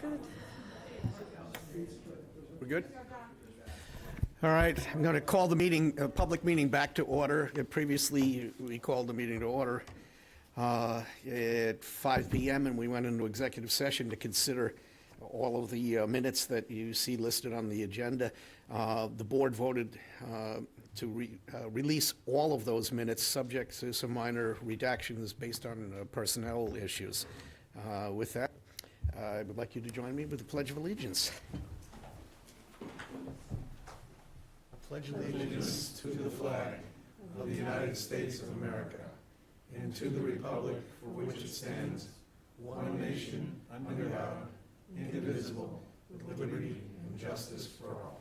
Good. We're good? All right, I'm going to call the meeting, public meeting back to order. Previously, we called the meeting to order at 5 p.m. and we went into executive session to consider all of the minutes that you see listed on the agenda. The board voted to release all of those minutes, subject to some minor redactions based on personnel issues. With that, I would like you to join me with the Pledge of Allegiance. I pledge allegiance to the flag of the United States of America and to the republic for which it stands, one nation, under God, indivisible, with liberty and justice for all.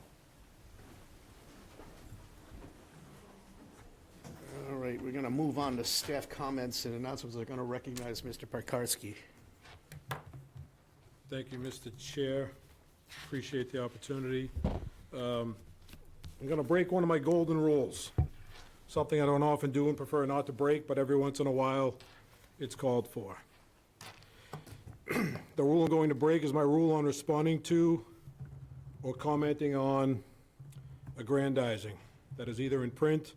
All right, we're going to move on to staff comments and announcements. I'm going to recognize Mr. Parkarski. Thank you, Mr. Chair. Appreciate the opportunity. I'm going to break one of my golden rules, something I don't often do and prefer not to break, but every once in a while it's called for. The rule I'm going to break is my rule on responding to or commenting on aggrandizing that is either in print,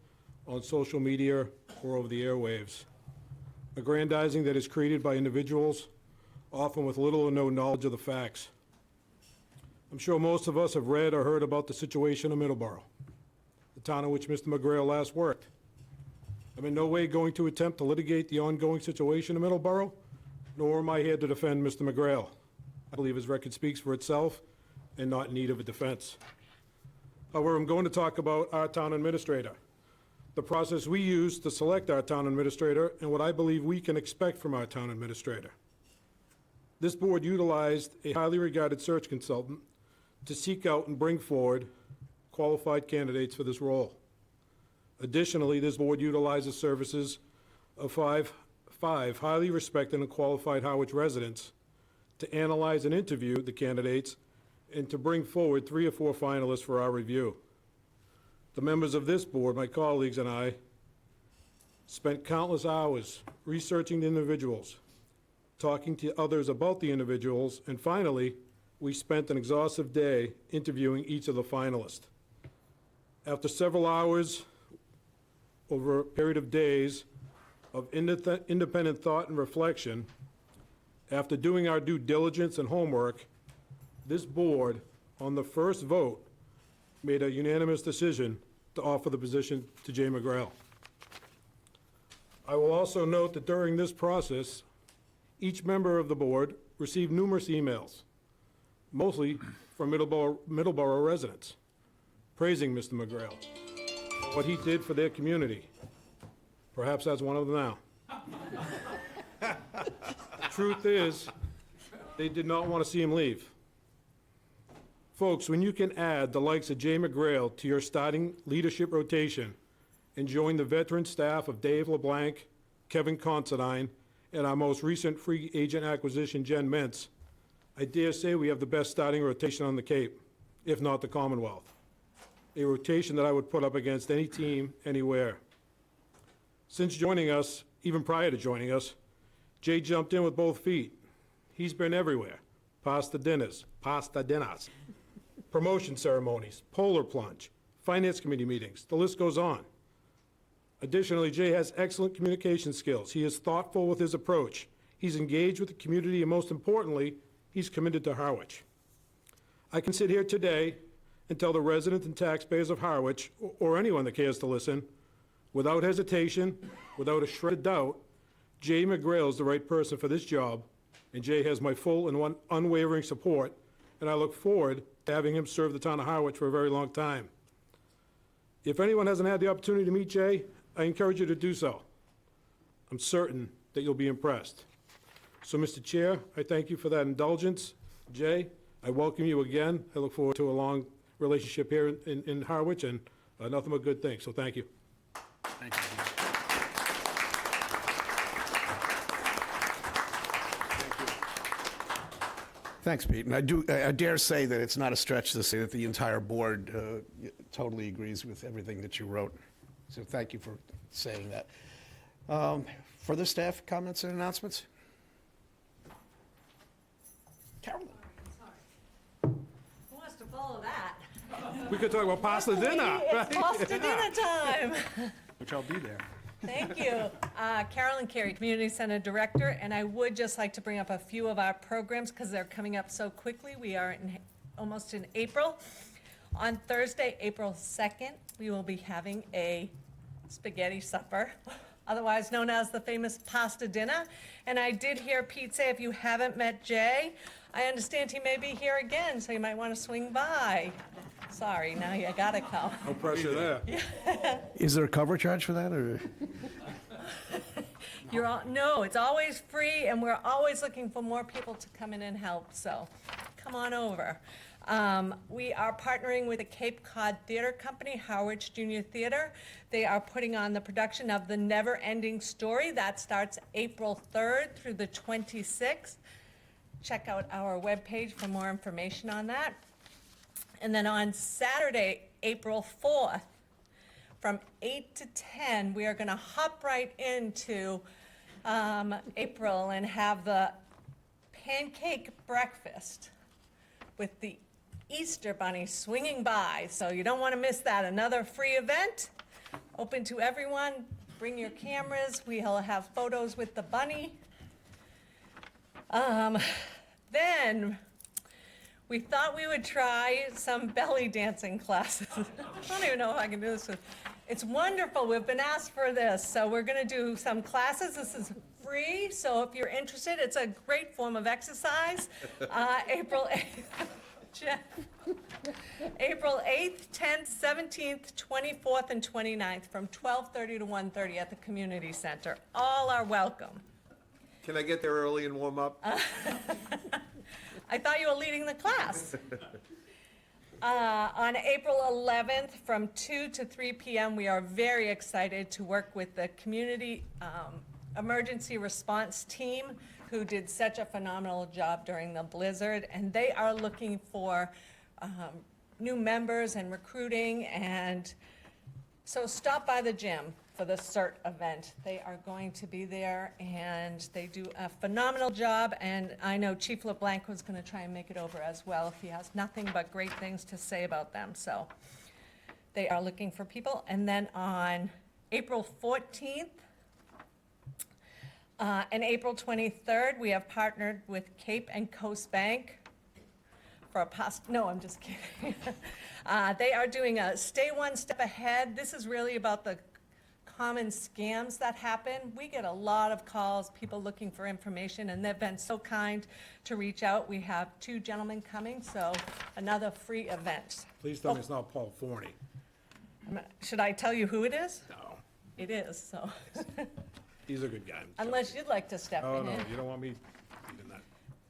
on social media, or over the airwaves. Aggrandizing that is created by individuals, often with little or no knowledge of the facts. I'm sure most of us have read or heard about the situation in Middleborough, the town in which Mr. McGrail last worked. I'm in no way going to attempt to litigate the ongoing situation in Middleborough, nor am I here to defend Mr. McGrail. I believe his record speaks for itself and not in need of a defense. However, I'm going to talk about our town administrator, the process we use to select our town administrator, and what I believe we can expect from our town administrator. This board utilized a highly regarded search consultant to seek out and bring forward qualified candidates for this role. Additionally, this board utilizes services of five highly respected and qualified Harwich residents to analyze and interview the candidates and to bring forward 3 or 4 finalists for our review. The members of this board, my colleagues and I, spent countless hours researching the individuals, talking to others about the individuals, and finally, we spent an exhaustive day interviewing each of the finalists. After several hours, over a period of days of independent thought and reflection, after doing our due diligence and homework, this board, on the first vote, made a unanimous decision to offer the position to Jay McGrail. I will also note that during this process, each member of the board received numerous emails, mostly from Middleborough residents, praising Mr. McGrail, what he did for their community. Perhaps that's one of them now. The truth is, they did not want to see him leave. Folks, when you can add the likes of Jay McGrail to your starting leadership rotation and join the veteran staff of Dave LeBlanc, Kevin Considine, and our most recent free agent acquisition, Jen Mintz, I dare say we have the best starting rotation on the Cape, if not the Commonwealth. A rotation that I would put up against any team, anywhere. Since joining us, even prior to joining us, Jay jumped in with both feet. He's been everywhere. Pasta dinners, promotion ceremonies, polar plunge, finance committee meetings, the list goes on. Additionally, Jay has excellent communication skills. He is thoughtful with his approach. He's engaged with the community, and most importantly, he's committed to Harwich. I can sit here today and tell the residents and taxpayers of Harwich, or anyone that cares to listen, without hesitation, without a shred of doubt, Jay McGrail is the right person for this job, and Jay has my full and unwavering support, and I look forward to having him serve the town of Harwich for a very long time. If anyone hasn't had the opportunity to meet Jay, I encourage you to do so. I'm certain that you'll be impressed. So, Mr. Chair, I thank you for that indulgence. Jay, I welcome you again. I look forward to a long relationship here in Harwich, and nothing but good things, so thank you. Thank you. Thanks, Pete. And I dare say that it's not a stretch to say that the entire board totally agrees with everything that you wrote. So thank you for saying that. Further staff comments and announcements? Carolyn. We could talk about pasta dinner. It's pasta dinner time. Which I'll be there. Thank you. Carolyn Carey, Community Center Director, and I would just like to bring up a few of our programs because they're coming up so quickly. We are almost in April. On Thursday, April 2nd, we will be having a spaghetti supper, otherwise known as the famous pasta dinner. And I did hear Pete say if you haven't met Jay, I understand he may be here again, so you might want to swing by. Sorry, now you gotta come. No pressure there. Is there a cover charge for that, or? No, it's always free, and we're always looking for more people to come in and help, so come on over. We are partnering with the Cape Cod Theater Company, Harwich Junior Theater. They are putting on the production of The Never Ending Story. That starts April 3rd through the 26th. Check out our webpage for more information on that. And then on Saturday, April 4th, from 8 to 10, we are going to hop right into April and have the pancake breakfast with the Easter Bunny swinging by. So you don't want to miss that. Another free event, open to everyone. Bring your cameras. We'll have photos with the bunny. Then we thought we would try some belly dancing classes. I don't even know if I can do this. It's wonderful. We've been asked for this. So we're going to do some classes. This is free. So if you're interested, it's a great form of exercise. April 8th. Jeff. April 8th, 10th, 17th, 24th, and 29th from 12:30 to 1:30 at the community center. All are welcome. Can I get there early and warm up? I thought you were leading the class. On April 11th, from 2 to 3 p.m., we are very excited to work with the community emergency response team who did such a phenomenal job during the blizzard, and they are looking for new members and recruiting, and so stop by the gym for the CERT event. They are going to be there, and they do a phenomenal job, and I know Chief LeBlanc was going to try and make it over as well. He has nothing but great things to say about them, so they are looking for people. And then on April 14th and April 23rd, we have partnered with Cape and Coast Bank for a no, I'm just kidding. They are doing a Stay One Step Ahead. This is really about the common scams that happen. We get a lot of calls, people looking for information, and they've been so kind to reach out. We have 2 gentlemen coming, so another free event. Please tell me it's not Paul Forney. Should I tell you who it is? No, It is, so, he's a good guy. unless you'd like to step Oh, in. no, you don't want me leading that.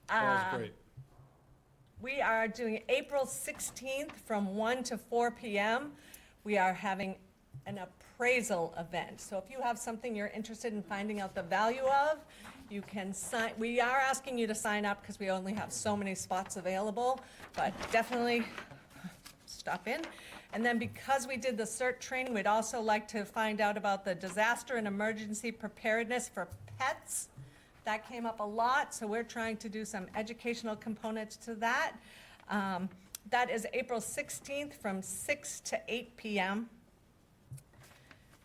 Paul's great. We are doing April 16th from 1 to 4 p.m. We are having an appraisal event. So if you have something you're interested in finding out the value of, you can sign. We are asking you to sign up because we only have so many spots available, but definitely stop in. And then because we did the CERT training, we'd also like to find out about the disaster and emergency preparedness for pets. That came up a lot, so we're trying to do some educational components to that. That is April 16th from 6 to 8 p.m.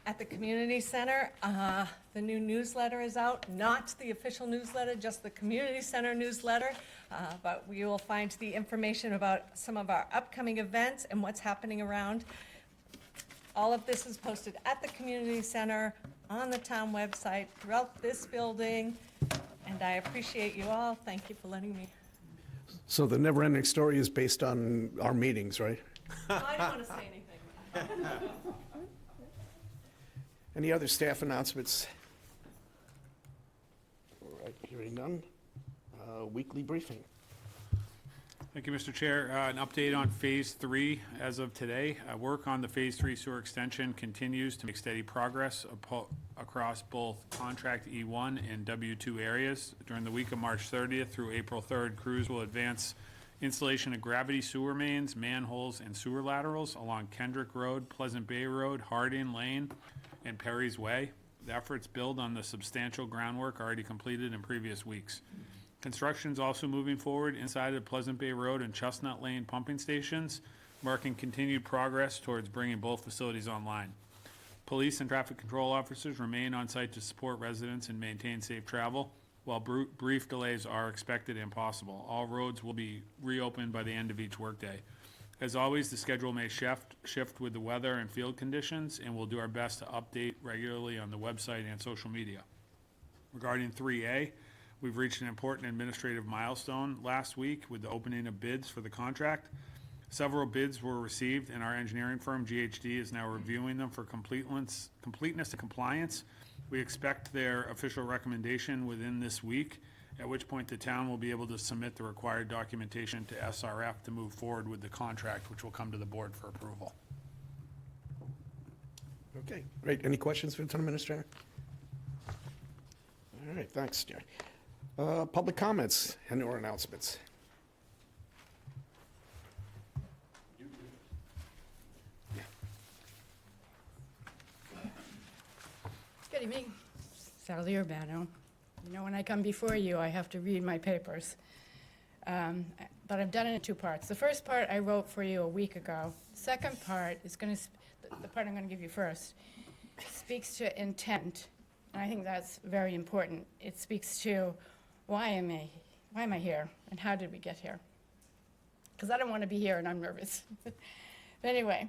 at the community center. The new newsletter is out, not the official newsletter, just the community center newsletter. But we will find the information about some of our upcoming events and what's happening around. All of this is posted at the community center, on the town website, throughout this building, and I appreciate you all. Thank you for letting me. So the never-ending story is based on our meetings, right? I don't want to say anything. Any other staff announcements? All right, hearing none. Weekly briefing. Thank you, Mr. Chair. An update on Phase 3 as of today. Work on the Phase 3 sewer extension continues to make steady progress across both Contract E1 and W2 areas. During the week of March 30th through April 3rd, crews will advance installation of gravity sewer mains, manholes, and sewer laterals along Kendrick Road, Pleasant Bay Road, Harding Lane, and Perry's Way. The efforts build on the substantial groundwork already completed in previous weeks. Construction is also moving forward inside of Pleasant Bay Road and Chestnut Lane pumping stations, marking continued progress towards bringing both facilities online. Police and traffic control officers remain on site to support residents and maintain safe travel, while brief delays are expected and possible. All roads will be reopened by the end of each workday. As always, the schedule may shift with the weather and field conditions, and we'll do our best to update regularly on the website and social media. Regarding 3A, we've reached an important administrative milestone last week with the opening of bids for the contract. Several bids were received, and our engineering firm, GHD, is now reviewing them for completeness and compliance. We expect their official recommendation within this week, at which point the town will be able to submit the required documentation to SRF to move forward with the contract, which will come to the board for approval. Okay, great. Any questions for the town administrator? All right, thanks, Jerry. Public comments and/or announcements. Good evening. Sally Urbano. You know, when I come before you, I have to read my papers. But I've done it in two parts. The first part I wrote for you a week ago. Second part is going to, the part I'm going to give you first, speaks to intent. And I think that's very important. It speaks to why am I here and how did we get here? Because I don't want to be here and I'm nervous. But anyway,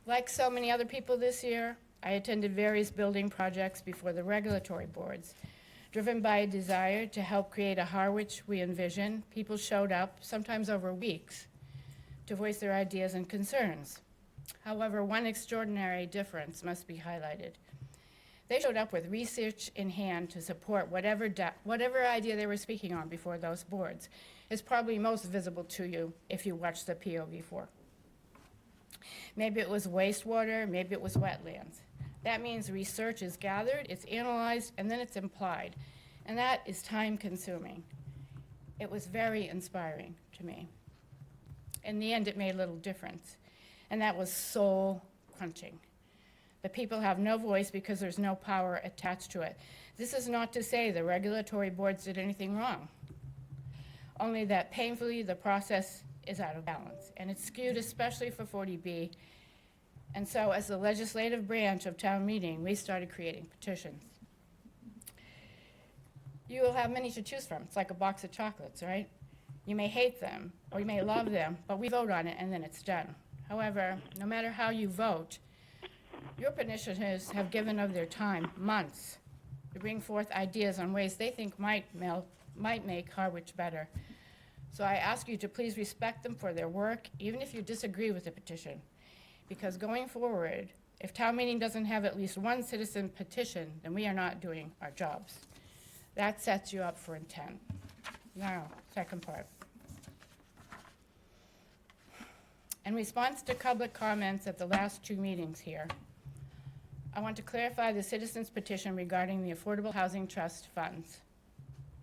like so many other people this year, I attended various building projects before the regulatory boards. Driven by a desire to help create a Harwich we envision, people showed up, sometimes over weeks, to voice their ideas and concerns. However, one extraordinary difference must be highlighted. They showed up with research in hand to support whatever idea they were speaking on before those boards. It's probably most visible to you if you watch the POV4. Maybe it was wastewater, maybe it was wetlands. That means research is gathered, it's analyzed, and then it's implied. And that is time-consuming. It was very inspiring to me. In the end, it made little difference. And that was soul-crunching. The people have no voice because there's no power attached to it. This is not to say the regulatory boards did anything wrong. Only that painfully the process is out of balance. And it's skewed especially for 40B. And so as the legislative branch of town meeting, we started creating petitions. You will have many to choose from. It's like a box of chocolates, right? You may hate them or you may love them, but we vote on it and then it's done. However, no matter how you vote, your petitioners have given of their time, months, to bring forth ideas on ways they think might make Harwich better. So I ask you to please respect them for their work, even if you disagree with the petition. Because going forward, if town meeting doesn't have at least one citizen petition, then we are not doing our jobs. That sets you up for intent. Now, second part. In response to public comments at the last two meetings here, I want to clarify the citizens' petition regarding the Affordable Housing Trust funds.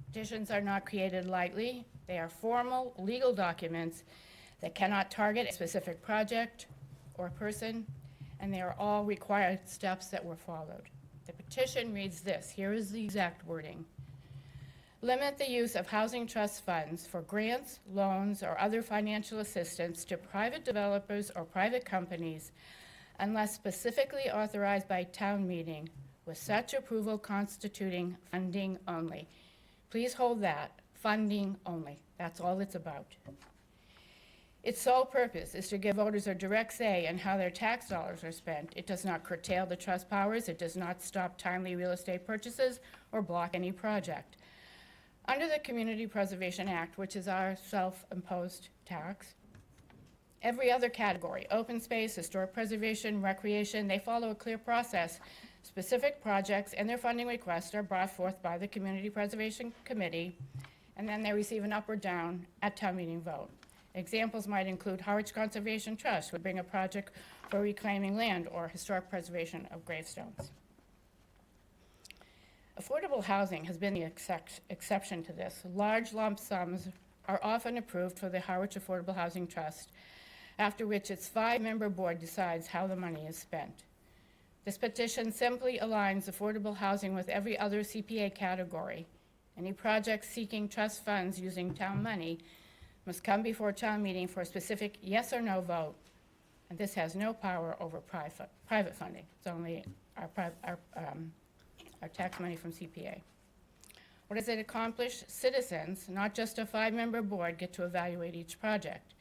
Petitions are not created lightly. They are formal, legal documents that cannot target a specific project or person, and they are all required steps that were followed. The petition reads this. Here is the exact wording. Limit the use of housing trust funds for grants, loans, or other financial assistance to private developers or private companies unless specifically authorized by town meeting, with such approval constituting funding only. Please hold that, funding only. That's all it's about. Its sole purpose is to give voters a direct say in how their tax dollars are spent. It does not curtail the trust powers. It does not stop timely real estate purchases or block any project. Under the Community Preservation Act, which is our self-imposed tax, every other category, open space, historic preservation, recreation, they follow a clear process. Specific projects and their funding requests are brought forth by the Community Preservation Committee, and then they receive an up or down at town meeting vote. Examples might include Harwich Conservation Trust would bring a project for reclaiming land or historic preservation of gravestones. Affordable housing has been the exception to this. Large lump sums are often approved for the Harwich Affordable Housing Trust, after which its 5-member board decides how the money is spent. This petition simply aligns affordable housing with every other CPA category. Any project seeking trust funds using town money must come before town meeting for a specific yes or no vote, and this has no power over private funding. It's only our tax money from CPA. What does it accomplish? Citizens, not just a 5-member board, get to evaluate each project.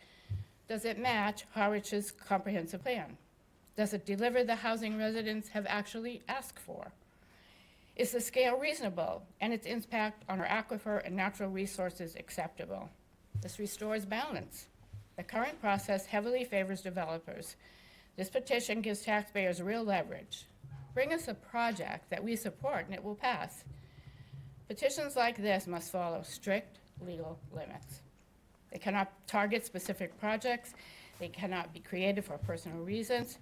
Does it match Harwich's comprehensive plan? Does it deliver the housing residents have actually asked for? Is the scale reasonable and its impact on our aquifer and natural resources acceptable? This restores balance. The current process heavily favors developers. This petition gives taxpayers real leverage. Bring us a project that we support and it will pass. Petitions like this must follow strict legal limits. They cannot target specific projects. They cannot be created for personal reasons.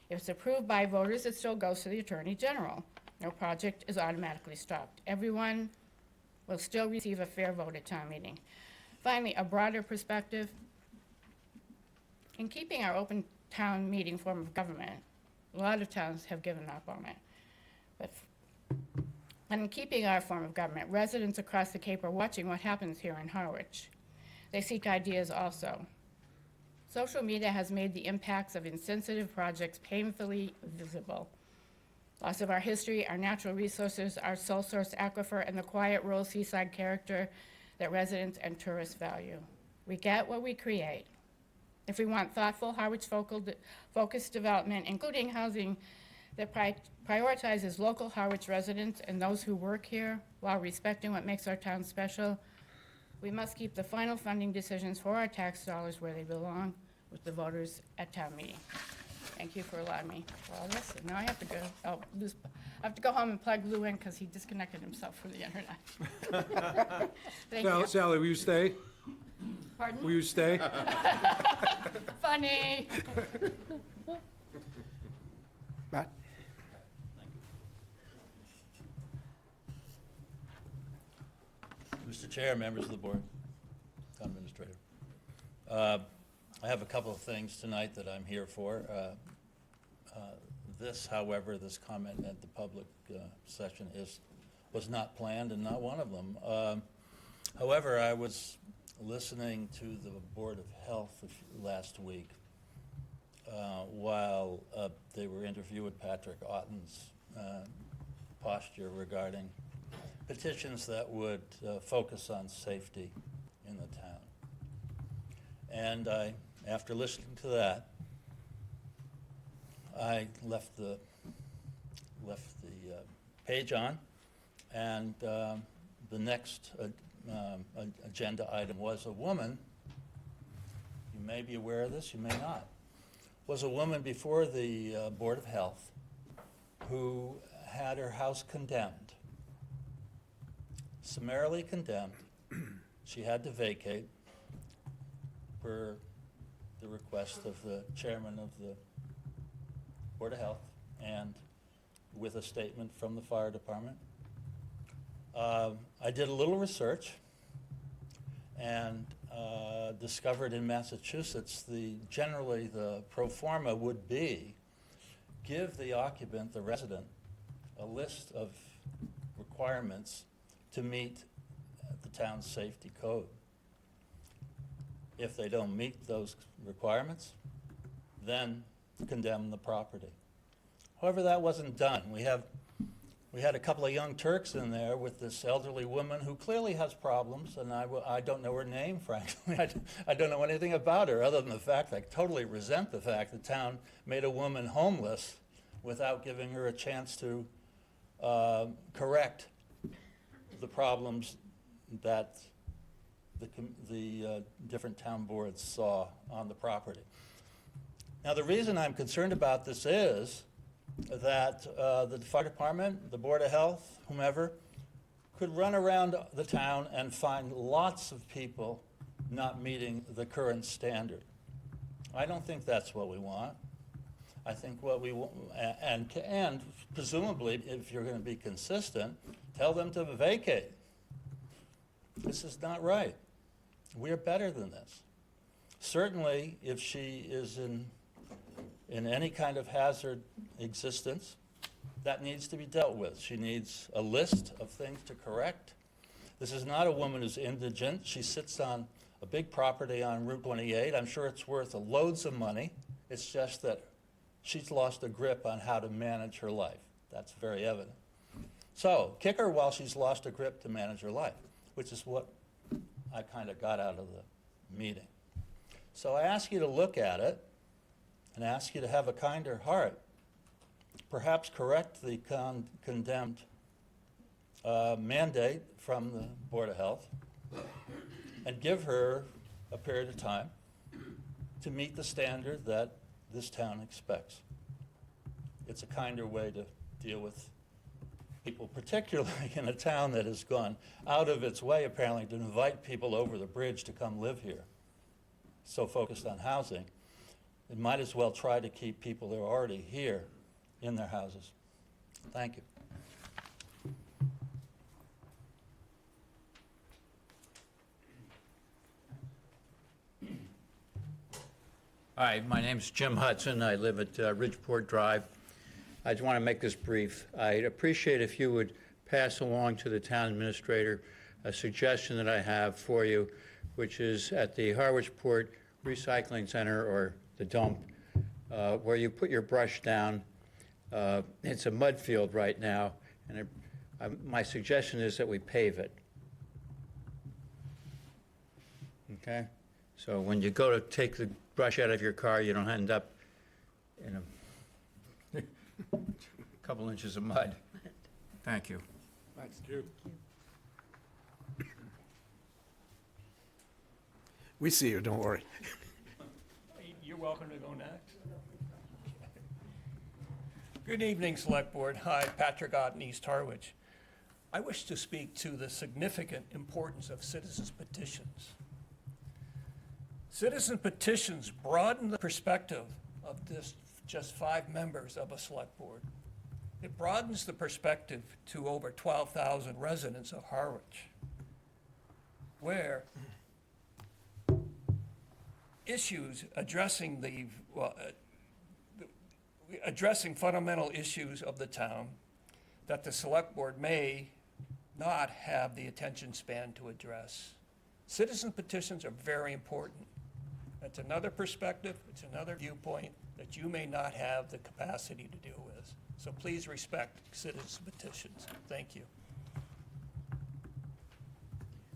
If it's approved by voters, it still goes to the Attorney General. No project is automatically stopped. Everyone will still receive a fair vote at town meeting. Finally, a broader perspective. In keeping our open town meeting form of government, a lot of towns have given up on it. But in keeping our form of government, residents across the Cape are watching what happens here in Harwich. They seek ideas also. Social media has made the impacts of insensitive projects painfully visible. Loss of our history, our natural resources, our sole source aquifer, and the quiet rural seaside character that residents and tourists value. We get what we create. If we want thoughtful, Harwich-focused development, including housing that prioritizes local Harwich residents and those who work here while respecting what makes our town special, we must keep the final funding decisions for our tax dollars where they belong, with the voters at town meeting. Thank you for allowing me for all this. And now I have to go. I have to go home and plug Lou in because he disconnected himself from the internet. Thank you. Sally, will you stay? Pardon? Will you stay? Funny. Matt? Mr. Chair, members of the board, town administrator. I have a couple of things tonight that I'm here for. This, however, this comment at the public session was not planned and not one of them. However, I was listening to the Board of Health last week while they were interviewing Patrick Otten's posture regarding petitions that would focus on safety in the town. And after listening to that, I left the page on, and the next agenda item was a woman. You may be aware of this, you may not. Was a woman before the Board of Health who had her house condemned, summarily condemned. She had to vacate per the request of the chairman of the Board of Health and with a statement from the fire department. I did a little research and discovered in Massachusetts generally the pro forma would be give the occupant, the resident, a list of requirements to meet the town's safety code. If they don't meet those requirements, then condemn the property. However, that wasn't done. We had a couple of young Turks in there with this elderly woman who clearly has problems, and I don't know her name, frankly. I don't know anything about her other than the fact that I totally resent the fact the town made a woman homeless without giving her a chance to correct the problems that the different town boards saw on the property. Now, the reason I'm concerned about this is that the fire department, the Board of Health, whomever, could run around the town and find lots of people not meeting the current standard. I don't think that's what we want. I think what we want, and presumably, if you're going to be consistent, tell them to vacate. This is not right. We're better than this. Certainly, if she is in any kind of hazard existence, that needs to be dealt with. She needs a list of things to correct. This is not a woman who's indigent. She sits on a big property on Route 28. I'm sure it's worth loads of money. It's just that she's lost a grip on how to manage her life. That's very evident. So kick her while she's lost a grip to manage her life, which is what I kind of got out of the meeting. So I ask you to look at it and ask you to have a kinder heart. Perhaps correct the condemned mandate from the Board of Health and give her a period of time to meet the standard that this town expects. It's a kinder way to deal with people, particularly in a town that has gone out of its way, apparently, to invite people over the bridge to come live here. So focused on housing, it might as well try to keep people that are already here in their houses. Thank you. Hi, my name's Jim Hudson. I live at Ridgeport Drive. I just want to make this brief. I'd appreciate if you would pass along to the town administrator a suggestion that I have for you, which is at the Harwich Port Recycling Center, or the dump, where you put your brush down. It's a mud field right now, and my suggestion is that we pave it. Okay? So when you go to take the brush out of your car, you don't end up in a couple inches of mud. Thank you. Thank you. We see you, don't worry. You're welcome to go next. Good evening, Select Board. Hi, Patrick Ott in East Harwich. I wish to speak to the significant importance of citizens' petitions. Citizen petitions broaden the perspective of this just 5 members of a Select Board. It broadens the perspective to over 12,000 residents of Harwich, where issues addressing addressing fundamental issues of the town that the Select Board may not have the attention span to address. Citizen petitions are very important. It's another perspective, it's another viewpoint that you may not have the capacity to deal with. So please respect citizen petitions. Thank you.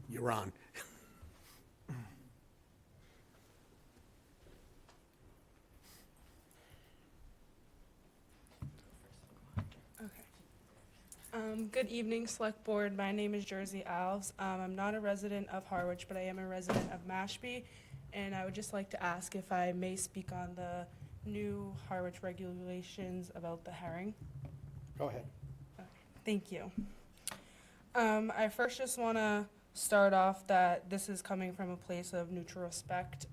You're on. Good evening, Select Board. My name is Jersey Alves. I'm not a resident of Harwich, but I am a resident of Mashpee, and I would just like to ask if I may speak on the new Harwich regulations about the herring. Go ahead. Thank you. I first just want to start off that this is coming from a place of neutral respect,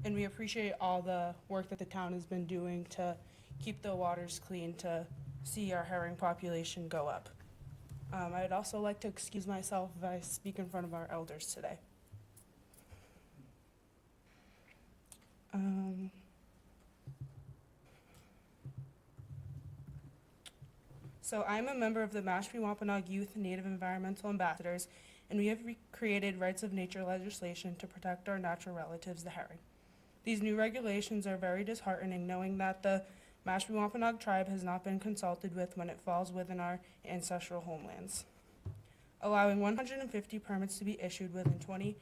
and we appreciate all the work that the town has been doing to keep the waters clean, to see our herring population go up. I'd also like to excuse myself if I speak in front of our elders today. So I'm a member of the Mashpee Wampanoag Youth Native Environmental Ambassadors, and we have created rights of nature legislation to protect our natural relatives, the herring. These new regulations are very disheartening, knowing that the Mashpee Wampanoag tribe has not been consulted with when it falls within our ancestral homelands. Allowing 150 permits to be issued with 20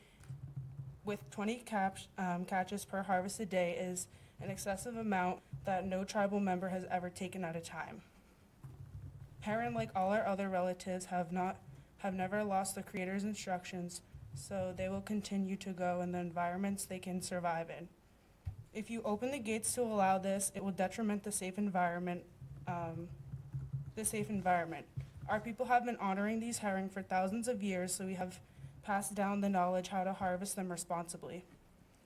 catches per harvested day is an excessive amount that no tribal member has ever taken at a time. Herring, like all our other relatives, have never lost the Creator's instructions, so they will continue to go in the environments they can survive in. If you open the gates to allow this, it will detriment the safe environment. Our people have been honoring these herring for thousands of years, so we have passed down the knowledge how to harvest them responsibly.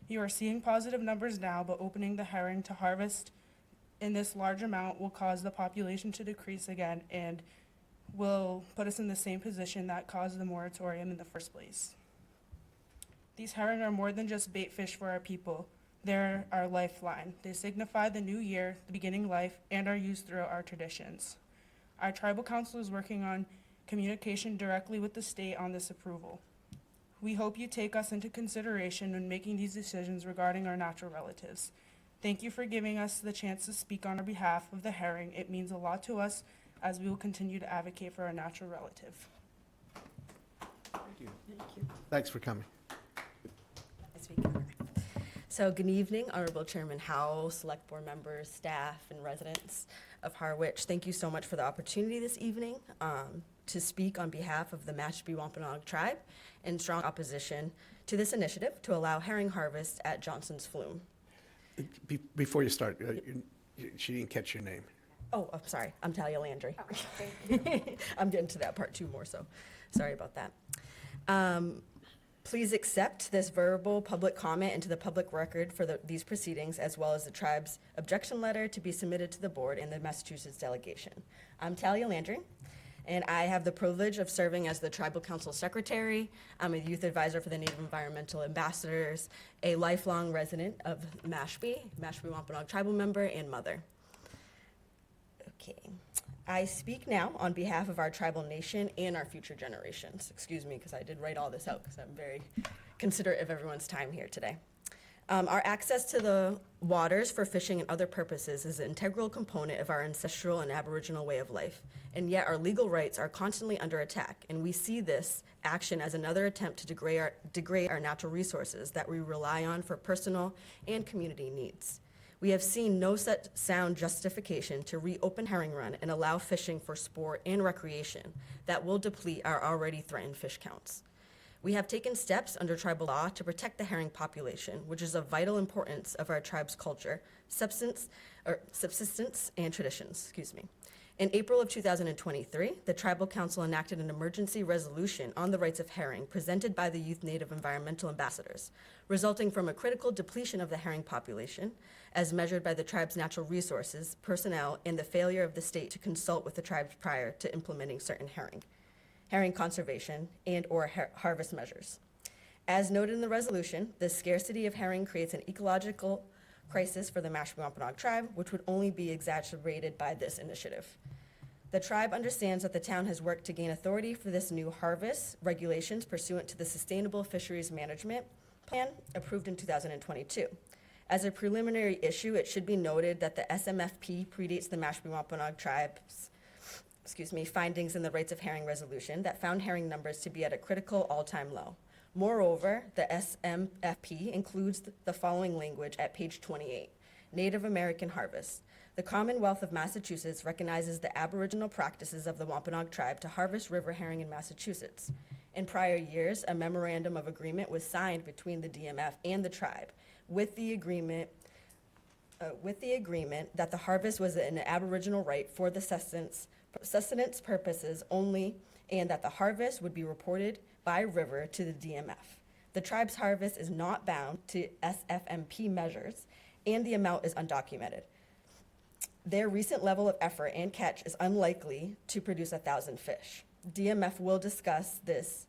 You are seeing positive numbers now, but opening the herring to harvest in this large amount will cause the population to decrease again and will put us in the same position that caused the moratorium in the first place. These herring are more than just bait fish for our people. They're our lifeline. They signify the new year, the beginning life, and are used throughout our traditions. Our tribal council is working on communication directly with the state on this approval. We hope you take us into consideration when making these decisions regarding our natural relatives. Thank you for giving us the chance to speak on our behalf of the herring. It means a lot to us as we will continue to advocate for our natural relative. Thanks for coming. So good evening, Honorable Chairman Howell, Select Board members, staff, and residents of Harwich. Thank you so much for the opportunity this evening to speak on behalf of the Mashpee Wampanoag tribe in strong opposition to this initiative to allow herring harvest at Johnson's Flume. Before you start, she didn't catch your name. Oh, I'm sorry, I'm Talia Landry. I'm getting to that part too more so. Sorry about that. Please accept this verbal public comment into the public record for these proceedings, as well as the tribe's objection letter to be submitted to the board and the Massachusetts delegation. I'm Talia Landry, and I have the privilege of serving as the Tribal Council Secretary. I'm a youth advisor for the Native Environmental Ambassadors, a lifelong resident of Mashpee Wampanoag tribal member, and mother. Okay. I speak now on behalf of our tribal nation and our future generations. Excuse me, because I did write all this out, because I'm very considerate of everyone's time here today. Our access to the waters for fishing and other purposes is an integral component of our ancestral and Aboriginal way of life, and yet our legal rights are constantly under attack, and we see this action as another attempt to degrade our natural resources that we rely on for personal and community needs. We have seen no such sound justification to reopen herring run and allow fishing for sport and recreation that will deplete our already threatened fish counts. We have taken steps under tribal law to protect the herring population, which is of vital importance of our tribe's culture, subsistence, and traditions. In April of 2023, the Tribal Council enacted an emergency resolution on the rights of herring presented by the Youth Native Environmental Ambassadors, resulting from a critical depletion of the herring population, as measured by the tribe's natural resources, personnel, and the failure of the state to consult with the tribes prior to implementing certain herring conservation and or harvest measures. As noted in the resolution, the scarcity of herring creates an ecological crisis for the Mashpee Wampanoag tribe, which would only be exacerbated by this initiative. The tribe understands that the town has worked to gain authority for this new harvest regulations pursuant to the Sustainable Fisheries Management Plan approved in 2022. As a preliminary issue, it should be noted that the SMFP predates the Mashpee Wampanoag tribe's findings in the rights of herring resolution that found herring numbers to be at a critical all-time low. Moreover, the SMFP includes the following language at page 28, Native American harvest. The Commonwealth of Massachusetts recognizes the Aboriginal practices of the Wampanoag tribe to harvest river herring in Massachusetts. In prior years, a memorandum of agreement was signed between the DMF and the tribe with the agreement that the harvest was an Aboriginal right for the sustenance purposes only, and that the harvest would be reported by river to the DMF. The tribe's harvest is not bound to SFMP measures, and the amount is undocumented. Their recent level of effort and catch is unlikely to produce 1,000 fish. DMF will discuss this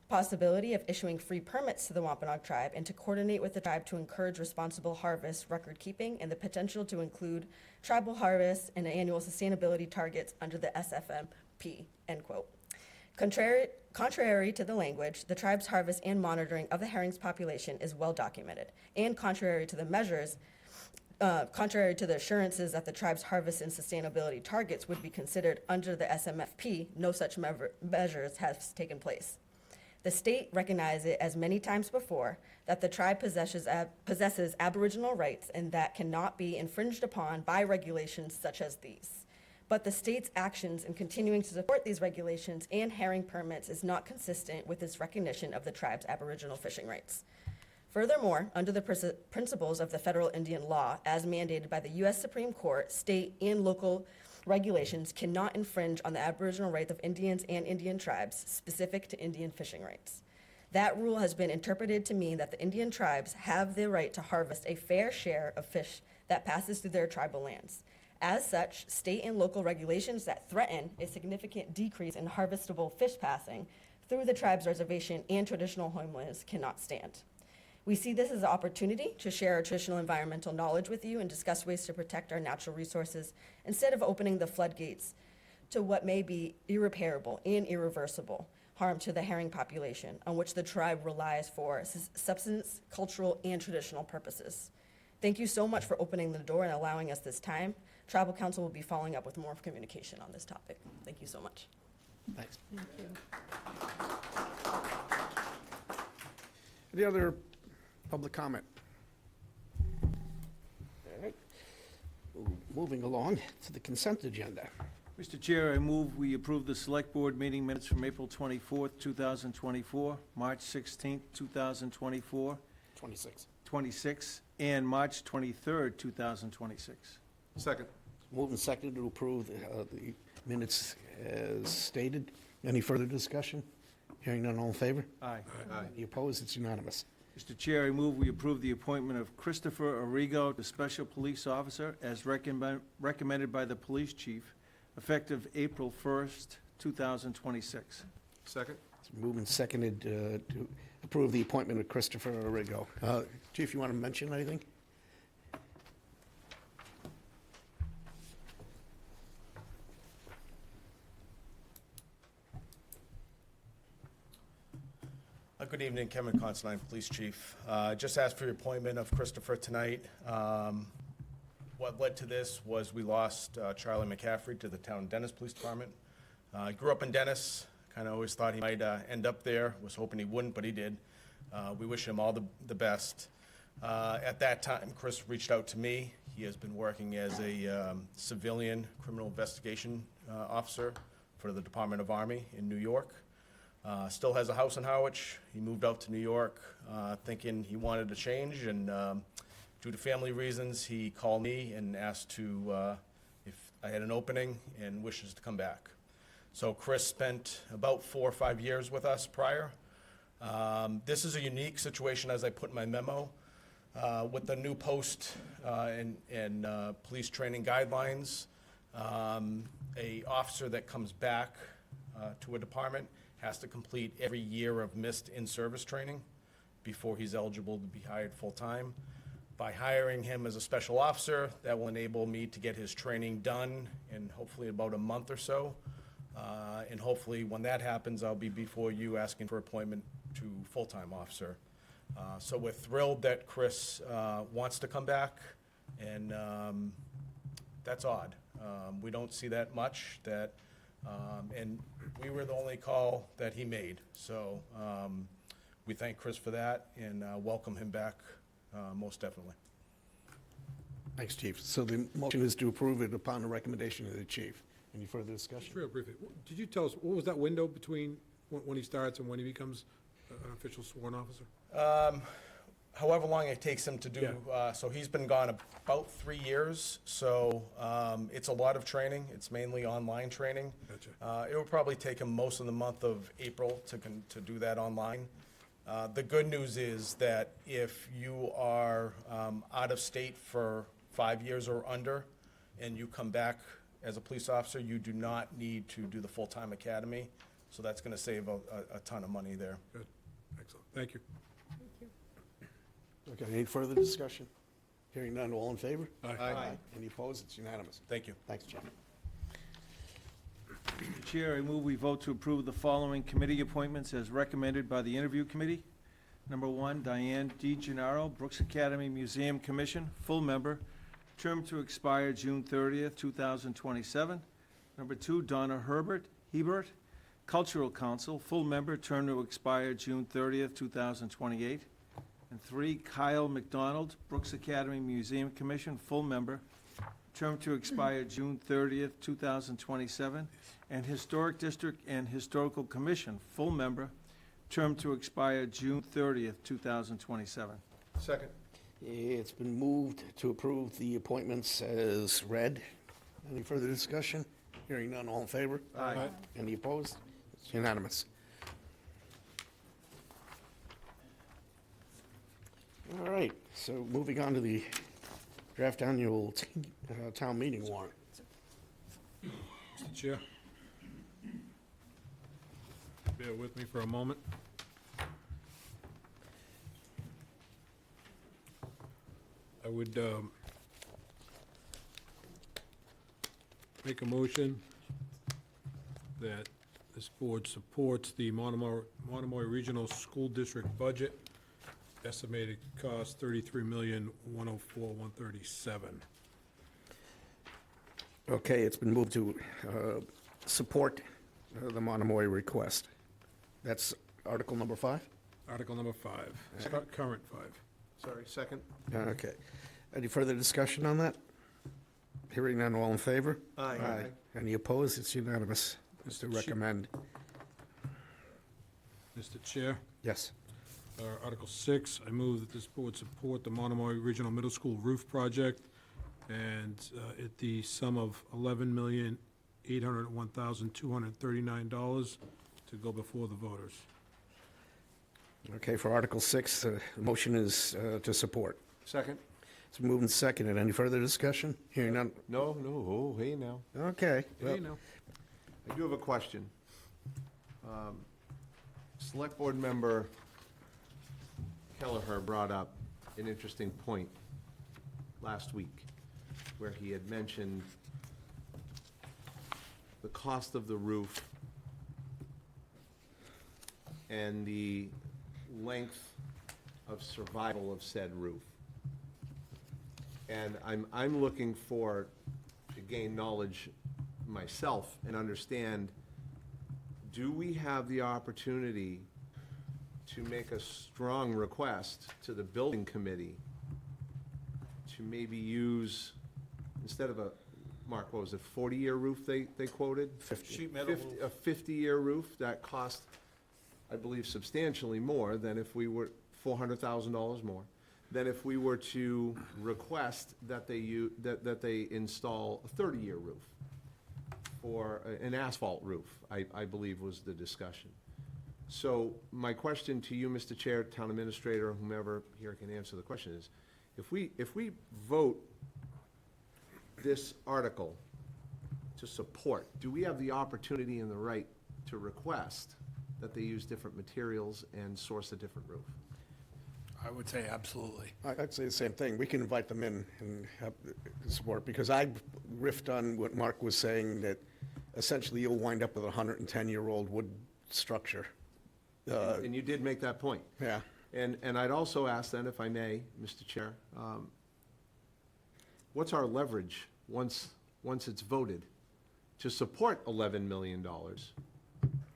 possibility of issuing free permits to the Wampanoag tribe and to coordinate with the tribe to encourage responsible harvest record keeping and the potential to include tribal harvests and annual sustainability targets under the SFMP, end quote. Contrary to the language, the tribe's harvest and monitoring of the herring's population is well documented, and contrary to the assurances that the tribe's harvest and sustainability targets would be considered under the SMFP, no such measures have taken place. The state recognized it as many times before that the tribe possesses Aboriginal rights and that cannot be infringed upon by regulations such as these. But the state's actions in continuing to support these regulations and herring permits is not consistent with its recognition of the tribe's Aboriginal fishing rights. Furthermore, under the principles of the federal Indian law, as mandated by the U.S. Supreme Court, state and local regulations cannot infringe on the Aboriginal rights of Indians and Indian tribes specific to Indian fishing rights. That rule has been interpreted to mean that the Indian tribes have the right to harvest a fair share of fish that passes through their tribal lands. As such, state and local regulations that threaten a significant decrease in harvestable fish passing through the tribe's reservation and traditional homelands cannot stand. We see this as an opportunity to share our traditional environmental knowledge with you and discuss ways to protect our natural resources instead of opening the floodgates to what may be irreparable and irreversible. harm to the herring population, on which the tribe relies for subsistence, cultural, and traditional purposes. Thank you so much for opening the door and allowing us this time. Tribal Council will be following up with more communication on this topic. Thank you so much. Thanks. Any other public comment? All right. Moving along to the consent agenda. Mr. Chair, I move we approve the Select Board meeting minutes from April 24th, 2024, March 16th, 2024, 26, and March 23rd, 2026. Second. Moving second to approve the minutes as stated. Any further discussion? Hearing none, all in favor? Aye. Any opposed? It's unanimous. Mr. Chair, I move we approve the appointment of Christopher Arrigo to Special Police Officer as recommended by the Police Chief, effective April 1st, 2026. Second. It's moving seconded to approve the appointment of Christopher Arrigo. Chief, you want to mention anything? Good evening, Kevin Considine, Police Chief. Just asked for your appointment of Christopher tonight. What led to this was we lost Charlie McCaffrey to the Town Dennis Police Department. He grew up in Dennis, kind of always thought he might end up there, was hoping he wouldn't, but he did. We wish him all the best. At that time, Chris reached out to me. He has been working as a civilian criminal investigation officer for the Department of Army in New York. Still has a house in Harwich. He moved out to New York thinking he wanted to change, and due to family reasons, he called me and asked if I had an opening and wishes to come back. So Chris spent about 4 or 5 years with us prior. This is a unique situation, as I put in my memo, with the new post and police training guidelines. A officer that comes back to a department has to complete every year of missed in-service training before he's eligible to be hired full-time. By hiring him as a special officer, that will enable me to get his training done in hopefully about a month or so. And hopefully, when that happens, I'll be before you asking for appointment to full-time officer. So we're thrilled that Chris wants to come back, and that's odd. We don't see that much, and we were the only call that he made. So we thank Chris for that and welcome him back most definitely. Thanks, Chief. So the motion is to approve it upon the recommendation of the chief. Any further discussion? Just real briefly, did you tell us, what was that window between when he starts and when he becomes an official sworn officer? However long it takes him to do, so he's been gone about 3 years, so it's a lot of training. It's mainly online training. Gotcha. It will probably take him most of the month of April to do that online. The good news is that if you are out of state for 5 years or under, and you come back as a police officer, you do not need to do the full-time academy, so that's going to save a ton of money there. Good, excellent, thank you. Okay, any further discussion? Hearing none, all in favor? Aye. Any opposed? It's unanimous. Thank you. Thanks, Chief. Mr. Chair, I move we vote to approve the following committee appointments as recommended by the Interview Committee. Number 1, Diane D. Gennaro, Brooks Academy Museum Commission, full member, term to expire June 30th, 2027. Number 2, Donna Hebert, Cultural Council, full member, term to expire June 30th, 2028. And 3, Kyle McDonald, Brooks Academy Museum Commission, full member, term to expire June 30th, 2027. And Historic District and Historical Commission, full member, term to expire June 30th, 2027. Second. It's been moved to approve the appointments as read. Any further discussion? Hearing none, all in favor? Aye. Any opposed? It's unanimous. All right, so moving on to the draft annual town meeting warrant. Mr. Chair. Bear with me for a moment. I would make a motion that this board supports the Monomoy Regional School District budget. Estimated cost $33,104,137. Okay, it's been moved to support the Monomoy request. That's Article number 5? Article number 5, current 5. Sorry, second? Okay. Any further discussion on that? Hearing none, all in favor? Aye. Any opposed? It's unanimous to recommend. Mr. Chair, Yes. Article 6, I move that this board support the Monomoy Regional Middle School roof project, and at the sum of $11,801,239 to go before the voters. Okay, for Article 6, the motion is to support. Second? It's moved and seconded. Any further discussion? Hearing none. No, oh, hey now. Okay. well, I do have a question. Select Board Member Kelleher brought up an interesting point last week, where he had mentioned the cost of the roof and the length of survival of said roof. And I'm looking to gain knowledge myself and understand, do we have the opportunity to make a strong request to the building committee to maybe use, instead of a, Mark, what was it, 40-year roof they quoted? 50. Sheet metal roof. A 50-year roof that cost, I believe, substantially more than if we were, $400,000 more, than if we were to request that they install a 30-year roof, or an asphalt roof, I believe was the discussion. So my question to you, Mr. Chair, Town Administrator, whomever here can answer the question is, if we vote this article to support, do we have the opportunity and the right to request that they use different materials and source a different roof? I would say absolutely. I'd say the same thing. We can invite them in and have support, because I riffed on what Mark was saying, that essentially you'll wind up with a 110-year-old wood structure. And you did make that point. Yeah. And I'd also ask then, if I may, Mr. Chair, what's our leverage once it's voted to support $11 million?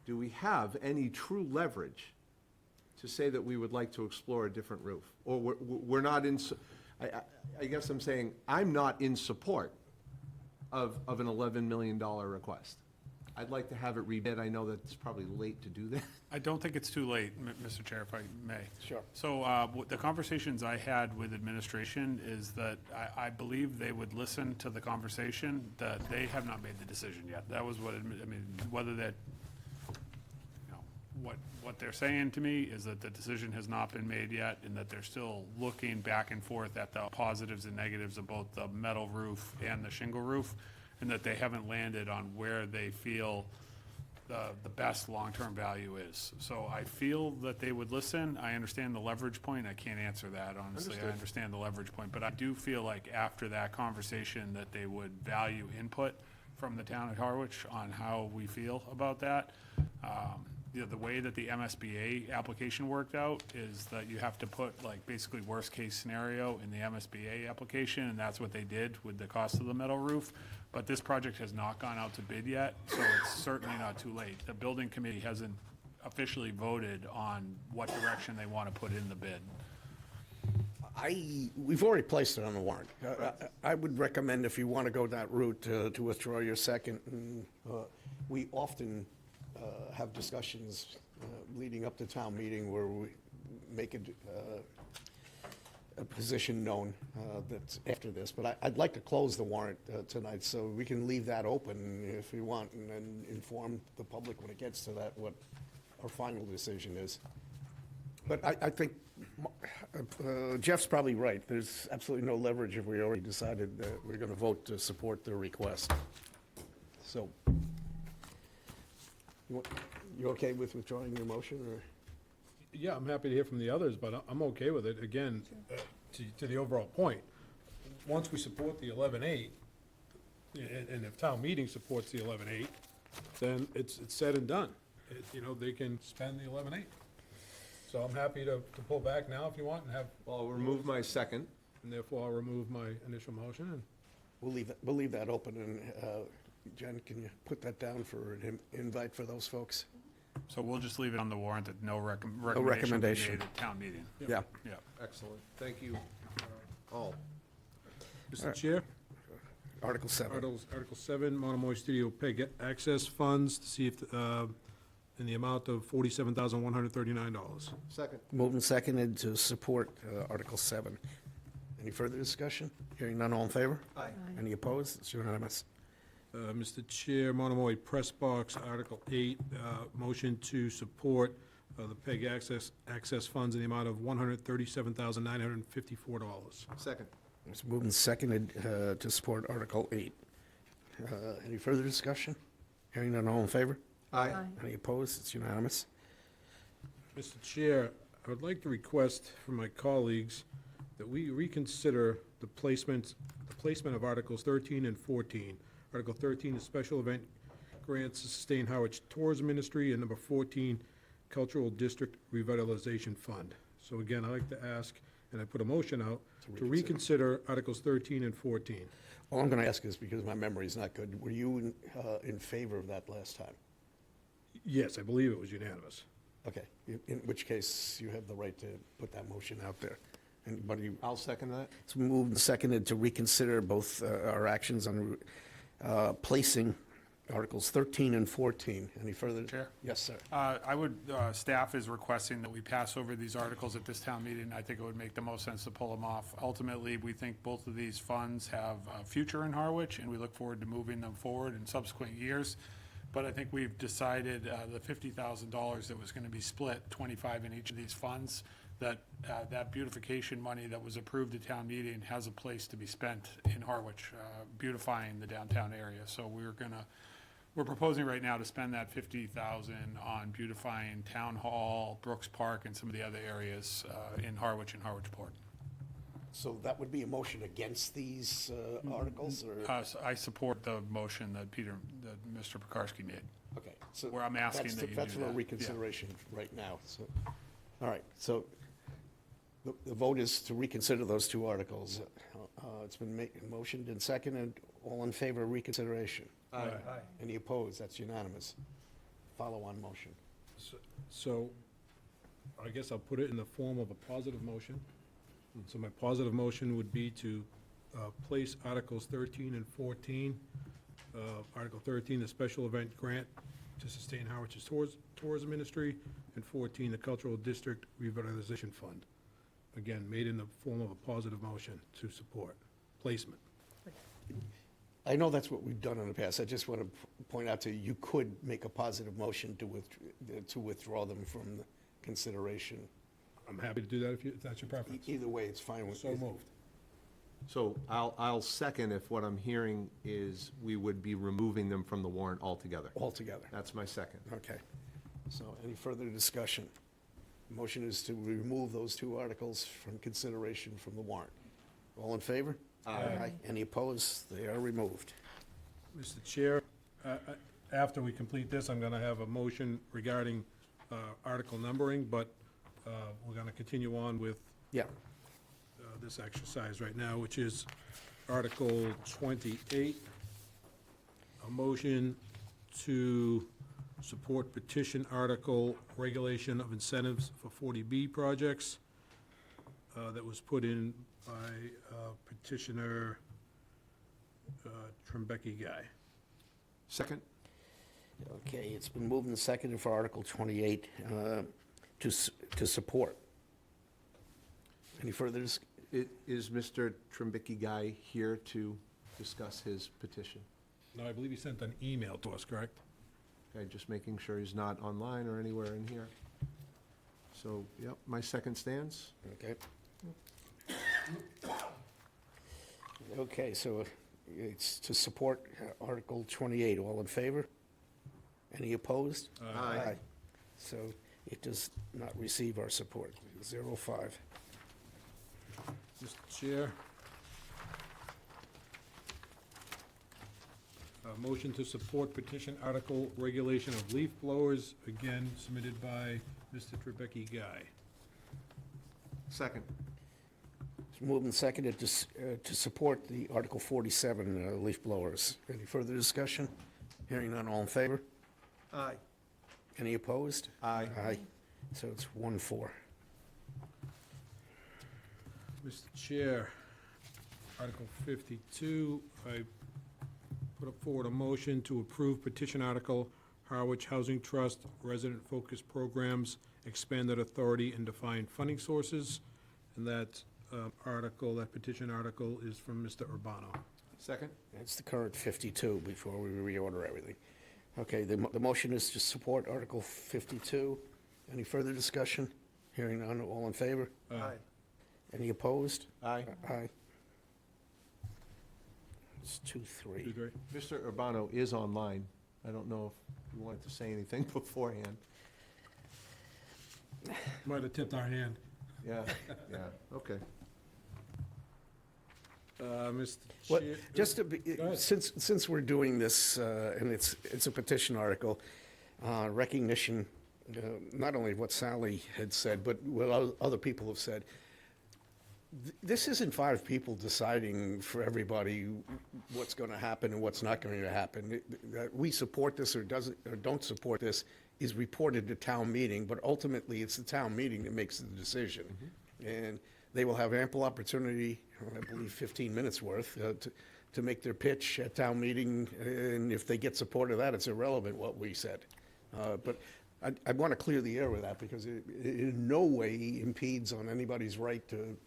Do we have any true leverage to say that we would like to explore a different roof? Or we're not in, I guess I'm saying, I'm not in support of an $11 million request. I'd like to have it rebid. I know that it's probably late to do that. I don't think it's too late, Mr. Chair, if I may. Sure. So the conversations I had with administration is that I believe they would listen to the conversation, that they have not made the decision yet. That was what, I mean, whether that, you know, what they're saying to me is that the decision has not been made yet, and that they're still looking back and forth at the positives and negatives of both the metal roof and the shingle roof, and that they haven't landed on where they feel the best long-term value is. So I feel that they would listen. I understand the leverage point. I can't answer that, honestly. Understood. I understand the leverage point, but I do feel like after that conversation that they would value input from the town of Harwich on how we feel about that. You know, the way that the MSBA application worked out is that you have to put like basically worst-case scenario in the MSBA application, and that's what they did with the cost of the metal roof. But this project has not gone out to bid yet, so it's certainly not too late. The building committee hasn't officially voted on what direction they want to put in the bid. We've already placed it on the warrant. I would recommend, if you want to go that route, to withdraw your second. We often have discussions leading up to town meeting where we make a position known that's after this. But I'd like to close the warrant tonight, so we can leave that open if you want, and then inform the public when it gets to that what our final decision is. But I think Jeff's probably right. There's absolutely no leverage if we already decided that we're going to vote to support the request. So, you okay with withdrawing your motion, or? Yeah, I'm happy to hear from the others, but I'm okay with it. Again, to the overall point, once we support the 11.8, and if town meeting supports the 11.8, then it's said and done. You know, they can spend the 11.8. So I'm happy to pull back now if you want and have, Well, I'll remove my second. and therefore I'll remove my initial motion and We'll leave that open, and Jen, can you put that down for an invite for those folks? So we'll just leave it on the warrant that no recommendation will be recommendation. made at town meeting. Yeah. Yeah. Excellent. Thank you all. Mr. Chair, Article 7. Article 7, Monomoy Studio PEG access funds to see if, in the amount of $47,139. Second. Moved and seconded to support Article 7. Any further discussion? Hearing none, all in favor? Aye. Any opposed? It's unanimous. Mr. Chair, Monomoy Press Box, Article 8, motion to support the PEG access funds in the amount of $137,954. Second. It's moved and seconded to support Article 8. Any further discussion? Hearing none, all in favor? Aye. Any opposed? It's unanimous. Mr. Chair, I would like to request from my colleagues that we reconsider the placement of Articles 13 and 14. Article 13 is special event grants to sustain Harwich Tourism Ministry, and number 14, Cultural District Revitalization Fund. So again, I'd like to ask, and I put a motion out, to reconsider Articles 13 and 14. All I'm going to ask is, because my memory is not good, were you in favor of that last time? Yes, I believe it was unanimous. Okay, in which case you have the right to put that motion out there. Anybody? I'll second that. It's moved and seconded to reconsider both our actions on placing Articles 13 and 14. Any further? Chair? Yes, sir. Staff is requesting that we pass over these articles at this town meeting. I think it would make the most sense to pull them off. Ultimately, we think both of these funds have a future in Harwich, and we look forward to moving them forward in subsequent years. But I think we've decided the $50,000 that was going to be split, 25 in each of these funds, that beautification money that was approved at town meeting has a place to be spent in Harwich, beautifying the downtown area. So we're proposing right now to spend that $50,000 on beautifying Town Hall, Brooks Park, and some of the other areas in Harwich and Harwich Port. So that would be a motion against these articles, or? So I support the motion that Mr. Pekarsky made. Okay. So Where I'm asking that you do That's for that, yeah. reconsideration right now, so, all right, so the vote is to reconsider those two articles. It's been motioned and seconded. All in favor of reconsideration? Aye. Any opposed? That's unanimous. Follow-on motion. So I guess I'll put it in the form of a positive motion. So my positive motion would be to place Articles 13 and 14. Article 13, the special event grant to sustain Harwich's tourism industry, and 14, the Cultural District Revitalization Fund. Again, made in the form of a positive motion to support placement. I know that's what we've done in the past. I just want to point out to you, you could make a positive motion to withdraw them from consideration. I'm happy to do that if that's your preference. Either way, it's fine with So me. moved. So I'll second if what I'm hearing is we would be removing them from the warrant altogether. Altogether. That's my second. Okay. So any further discussion? The motion is to remove those two articles from consideration from the warrant. All in favor? Aye. Any opposed? They are removed. Mr. Chair, after we complete this, I'm going to have a motion regarding article numbering, but we're going to continue on with Yeah. this exercise right now, which is Article 28, a motion to support petition article regulation of incentives for 40B projects that was put in by petitioner Trembecki Guy. Second? Okay, it's been moved and seconded for Article 28 to support. Any further discussion? Is Mr. Trembicki Guy here to discuss his petition? No, I believe he sent an email to us, correct? Okay, just making sure he's not online or anywhere in here. So, yep, my second stands. Okay. Okay, so it's to support Article 28. All in favor? Any opposed? Aye. So it does not receive our support. 0-5. Mr. Chair. Motion to support petition article regulation of leaf blowers, again submitted by Mr. Trebecki Guy. Second. It's moved and seconded to support the Article 47 leaf blowers. Any further discussion? Hearing none, all in favor? Aye. Any opposed? Aye. Aye. So it's 1-4. Mr. Chair, Article 52, I put forward a motion to approve petition article Harwich Housing Trust Resident Focus Programs, Expanded Authority and Defined Funding Sources. And that petition article is from Mr. Urbano. Second. It's the current 52 before we reorder everything. Okay, the motion is to support Article 52. Any further discussion? Hearing none, all in favor? Aye. Any opposed? Aye. Aye. It's 2-3. Mr. Urbano is online. I don't know if you wanted to say anything beforehand. Might have tipped our hand. Yeah, yeah, okay. Mr. What, Chair. just to be, Go ahead. since we're doing this, and it's a petition article, recognition, not only what Sally had said, but what other people have said. This isn't 5 people deciding for everybody what's going to happen and what's not going to happen. That we support this or don't support this is reported to town meeting, but ultimately it's the town meeting that makes the decision. And they will have ample opportunity, I believe 15 minutes worth, to make their pitch at town meeting, and if they get support of that, it's irrelevant what we said. But I want to clear the air with that, because it in no way impedes on anybody's right to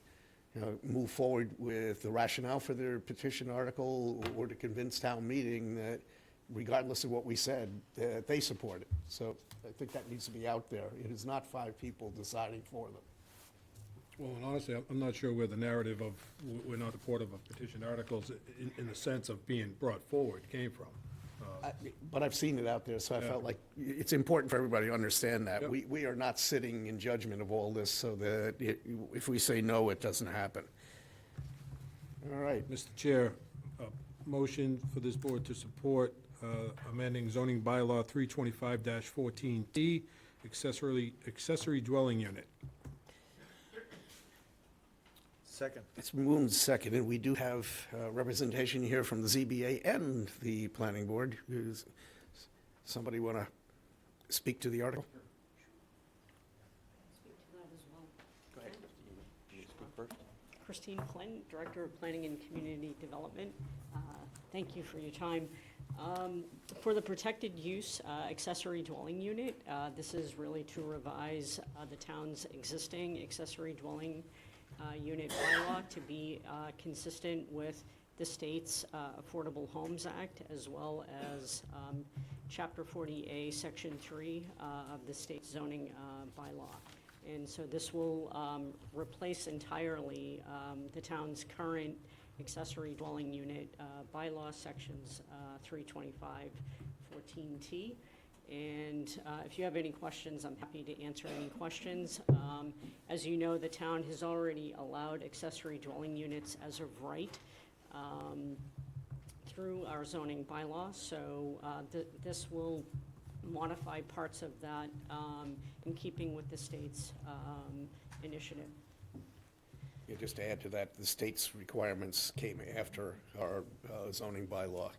move forward with the rationale for their petition article, or to convince town meeting that regardless of what we said, that they support it. So I think that needs to be out there. It is not 5 people deciding for them. Well, and honestly, I'm not sure where the narrative of we're not supportive of petition articles in the sense of being brought forward came from. But I've seen it out there, so I felt like it's important for everybody to understand that. Yep. We are not sitting in judgment of all this, so that if we say no, it doesn't happen. All right. Mr. Chair, motion for this board to support amending zoning bylaw 325-14T, accessory dwelling unit. Second. It's moved and seconded. We do have representation here from the ZBA and the planning board. Does somebody want to speak to the article? Speak to that as well. Go ahead. You speak first. Christine Clinton, Director of Planning and Community Development. Thank you for your time. For the protected use accessory dwelling unit, this is really to revise the town's existing accessory dwelling unit bylaw to be consistent with the state's Affordable Homes Act, as well as Chapter 40A, Section 3 of the state zoning bylaw. And so this will replace entirely the town's current accessory dwelling unit bylaw, sections 325, 14T. And if you have any questions, I'm happy to answer any questions. As you know, the town has already allowed accessory dwelling units as of right through our zoning bylaw. So this will modify parts of that in keeping with the state's initiative. Yeah, just to add to that, the state's requirements came after our zoning bylaw.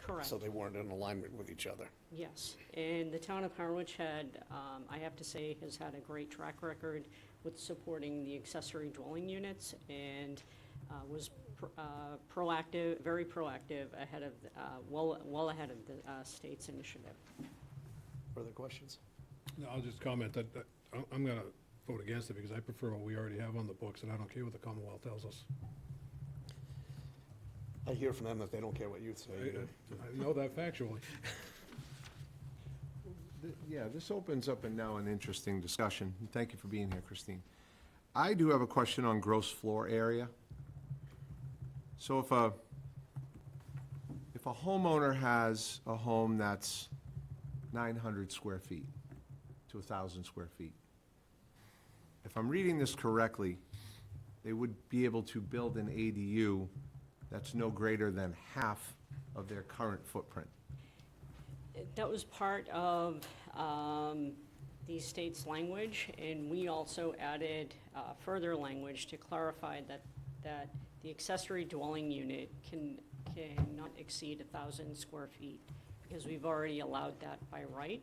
Correct. So they weren't in alignment with each other. Yes, and the town of Harwich had, I have to say, has had a great track record with supporting the accessory dwelling units, and was proactive, very proactive, ahead of, well ahead of the state's initiative. Further questions? No, I'll just comment that I'm going to vote against it because I prefer what we already have on the books, and I don't care what the Commonwealth tells us. I hear from them that they don't care what you say. I know that factually. Yeah, this opens up now an interesting discussion. Thank you for being here, Christine. I do have a question on gross floor area. So if a homeowner has a home that's 900 square feet to 1,000 square feet, if I'm reading this correctly, they would be able to build an ADU that's no greater than half of their current footprint? That was part of the state's language, and we also added further language to clarify that the accessory dwelling unit cannot exceed 1,000 square feet, because we've already allowed that by right.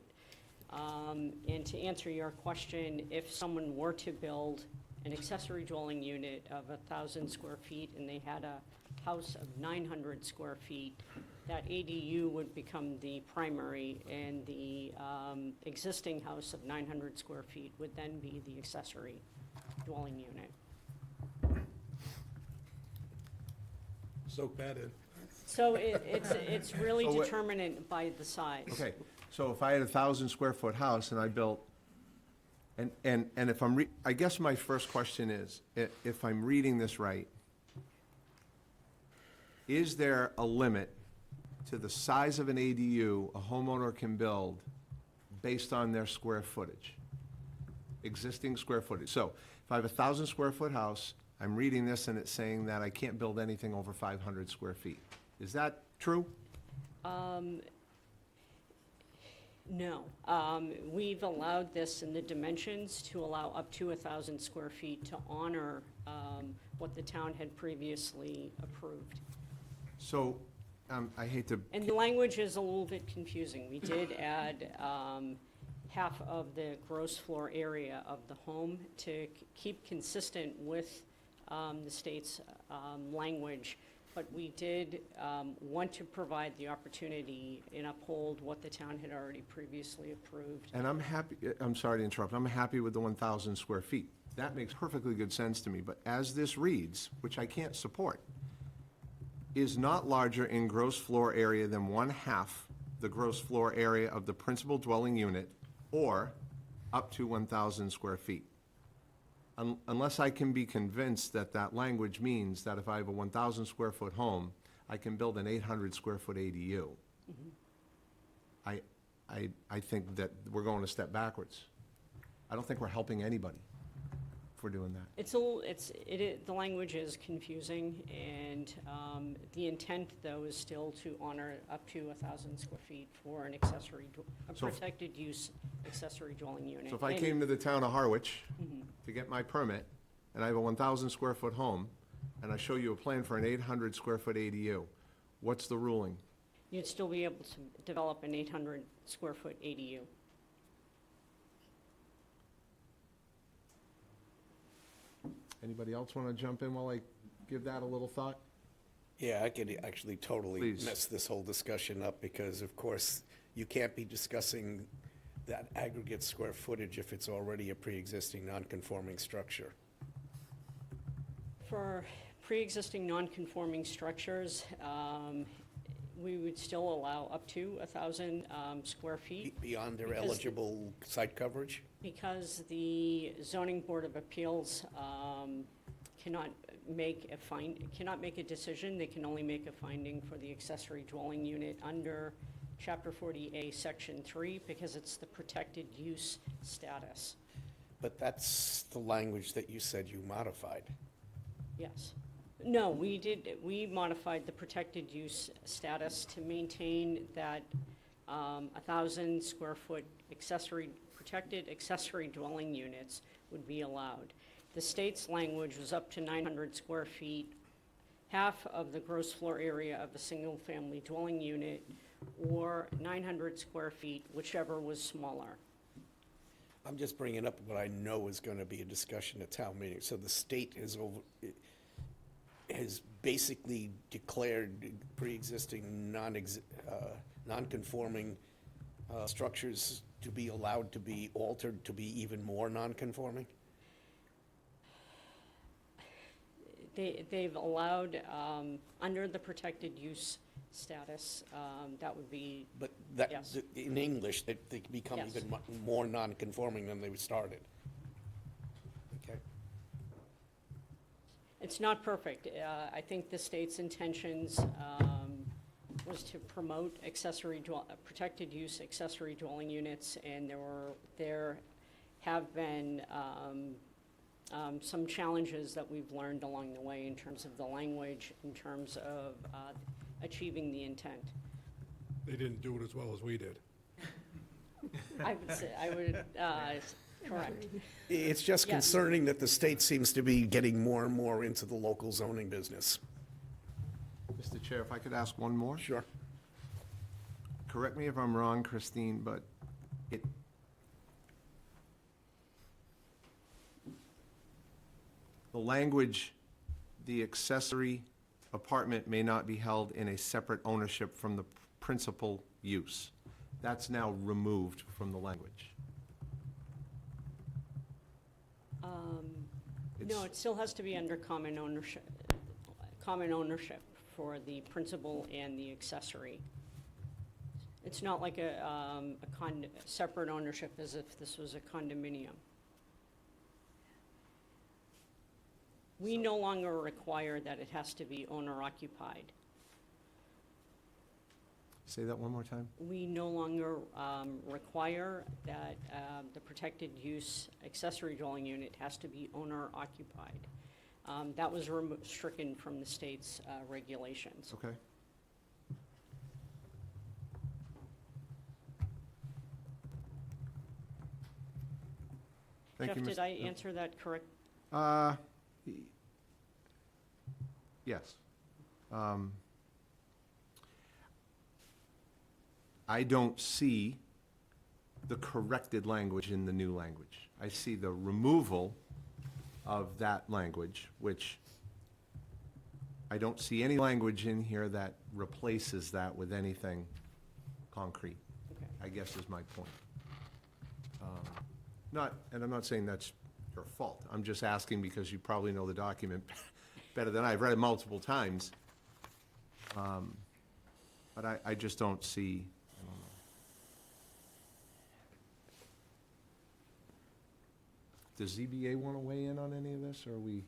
And to answer your question, if someone were to build an accessory dwelling unit of 1,000 square feet and they had a house of 900 square feet, that ADU would become the primary, and the existing house of 900 square feet would then be the accessory dwelling unit. Soak that in. So it's really So what- determined by the size. Okay, so if I had a 1,000-square-foot house and I built, and if I guess my first question is, if I'm reading this right, is there a limit to the size of an ADU a homeowner can build based on their square footage? Existing square footage. So if I have a 1,000-square-foot house, I'm reading this and it's saying that I can't build anything over 500 square feet. Is that true? No. We've allowed this in the dimensions to allow up to 1,000 square feet to honor what the town had previously approved. So, I hate to, And the language is a little bit confusing. We did add half of the gross floor area of the home to keep consistent with the state's language, but we did want to provide the opportunity and uphold what the town had already previously approved. and I'm happy, I'm sorry to interrupt, I'm happy with the 1,000 square feet. That makes perfectly good sense to me, but as this reads, which I can't support, is not larger in gross floor area than 1/2 the gross floor area of the principal dwelling unit, or up to 1,000 square feet. Unless I can be convinced that that language means that if I have a 1,000 square foot home, I can build an 800 square foot ADU. I think that we're going a step backwards. I don't think we're helping anybody if we're doing that. The language is confusing, and the intent, though, is still to honor up to 1,000 square feet for an accessory, a So- protected use accessory dwelling unit. So if I And- came to the town of Harwich to get my permit, and I have a 1,000 square foot home, and I show you a plan for an 800 square foot ADU, what's the ruling? You'd still be able to develop an 800 square foot ADU. Anybody else want to jump in while I give that a little thought? Yeah, I could actually totally Please. mess this whole discussion up, because of course, you can't be discussing that aggregate square footage if it's already a pre-existing non-conforming structure. For pre-existing non-conforming structures, we would still allow up to 1,000 square feet. Beyond their Because- eligible site coverage? Because the zoning board of appeals cannot make a decision, they can only make a finding for the accessory dwelling unit under Chapter 40A, Section 3, because it's the protected use status. But that's the language that you said you modified. Yes. No, we modified the protected use status to maintain that 1,000 square foot protected accessory dwelling units would be allowed. The state's language was up to 900 square feet, half of the gross floor area of a single-family dwelling unit, or 900 square feet, whichever was smaller. I'm just bringing up what I know is going to be a discussion at town meeting. So the state has basically declared pre-existing non-conforming structures to be allowed to be altered to be even more non-conforming? They've allowed, under the protected use status, that would be, But that, Yes. in English, they become Yes. even more non-conforming than they started. Okay. it's not perfect. I think the state's intentions was to promote protected use accessory dwelling units, and there have been some challenges that we've learned along the way in terms of the language, in terms of achieving the intent. They didn't do it as well as we did. I would say, correct. It's just Yes. concerning that the state seems to be getting more and more into the local zoning business. Mr. Chair, if I could ask one more? Sure. Correct me if I'm wrong, Christine, but the language, the accessory apartment may not be held in a separate ownership from the principal use. That's now removed from the language. No, it still has to be under common ownership for the principal and the accessory. It's not like a separate ownership as if this was a condominium. We no longer require that it has to be owner occupied. Say that one more time? We no longer require that the protected use accessory dwelling unit has to be owner occupied. That was stricken from the state's regulations. Okay. Thank Jeff, you, did Mr. I answer that correct? Yes. I don't see the corrected language in the new language. I see the removal of that language, which I don't see any language in here that replaces that with anything concrete, Okay. I guess is my point. And I'm not saying that's your fault. I'm just asking because you probably know the document better than I. I've read it multiple times. But I just don't see, I don't know. Does ZBA want to weigh in on any of this, or are we?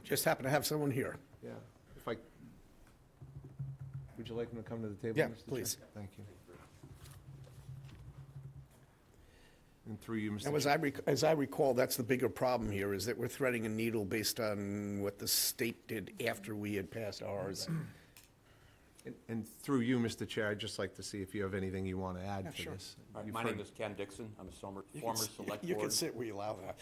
Just happen to have someone here. Yeah, would you like him to come to the table, Yeah, Mr. Chair? please. Thank you. And through you, Mr. Now, Chair. as I recall, that's the bigger problem here, is that we're threading a needle based on what the state did after we had passed ours. And through you, Mr. Chair, I'd just like to see if you have anything you want to add to sure. this. My name is Ken Dixon. I'm a former Select You can Board, sit where you allow that.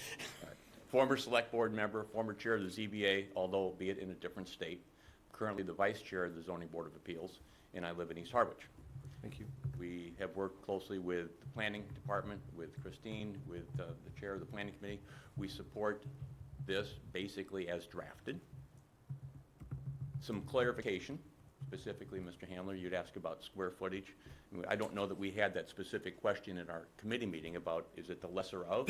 former Select Board member, former chair of the ZBA, although be it in a different state. Currently the vice chair of the Zoning Board of Appeals, and I live in East Harwich. Thank you. We have worked closely with the planning department, with Christine, with the chair of the planning committee. We support this basically as drafted. Some clarification, specifically, Mr. Handler, you'd ask about square footage. I don't know that we had that specific question in our committee meeting about, is it the lesser of?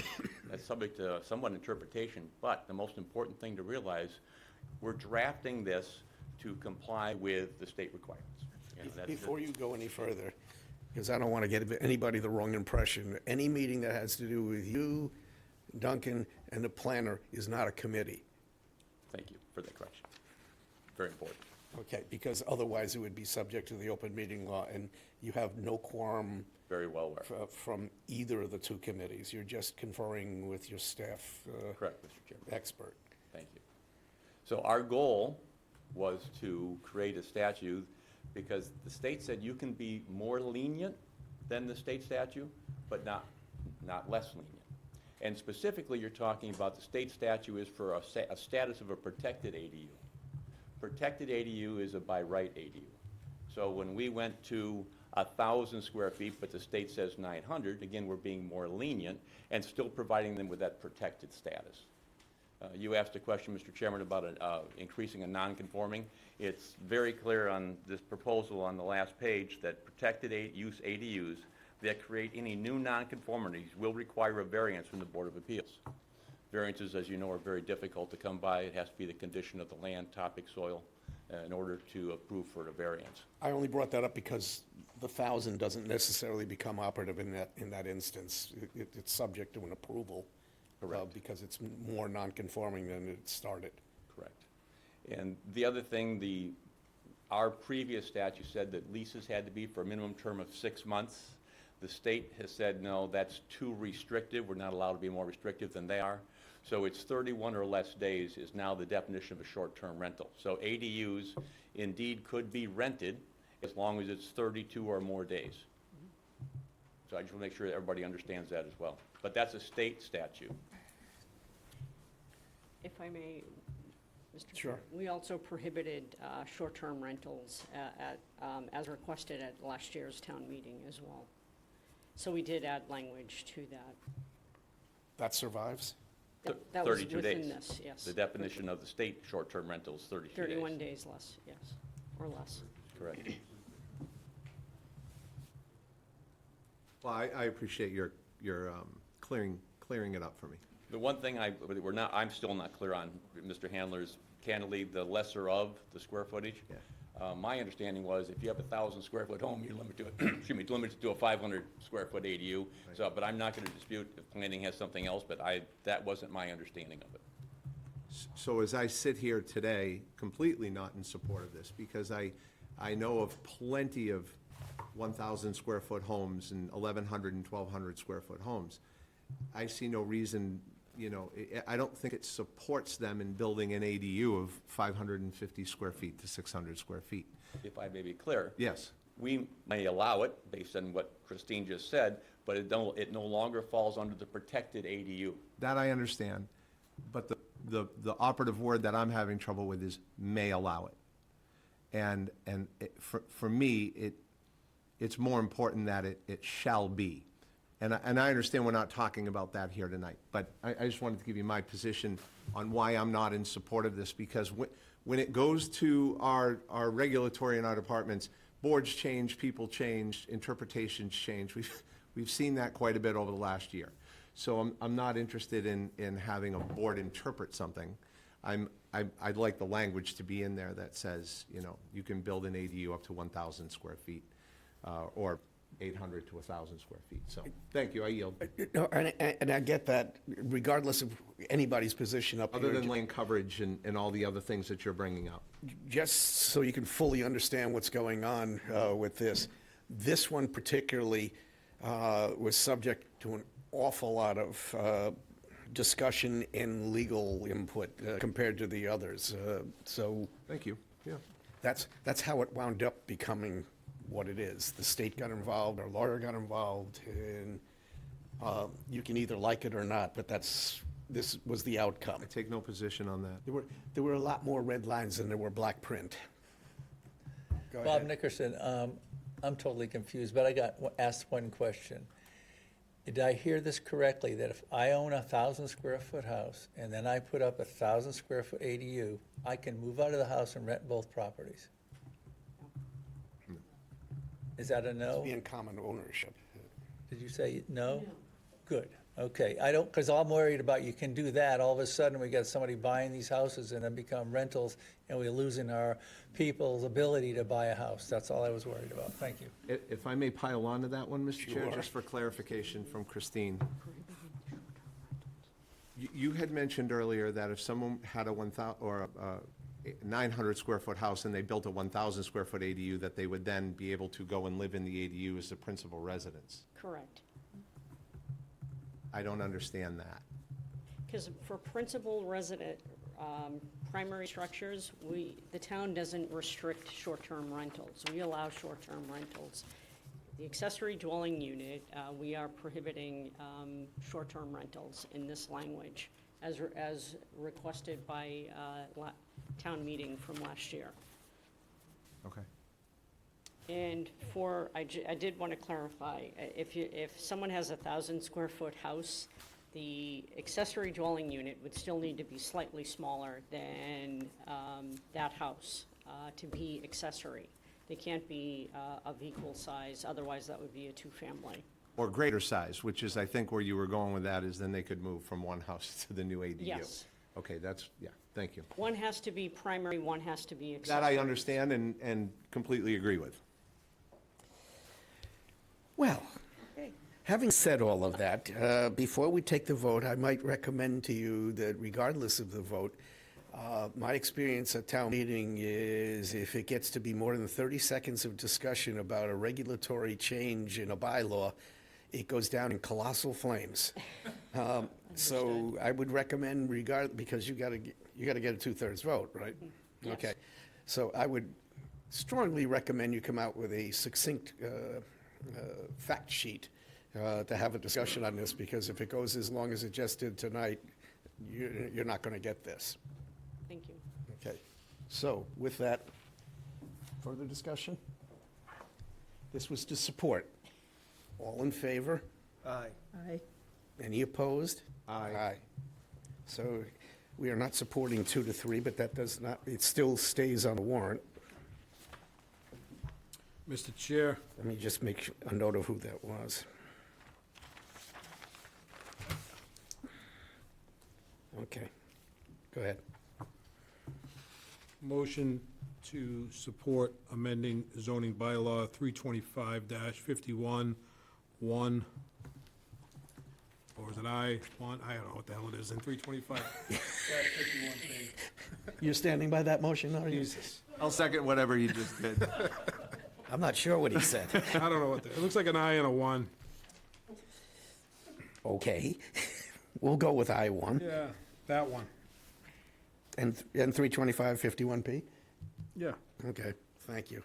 That's subject to somewhat interpretation, but the most important thing to realize, we're drafting this to comply with the state requirements. And that's it. Before you go any further, because I don't want to get anybody the wrong impression, any meeting that has to do with you, Duncan, and the planner is not a committee. Thank you for that correction. Very important. Okay, because otherwise it would be subject to the open meeting law, and you have no quorum Very well aware. from either of the two committees. You're just conferring with your staff Correct, Mr. Chairman. expert. Thank you. So our goal was to create a statute because the state said you can be more lenient than the state statute, but not less lenient. And specifically, you're talking about the state statute is for a status of a protected ADU. Protected ADU is a by right ADU. So when we went to 1,000 square feet, but the state says 900, again, we're being more lenient and still providing them with that protected status. You asked a question, Mr. Chairman, about increasing a non-conforming. It's very clear on this proposal on the last page that protected use ADUs that create any new non-conformities will require a variance from the Board of Appeals. Variances, as you know, are very difficult to come by. It has to be the condition of the land, topic, soil, in order to approve for a variance. I only brought that up because the 1,000 doesn't necessarily become operative in that instance. It's subject to an approval. Correct. Because it's more non-conforming than it started. Correct. And the other thing, our previous statute said that leases had to be for a minimum term of 6 months. The state has said, no, that's too restrictive. We're not allowed to be more restrictive than they are. So it's 31 or less days is now the definition of a short-term rental. So ADUs indeed could be rented as long as it's 32 or more days. So I just want to make sure that everybody understands that as well. But that's a state statute. If I may, Mr. Sure. Chair, we also prohibited short-term rentals as requested at last year's town meeting as well. So we did add language to that. That survives? That was 32 within days. this, yes. The definition of the state short-term rental is 32 days. 31 days less, yes, or less. Correct. Well, I appreciate your clearing it up for me. The one thing I'm still not clear on, Mr. Handler's, candidly, the lesser of the square footage. Yeah. My understanding was if you have a 1,000 square foot home, you're limited to, excuse me, limited to a 500 square foot ADU. So, but I'm not going to dispute if planning has something else, but that wasn't my understanding of it. So as I sit here today, completely not in support of this, because I know of plenty of 1,000 square foot homes and 1,100 and 1,200 square foot homes. I see no reason, I don't think it supports them in building an ADU of 550 square feet to 600 square feet. If I may be clear. Yes. We may allow it based on what Christine just said, but it no longer falls under the protected ADU. That I understand, but the operative word that I'm having trouble with is may allow it. And for me, it's more important that it shall be. And I understand we're not talking about that here tonight, but I just wanted to give you my position on why I'm not in support of this, because when it goes to our regulatory and our departments, boards change, people change, interpretations change. We've seen that quite a bit over the last year. So I'm not interested in having a board interpret something. I'd like the language to be in there that says, you can build an ADU up to 1,000 square feet, or 800 to 1,000 square feet. So, thank you, I yield. No, and I get that, regardless of anybody's position up here. Other than lane coverage and all the other things that you're bringing up. Just so you can fully understand what's going on with this one particularly was subject to an awful lot of discussion and legal input compared to the others. So Thank you, yeah. that's how it wound up becoming what it is. The state got involved, our lawyer got involved, and you can either like it or not, but this was the outcome. I take no position on that. There were a lot more red lines than there were black print. Go Bob ahead. Nickerson, I'm totally confused, but I got asked one question. Did I hear this correctly, that if I own a 1,000 square foot house and then I put up a 1,000 square foot ADU, I can move out of the house and rent both properties? Is that a no? Be in common ownership. Did you say no? Good, okay. I don't, because I'm worried about you can do that, all of a sudden we got somebody buying these houses and then become rentals, and we're losing our people's ability to buy a house. That's all I was worried about. Thank you. If I may pile on to that one, Mr. Chair, Sure. just for clarification from Christine. You had mentioned earlier that if someone had a 1,000, or a 900 square foot house and they built a 1,000 square foot ADU, that they would then be able to go and live in the ADU as a principal residence. Correct. I don't understand that. Because for principal resident, primary structures, the town doesn't restrict short-term rentals. We allow short-term rentals. The accessory dwelling unit, we are prohibiting short-term rentals in this language as requested by town meeting from last year. Okay. And I did want to clarify, if someone has a 1,000 square foot house, the accessory dwelling unit would still need to be slightly smaller than that house to be accessory. They can't be of equal size, otherwise that would be a two-family. Or greater size, which is, I think, where you were going with that, is then they could move from one house to the new ADU. Yes. Okay, yeah, thank you. One has to be primary, one has to be accessory. That I understand and completely agree with. Well, having said all of that, before we take the vote, I might recommend to you that regardless of the vote, my experience at town meeting is if it gets to be more than 30 seconds of discussion about a regulatory change in a bylaw, it goes down in colossal flames. So I would recommend because you gotta get a 2/3 vote, right? Yes. Okay. So I would strongly recommend you come out with a succinct fact sheet to have a discussion on this, because if it goes as long as it just did tonight, you're not gonna get this. Thank you. Okay. So with that, further discussion? This was to support. All in favor? Aye. Aye. Any opposed? Aye. So we are not supporting 2 to 3, but that does not, it still stays on the warrant. Mr. Chair, Let me just make a note of who that was. Okay, go ahead. motion to support amending zoning bylaw 325-51, 1, or is it I1? I don't know what the hell it is, in 325-51B. You're standing by that motion, are you? Jesus. I'll second whatever you just did. I'm not sure what he said. I don't know what, it looks like an I and a 1. Okay, we'll go with I1 Yeah, that one. and 325-51P? Yeah. Okay, thank you.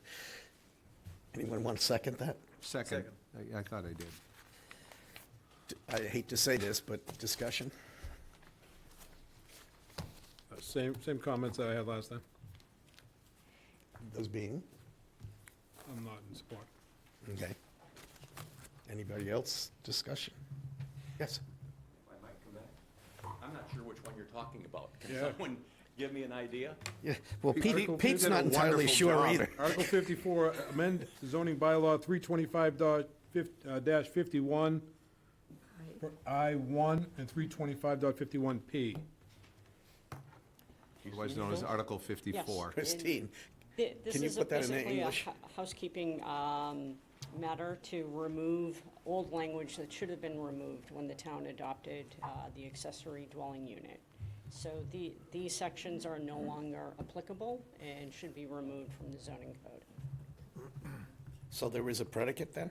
Anyone want to second that? Second. I thought I did. I hate to say this, but discussion? Same comments that I had last time. Those being? I'm not in support. Okay. Anybody else? Discussion? Yes? I might come back. I'm not sure which one you're talking about. Can Yeah. someone give me an idea? Yeah, well, Article- Pete's did a not entirely wonderful sure job. either. Article 54, amend zoning bylaw 325-51 for I1 and 325.51P. Otherwise known as Article 54. Christine, This Can you is put that in basically a English? housekeeping matter to remove old language that should have been removed when the town adopted the accessory dwelling unit. So these sections are no longer applicable and should be removed from the zoning code. so there is a predicate then?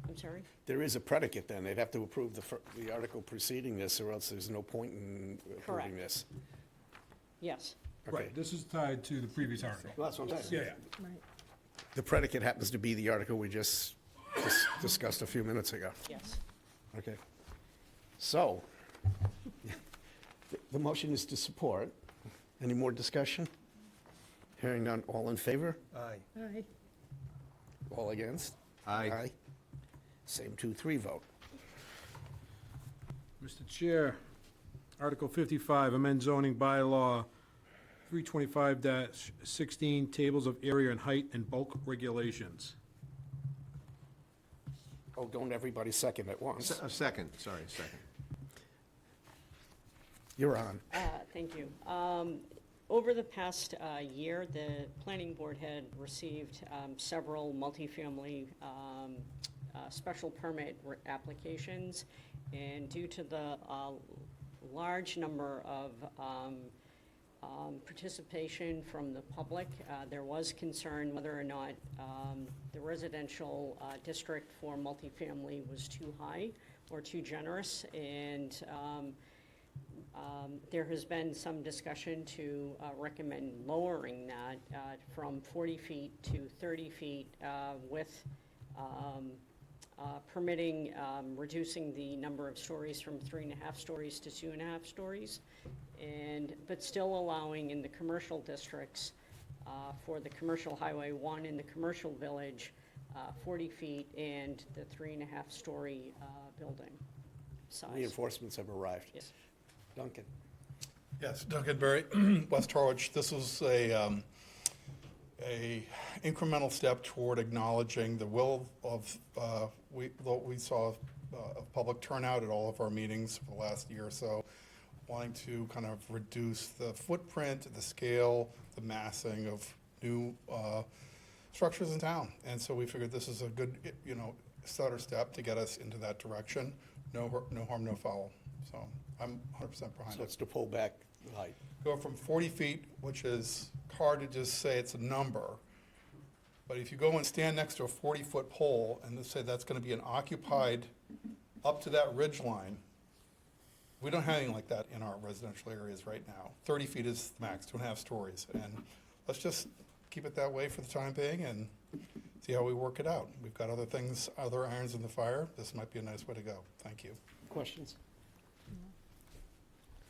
I'm sorry? There is a predicate then. They'd have to approve the article preceding this, or else there's no point in approving Correct. this. Yes. Okay. Right, this is tied to the previous article. Well, that's what I'm saying. Yeah, yeah. Right. The predicate happens to be the article we just discussed a few minutes ago. Yes. Okay. So, the motion is to support. Any more discussion? Hearing none, all in favor? Aye. Aye. All against? Aye. Same 2-3 vote. Mr. Chair, Article 55, amend zoning bylaw 325-16, tables of area and height and bulk regulations. Oh, don't everybody second at once. Second, sorry, second. You're on. Thank you. Over the past year, the planning board had received several multifamily special permit applications, and due to the large number of participation from the public, there was concern whether or not the residential district for multifamily was too high or too generous, and there has been some discussion to recommend lowering that from 40 feet to 30 feet with permitting, reducing the number of stories from 3.5 stories to 2.5 stories, but still allowing in the commercial districts for the commercial highway 1 in the commercial village, 40 feet and the 3.5-story building size. Reinforcements have arrived. Yes. Duncan? Yes, Duncan Berry, West Harwich. This is a incremental step toward acknowledging the will of, we saw of public turnout at all of our meetings for the last year or so, wanting to kind of reduce the footprint, the scale, the massing of new structures in town. And so we figured this is a good, starter step to get us into that direction. No harm, no foul. So I'm 100% behind So it. it's to pull back the height. Go from 40 feet, which is hard to just say it's a number, but if you go and stand next to a 40-foot pole and say that's going to be an occupied up to that ridge line, we don't have anything like that in our residential areas right now. 30 feet is the max, 2.5 stories. And let's just keep it that way for the time being and see how we work it out. We've got other things, other irons in the fire. This might be a nice way to go. Thank you. Questions?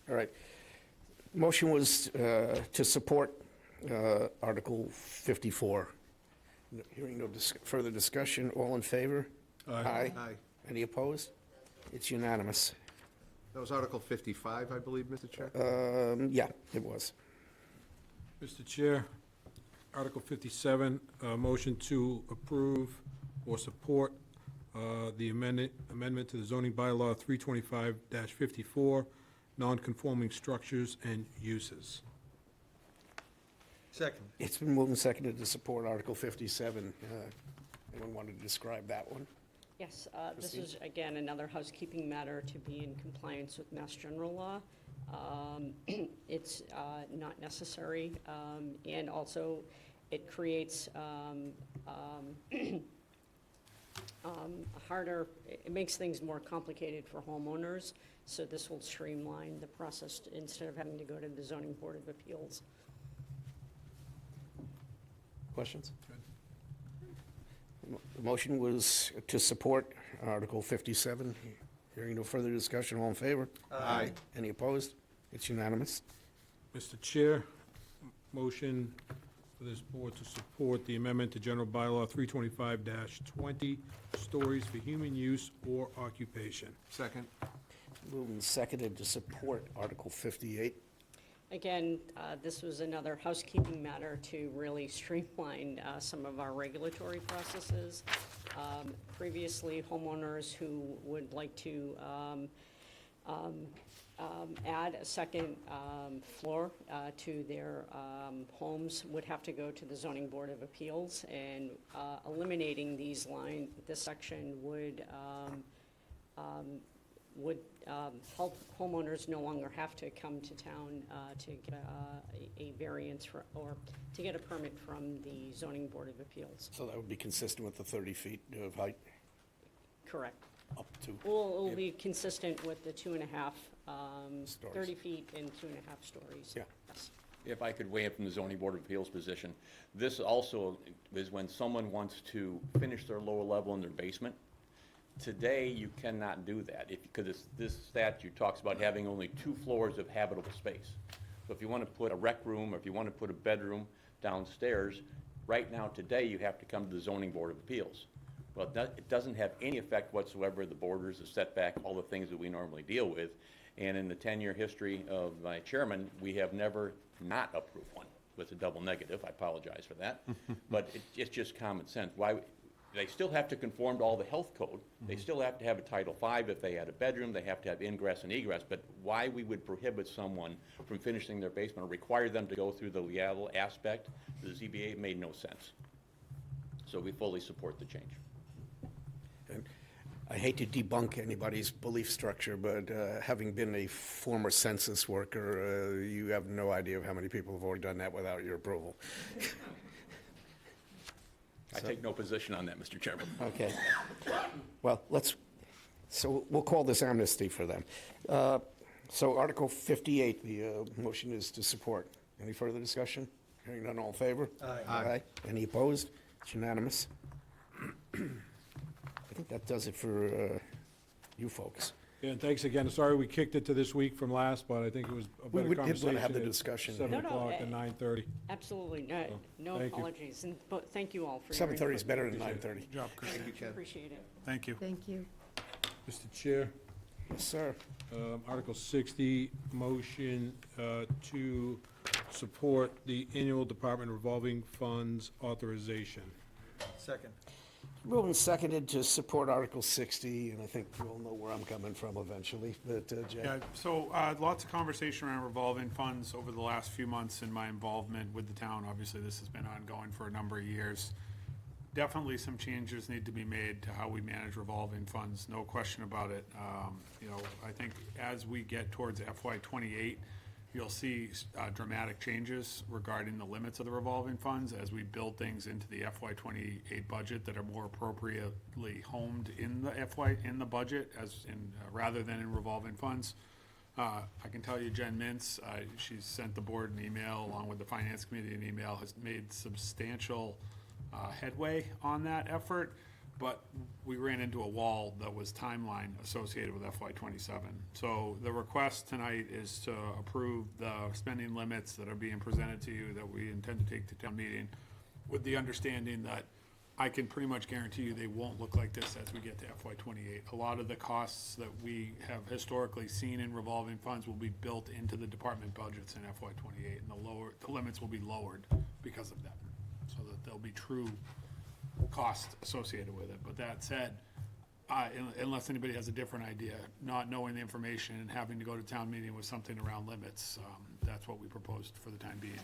All right. Motion was to support Article 54. Hearing no further discussion, all in favor? Aye. Aye. Any opposed? It's unanimous. That was Article 55, I believe, Mr. Chair? Yeah, it was. Mr. Chair, Article 57, motion to approve or support the amendment to the zoning bylaw 325-54, non-conforming structures and uses. Second. It's been moved and seconded to support Article 57. Anyone want to describe that one? Yes, this is, again, another housekeeping matter to be in compliance with Mass General Law. It's not necessary, and also it creates harder, it makes things more complicated for homeowners, so this will streamline the process instead of having to go to the Zoning Board of Appeals. Questions? The motion was to support Article 57. Hearing no further discussion, all in favor? Aye. Any opposed? It's unanimous. Mr. Chair, motion for this board to support the amendment to General Bylaw 325-20, stories for human use or occupation. Second. Moved and seconded to support Article 58. Again, this was another housekeeping matter to really streamline some of our regulatory processes. Previously, homeowners who would like to add a second floor to their homes would have to go to the Zoning Board of Appeals, and eliminating this section would help homeowners no longer have to come to town to get a variance or to get a permit from the Zoning Board of Appeals. So that would be consistent with the 30 feet of height Correct. up to. Well, it'll be consistent with the 2.5, Stories. 30 feet and 2.5 stories. Yeah. Yes. If I could weigh in from the zoning board of appeals position, this also is when someone wants to finish their lower level in their basement. Today, you cannot do that because this statute talks about having only 2 floors of habitable space. So if you want to put a rec room or if you want to put a bedroom downstairs, right now today you have to come to the zoning board of appeals. Well, it doesn't have any effect whatsoever, the borders, the setback, all the things that we normally deal with. And in the 10-year history of my chairman, we have never not approved one with a double negative. I apologize for that. But it's just common sense. Why? They still have to conform to all the health code. They still have to have a Title V if they had a bedroom. They have to have ingress and egress. But why we would prohibit someone from finishing their basement or require them to go through the legal aspect, the ZBA made no sense. So we fully support the change. And I hate to debunk anybody's belief structure, but having been a former census worker, you have no idea of how many people have already done that without your approval. I take no position on that, Mr. Chairman. Okay. Well, so we'll call this amnesty for them. So Article 58, the motion is to support. Any further discussion? Hearing none, all in favor? Aye. Any opposed? It's unanimous. I think that does it for you folks. Yeah, and thanks again. Sorry we kicked it to this week from last, but I think it was a We better did wanna conversation. have the at discussion. 7 No, no, o'clock and 9:30. Absolutely. No thank you. apologies. And but thank you all for your 7:30 is input. better than 9:30. Good job, Chris. Thank you, Ken. Appreciate it. Thank you. Thank you. Mr. Chair, Yes, sir. Article 60, motion to support the annual department revolving funds authorization. Second. Moved and seconded to support Article 60, and I think you all know where I'm coming from eventually, but Jay? Yeah, so lots of conversation around revolving funds over the last few months in my involvement with the town. Obviously, this has been ongoing for a number of years. Definitely some changes need to be made to how we manage revolving funds, no question about it. You know, I think as we get towards FY '28, you'll see dramatic changes regarding the limits of the revolving funds as we build things into the FY '28 budget that are more appropriately homed in the budget rather than in revolving funds. I can tell you Jen Mintz, she's sent the board an email along with the finance committee an email, has made substantial headway on that effort, but we ran into a wall that was timeline associated with FY '27. So the request tonight is to approve the spending limits that are being presented to you that we intend to take to town meeting, with the understanding that I can pretty much guarantee you they won't look like this as we get to FY '28. A lot of the costs that we have historically seen in revolving funds will be built into the department budgets in FY '28, and the limits will be lowered because of that, so that there'll be true cost associated with it. But that said, unless anybody has a different idea, not knowing the information and having to go to town meeting with something around limits, that's what we proposed for the time being,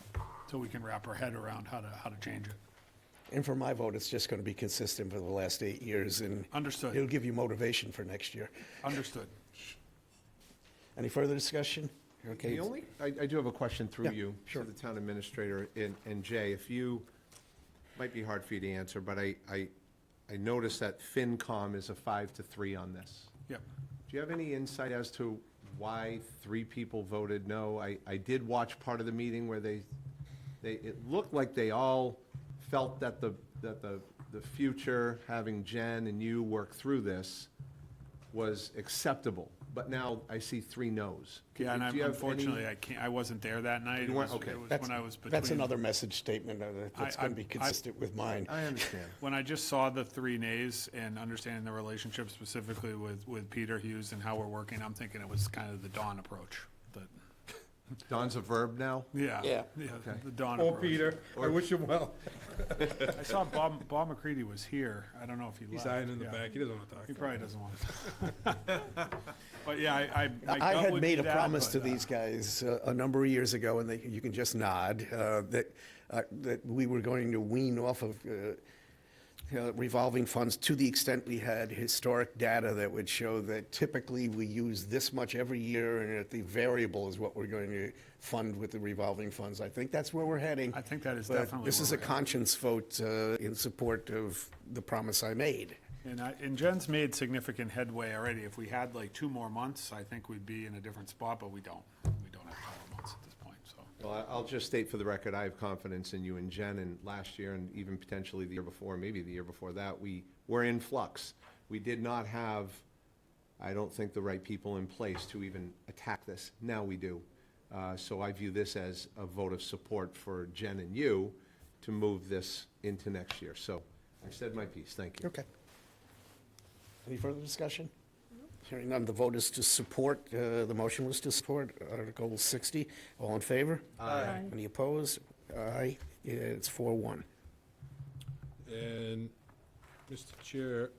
so we can wrap our head around how to change it. And for my vote, it's just going to be consistent for the last 8 years, and Understood. it'll give you motivation for next year. Understood. Any further discussion? Okay. I do have a question through Yeah, you sure. to the town administrator, and Jay, if you, might be hard for you to answer, but I noticed that FinCom is a 5-3 on this. Yep. Do you have any insight as to why 3 people voted no? I did watch part of the meeting where it looked like they all felt that the future, having Jen and you work through this, was acceptable. But now I see 3 no's. Yeah, and Do you have unfortunately, any- I wasn't there that night. You weren't? It was- Okay. It was That's, when I was between. that's another message statement that's going to be I- consistent with mine. I understand. When I just saw the 3 nays and understanding the relationship specifically with Peter Hughes and how we're working, I'm thinking it was kind of the Dawn approach. But Don's a verb now? yeah, Yeah. Okay. the Dawn Oh, approach. Peter, I wish you well. I saw Bob McCready was here. I don't know if he left. He's hiding in the Yeah. back, he doesn't want to talk. He probably doesn't want to. But yeah, my I gut had would made be a that, promise but, to these guys a number of years ago, and you can just nod, that we were going to wean off of revolving funds to the extent we had historic data that would show that typically we use this much every year, and that the variable is what we're going to fund with the revolving funds. I think that's where we're heading. I think that is but definitely this where is a we're heading. conscience vote in support of the promise I made. And Jen's made significant headway already. If we had like 2 more months, I think we'd be in a different spot, but we don't. We don't have 2 more months at this point, so. Well, I'll just state for the record, I have confidence in you and Jen, and last year, and even potentially the year before, maybe the year before that, we were in flux. We did not have, I don't think, the right people in place to even attack this. Now we do. So I view this as a vote of support for Jen and you to move this into next year. So I've said my piece. Thank you. Okay. Any further discussion? Hearing none, the vote is to support, the motion was to support Article 60. All in favor? Aye. Any opposed? Aye. It's 4-1. And, Mr. Chair,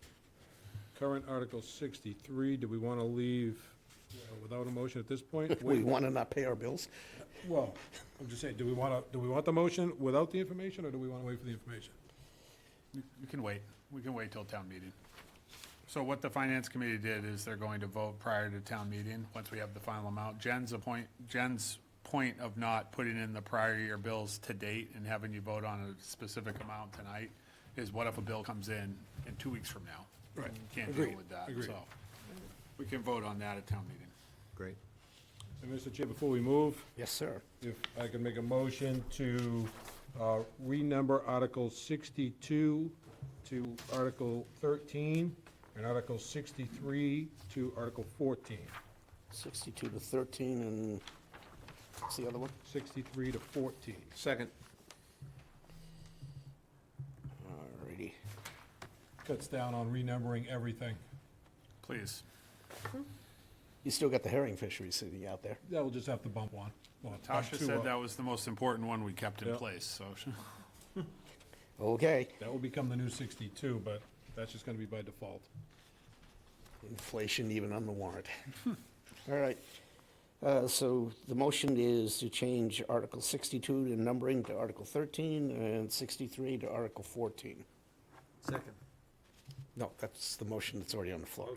current Article 63, do we want to leave without a motion at this point? We want to not pay our bills? Well, I'm just saying, do we want the motion without the information, or do we want to wait for the information? You can wait. We can wait till town meeting. So what the finance committee did is they're going to vote prior to town meeting, once we have the final amount. Jen's point of not putting in the prior year bills to date and having you vote on a specific amount tonight is, what if a bill comes in 2 weeks from now? Right. You can't Agreed. deal with that, Agreed. so we can vote on that at town meeting. Great. And, Mr. Chair, before we move, Yes, sir. if I can make a motion to renumber Article 62 to Article 13, and Article 63 to Article 14. 62 to 13, and what's the other one? 63 to 14. Second. All righty. Cuts down on renumbering everything. Please. You still got the herring fishery sitting out there. That will just have to bump one. Well, bump Tasha two said up. that was the most important one we kept in Yep. place, so. Okay. That will become the new 62, but that's just going to be by default. Inflation even on the warrant. All right. So the motion is to change Article 62 to numbering to Article 13 and 63 to Article 14. Second. No, that's the motion that's already on the floor.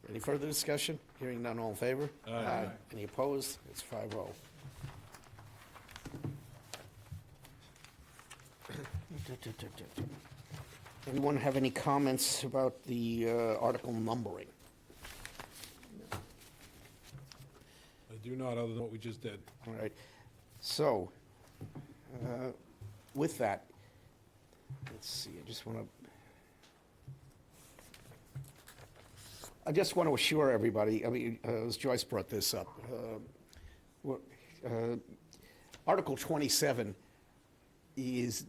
Any further discussion? Hearing none, all in favor? Aye. Any opposed? It's 5-0. Anyone have any comments about the article numbering? I do not, other than what we just did. All right, so, with that, let's see, I just want to assure everybody, I mean, as Joyce brought this up, Article 27 is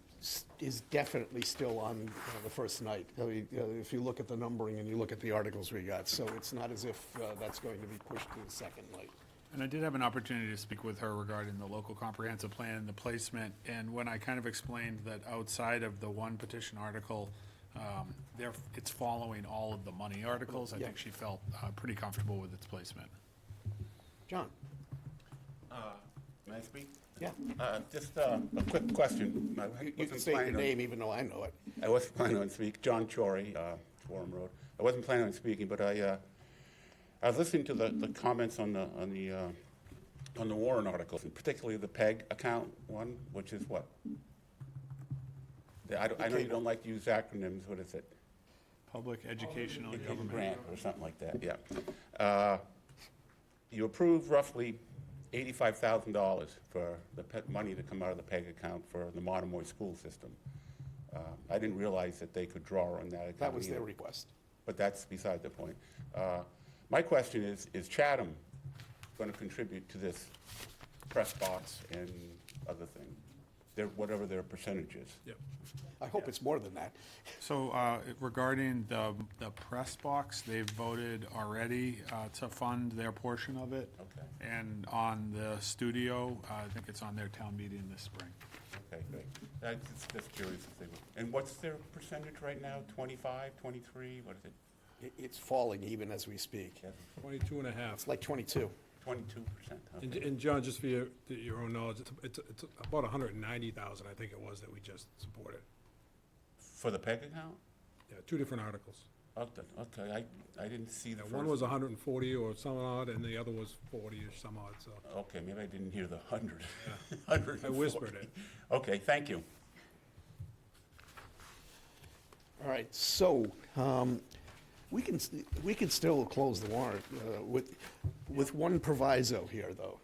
definitely still on the first night. I mean, if you look at the numbering and you look at the articles we got, so it's not as if that's going to be pushed to the second night. And I did have an opportunity to speak with her regarding the local comprehensive plan and the placement, and when I kind of explained that outside of the one petition article, it's following all of the money articles, I think she felt pretty comfortable with its placement. John? May I speak? Yeah. Just a quick question. You can say your name even though I know it. I wasn't planning on speaking. John Chory, Forum Road. I wasn't planning on speaking, but I was listening to the comments on the warrant articles, and particularly the PEG account one, which is what? I know you don't like to use acronyms. What is it? Public educational government. Grant or something like that, yeah. You approved roughly $85,000 for the money to come out of the PEG account for the Monomoy school system. I didn't realize that they could draw on that account. That was their either. request. But that's beside the point. My question is Chatham going to contribute to this press box and other things? Whatever their percentage is. Yep. I hope it's more than that. So regarding the press box, they've voted already to fund their portion of it. Okay. And on the studio, I think it's on their town meeting this spring. Okay, great. I'm just curious if they were. And what's their percentage right now? 25, 23? What is it? It's falling even as we speak. 22 and a half. It's like 22. 22%. Okay. And John, just for your own knowledge, it's about 190,000, I think it was, that we just supported. For the PEG account? Yeah, two different articles. Okay, I didn't see the Yeah, first. one was 140 or some odd, and the other was 40-ish some odd, so. Okay, maybe I didn't hear the 100. Yeah. 140. I whispered it. Okay, thank you. All right, so, we can still close the warrant with one proviso here, though.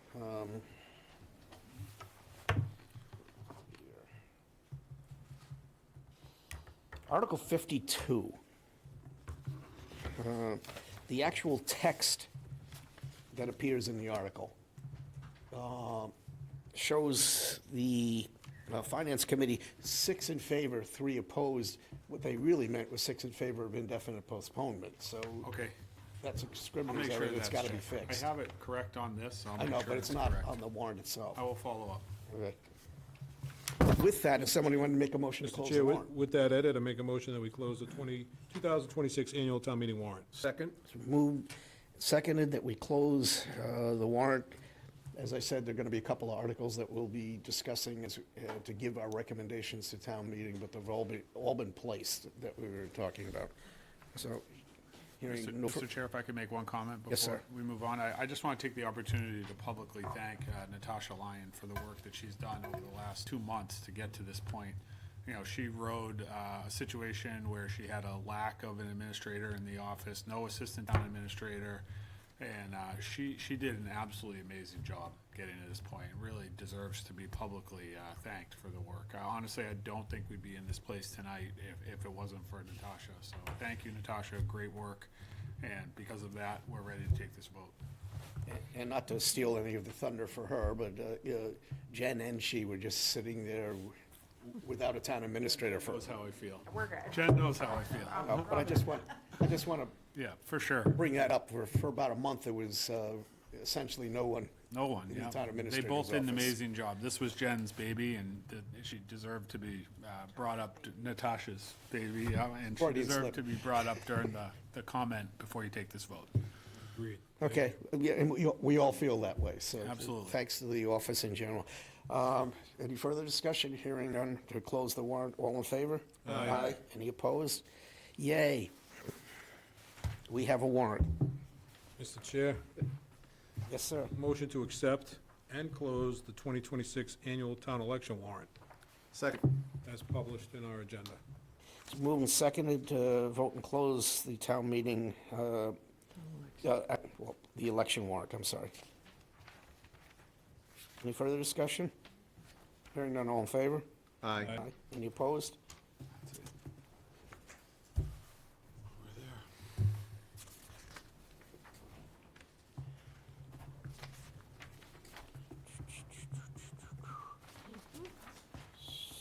Article 52. The actual text that appears in the article shows the Finance Committee 6 in favor, 3 opposed. What they really meant was 6 in favor of indefinite postponement, so Okay. that's a I'll scrivener's make sure error that's got to be checked. fixed. I have it correct on this, so I'll I make know, sure but it's not correct. on the warrant itself. I will follow up. Okay. With that, if somebody wanted to make a motion to Mr. close the Chair, warrant. with that edit, I make a motion that we close the 2026 annual town meeting warrant. Second? It's moved, seconded that we close the warrant. As I said, there are going to be a couple of articles that we'll be discussing to give our recommendations to town meeting, but they've all been placed that we were talking about. So, hearing no Mr. Chair, if I could make one comment Yes, before sir. we move on. I just want to take the opportunity to publicly thank Natasha Lyon for the work that she's done over the last 2 months to get to this point. You know, she rode a situation where she had a lack of an administrator in the office, no assistant town administrator, and she did an absolutely amazing job getting to this point. Really deserves to be publicly thanked for the work. Honestly, I don't think we'd be in this place tonight if it wasn't for Natasha. So thank you, Natasha, great work. And because of that, we're ready to take this vote. And not to steal any of the thunder for her, but Jen and she were just sitting there without a town administrator for. Knows how I feel. We're good. Jen knows how I feel. But I just want to Yeah, for sure. bring that up. For about a month, there was essentially no one. No one, in the yeah. town They administrator's both did an office. amazing job. This was Jen's baby, and she deserved to be brought up, to Natasha's baby, and she Freudian deserved slip. to be brought up during the comment before you take this vote. Agreed. Okay, yeah, and we all feel that way, so. Absolutely. Thanks to the office in general. Any further discussion? Hearing none to close the warrant. All in favor? Aye. Any opposed? Yay. We have a warrant. Mr. Chair, Yes, sir. motion to accept and close the 2026 annual town election warrant Second. as published in our agenda. It's moved and seconded to vote and close the town meeting, well, the election warrant, I'm sorry. Any further discussion? Hearing none, all in favor? Aye. Any opposed?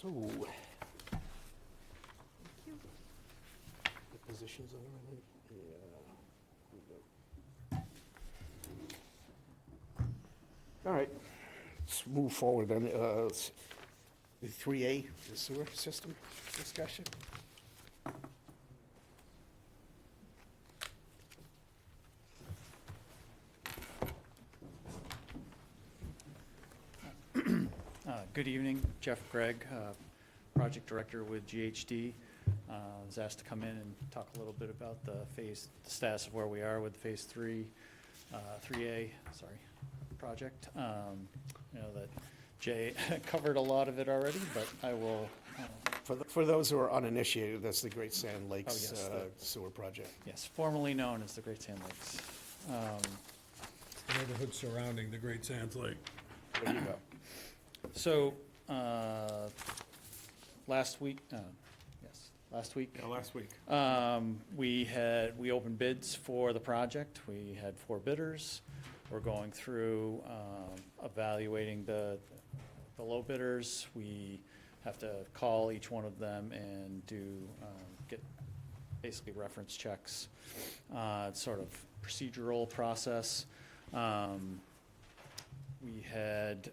So. The positions on everything? Yeah. All right, let's move forward then. The 3A, the sewer system discussion. Good evening, Jeff Gregg, Project Director with GHD. Was asked to come in and talk a little bit about the status of where we are with the Phase 3A, project. You know that Jay covered a lot of it already, but I will. For those who are uninitiated, that's the Great Sand Lakes yes, sewer project. Yes, formerly known as the Great Sand Lakes. The neighborhood surrounding the Great Sands Lake. There you go. So, last week, Last week, we opened bids for the project. We had 4 bidders. We're going through, evaluating the low bidders. We have to call each one of them and do, get basically reference checks. It's sort of procedural process. We had,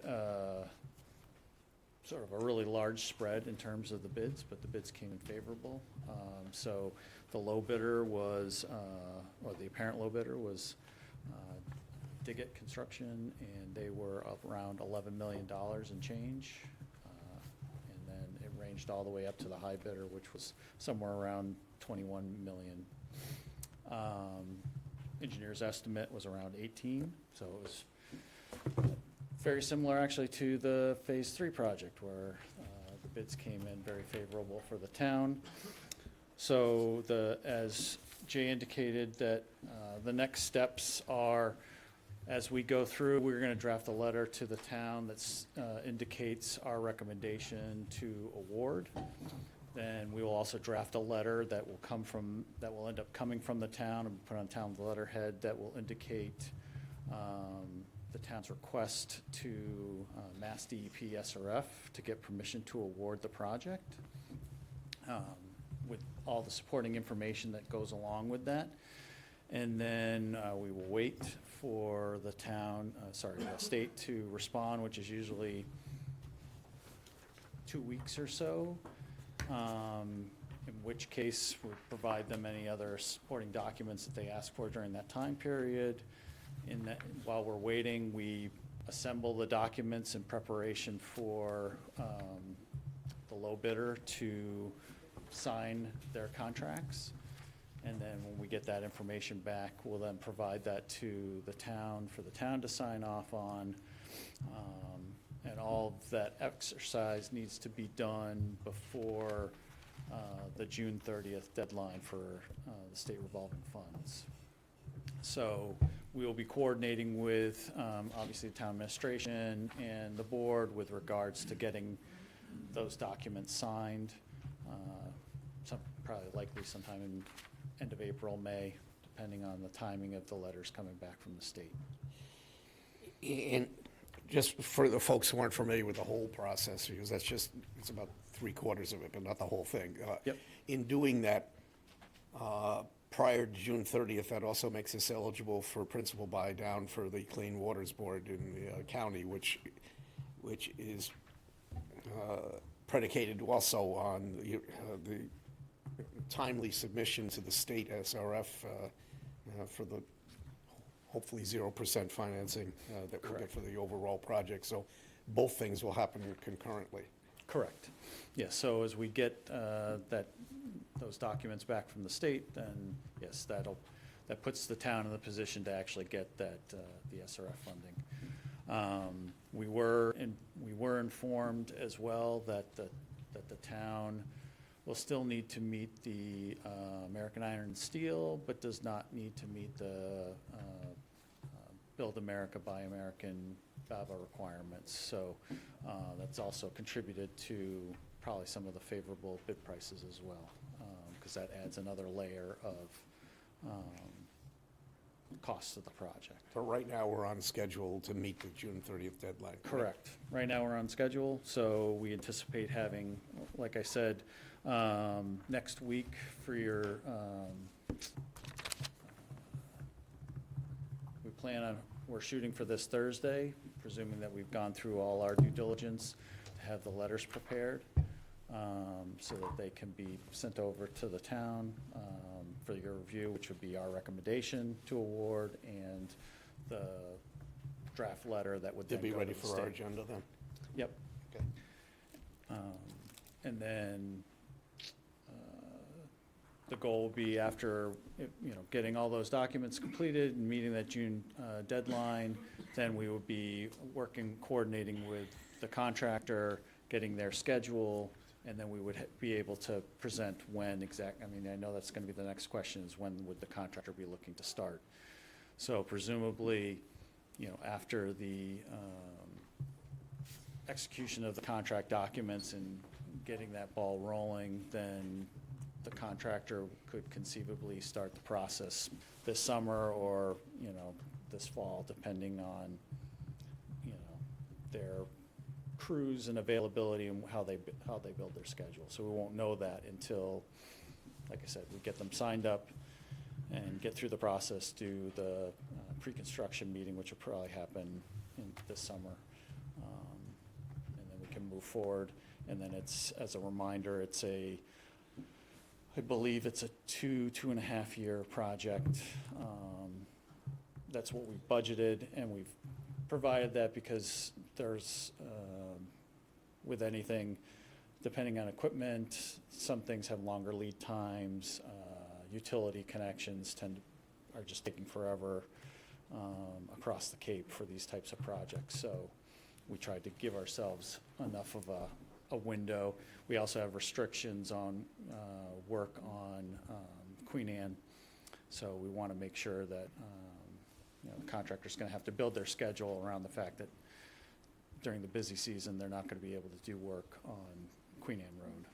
sort of a really large spread in terms of the bids, but the bids came in favorable. So the low bidder was, or the apparent low bidder was Diggett Construction, and they were up around $11 million and change. And then it ranged all the way up to the high bidder, which was somewhere around $21 million. Engineer's estimate was around 18, so it was very similar actually to the Phase 3 project, where the bids came in very favorable for the town. So as Jay indicated, that the next steps are, as we go through, we're going to draft a letter to the town that indicates our recommendation to award. Then we will also draft a letter that will end up coming from the town and put on town letterhead that will indicate the town's request to Mass DEP SRF to get permission to award the project, with all the supporting information that goes along with that. And then we will wait for the state to respond, which is usually 2 weeks or so, in which case we'll provide them any other supporting documents that they ask for during that time period. While we're waiting, we assemble the documents in preparation for the low bidder to sign their contracts. And then when we get that information back, we'll then provide that to the town for the town to sign off on. And all of that exercise needs to be done before the June 30th deadline for the state revolving funds. So we will be coordinating with, obviously, the town administration and the board with regards to getting those documents signed. Probably likely sometime in end of April, May, depending on the timing of the letters coming back from the state. And just for the folks who aren't familiar with the whole process, because it's about 3/4 of it, but not the whole thing. Yep. In doing that, prior to June 30th, that also makes us eligible for principal buy down for the Clean Waters Board in the county, which is predicated also on the timely submission to the state SRF for the hopefully 0% financing that we'll get for the overall project. So both things will happen concurrently. Correct. Yes, so as we get those documents back from the state, then yes, that'll that puts the town in the position to actually get that, the SRF funding. We were informed as well that the town will still need to meet the American Iron and Steel, but does not need to meet the Build America, Buy American BABA requirements. So that's also contributed to probably some of the favorable bid prices as well, because that adds another layer of cost of the project. So right now, we're on schedule to meet the June 30th deadline. Correct. Right now, we're on schedule, so we anticipate having, like I said, next week for your, we're shooting for this Thursday, presuming that we've gone through all our due diligence to have the letters prepared, so that they can be sent over to the town for your review, which would be our recommendation to award and the draft letter that would then They'll be go ready to the for our state. agenda then? Yep. Okay. And then the goal will be after, getting all those documents completed and meeting that June deadline, then we will be coordinating with the contractor, getting their schedule, and then we would be able to present when I know that's going to be the next question, is when would the contractor be looking to start? So presumably, after the execution of the contract documents and getting that ball rolling, then the contractor could conceivably start the process this summer or, this fall, depending on, their crews and availability and how they build their schedule. So we won't know that until, like I said, we get them signed up and get through the process, do the pre-construction meeting, which will probably happen this summer. And then we can move forward. And then as a reminder, I believe it's a 2.5 year project. That's what we budgeted, and we've provided that because there's, with anything, depending on equipment, some things have longer lead times. Utility connections are just taking forever across the Cape for these types of projects. So we tried to give ourselves enough of a window. We also have restrictions on work on Queen Anne. So we want to make sure that the contractor's going to have to build their schedule around the fact that during the busy season, they're not going to be able to do work on Queen Anne Road.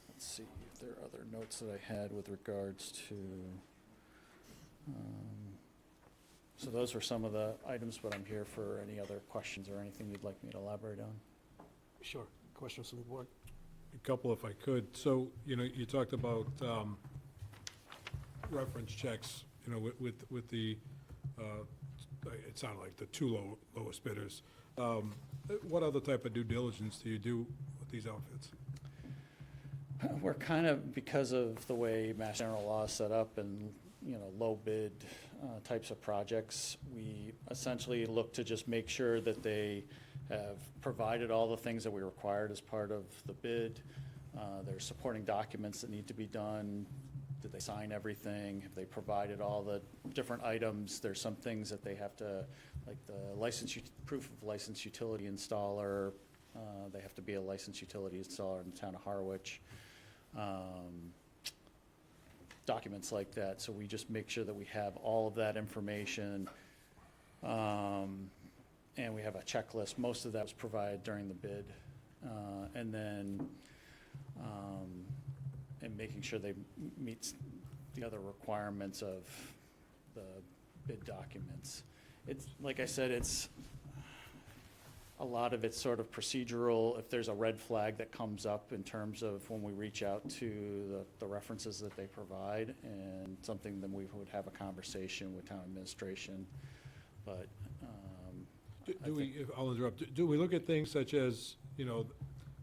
Let's see if there are other notes that I had with regards to, so those were some of the items, but I'm here for any other questions or anything you'd like me to elaborate on. Sure. Questions from the board? A couple if I could. So, you talked about reference checks, with the, it sounded like the two lowest bidders. What other type of due diligence do you do with these outfits? We're kind of, because of the way Mass General Law is set up and, low bid types of projects, we essentially look to just make sure that they have provided all the things that we required as part of the bid. There's supporting documents that need to be done. Did they sign everything? Have they provided all the different items? There's some things that they have to, like the proof of licensed utility installer. They have to be a licensed utility installer in the town of Harwich. Documents like that. So we just make sure that we have all of that information. And we have a checklist. Most of that was provided during the bid. And then and making sure they meet the other requirements of the bid documents. It's, like I said, it's a lot of it's sort of procedural. If there's a red flag that comes up in terms of when we reach out to the references that they provide and something, then we would have a conversation with town administration. But I'll interrupt. Do we look at things such as,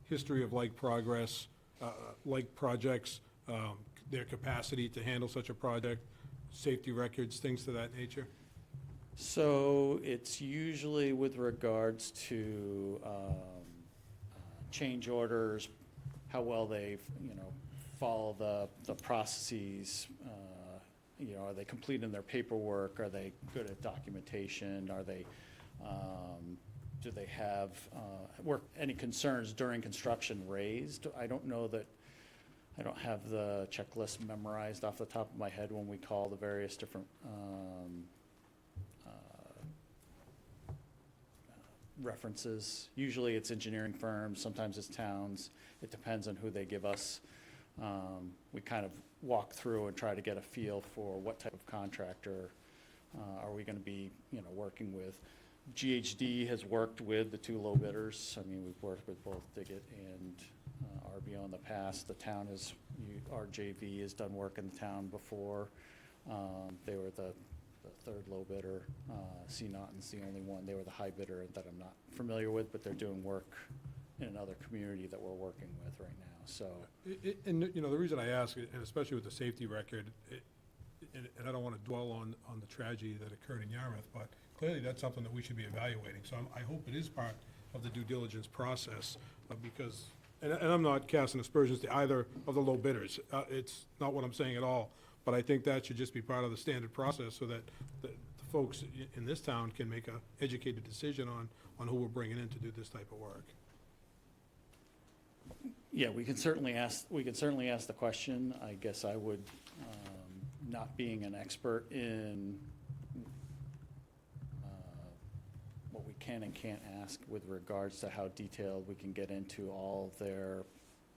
history of like progress, like projects, their capacity to handle such a project, safety records, things to that nature? So it's usually with regards to change orders, how well they've, follow the processes. You know, are they complete in their paperwork? Are they good at documentation? Are they, do they have, any concerns during construction raised? I don't know that, I don't have the checklist memorized off the top of my head when we call the various different, references. Usually it's engineering firms, sometimes it's towns. It depends on who they give us. We kind of walk through and try to get a feel for what type of contractor are we going to be, you know, working with. GHD has worked with the two low bidders. I mean, we've worked with both Diggett and RBO in the past. The town is, our JV has done work in the town before. They were the third low bidder. C. Naughton's the only one. They were the high bidder that I'm not familiar with, but they're doing work in another community that we're working with right now, so. And, you know, the reason I ask, and especially with the safety record, and I don't want to dwell on the tragedy that occurred in Yarmouth, but clearly that's something that we should be evaluating. So I hope it is part of the due diligence process, because, and I'm not casting aspersions to either of the low bidders. It's not what I'm saying at all. But I think that should just be part of the standard process so that the folks in this town can make a educated decision on who we're bringing in to do this type of work. Yeah, we can certainly ask the question. I guess I would, not being an expert in what we can and can't ask with regards to how detailed we can get into all of their,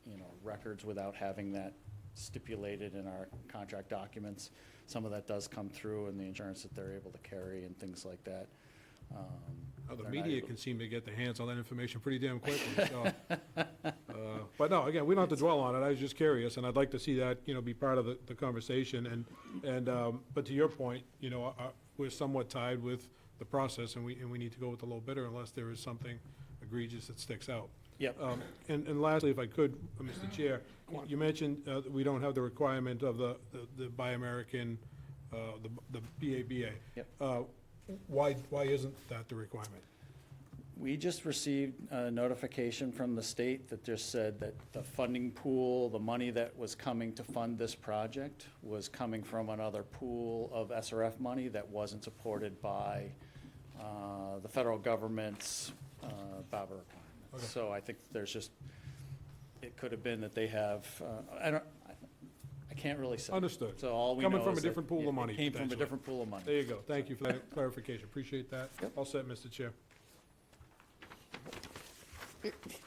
you know, records without having that stipulated in our contract documents. Some of that does come through in the insurance that they're able to carry and things like that. The media can seem to get their hands on that information pretty damn quickly, so. But no, again, we don't have to dwell on it. I was just curious, and I'd like to see that, you know, be part of the conversation. But to your point, you know, we're somewhat tied with the process, and we need to go with the low bidder unless there is something egregious that sticks out. Yep. And lastly, if I could, Mr. Chair, you mentioned that we don't have the requirement of the Buy American, the BABA. Yep. Why isn't that the requirement? We just received a notification from the state that just said that the funding pool, the money that was coming to fund this project was coming from another pool of SRF money that wasn't supported by the federal government's BABA requirement. Okay. So I think there's just, it could have been that they have, I can't really say. Understood. So all we know Coming from is a that different pool of money, it came from a potentially. different pool of money. There you go. Thank you for that clarification. Appreciate that. Yep. All set, Mr. Chair.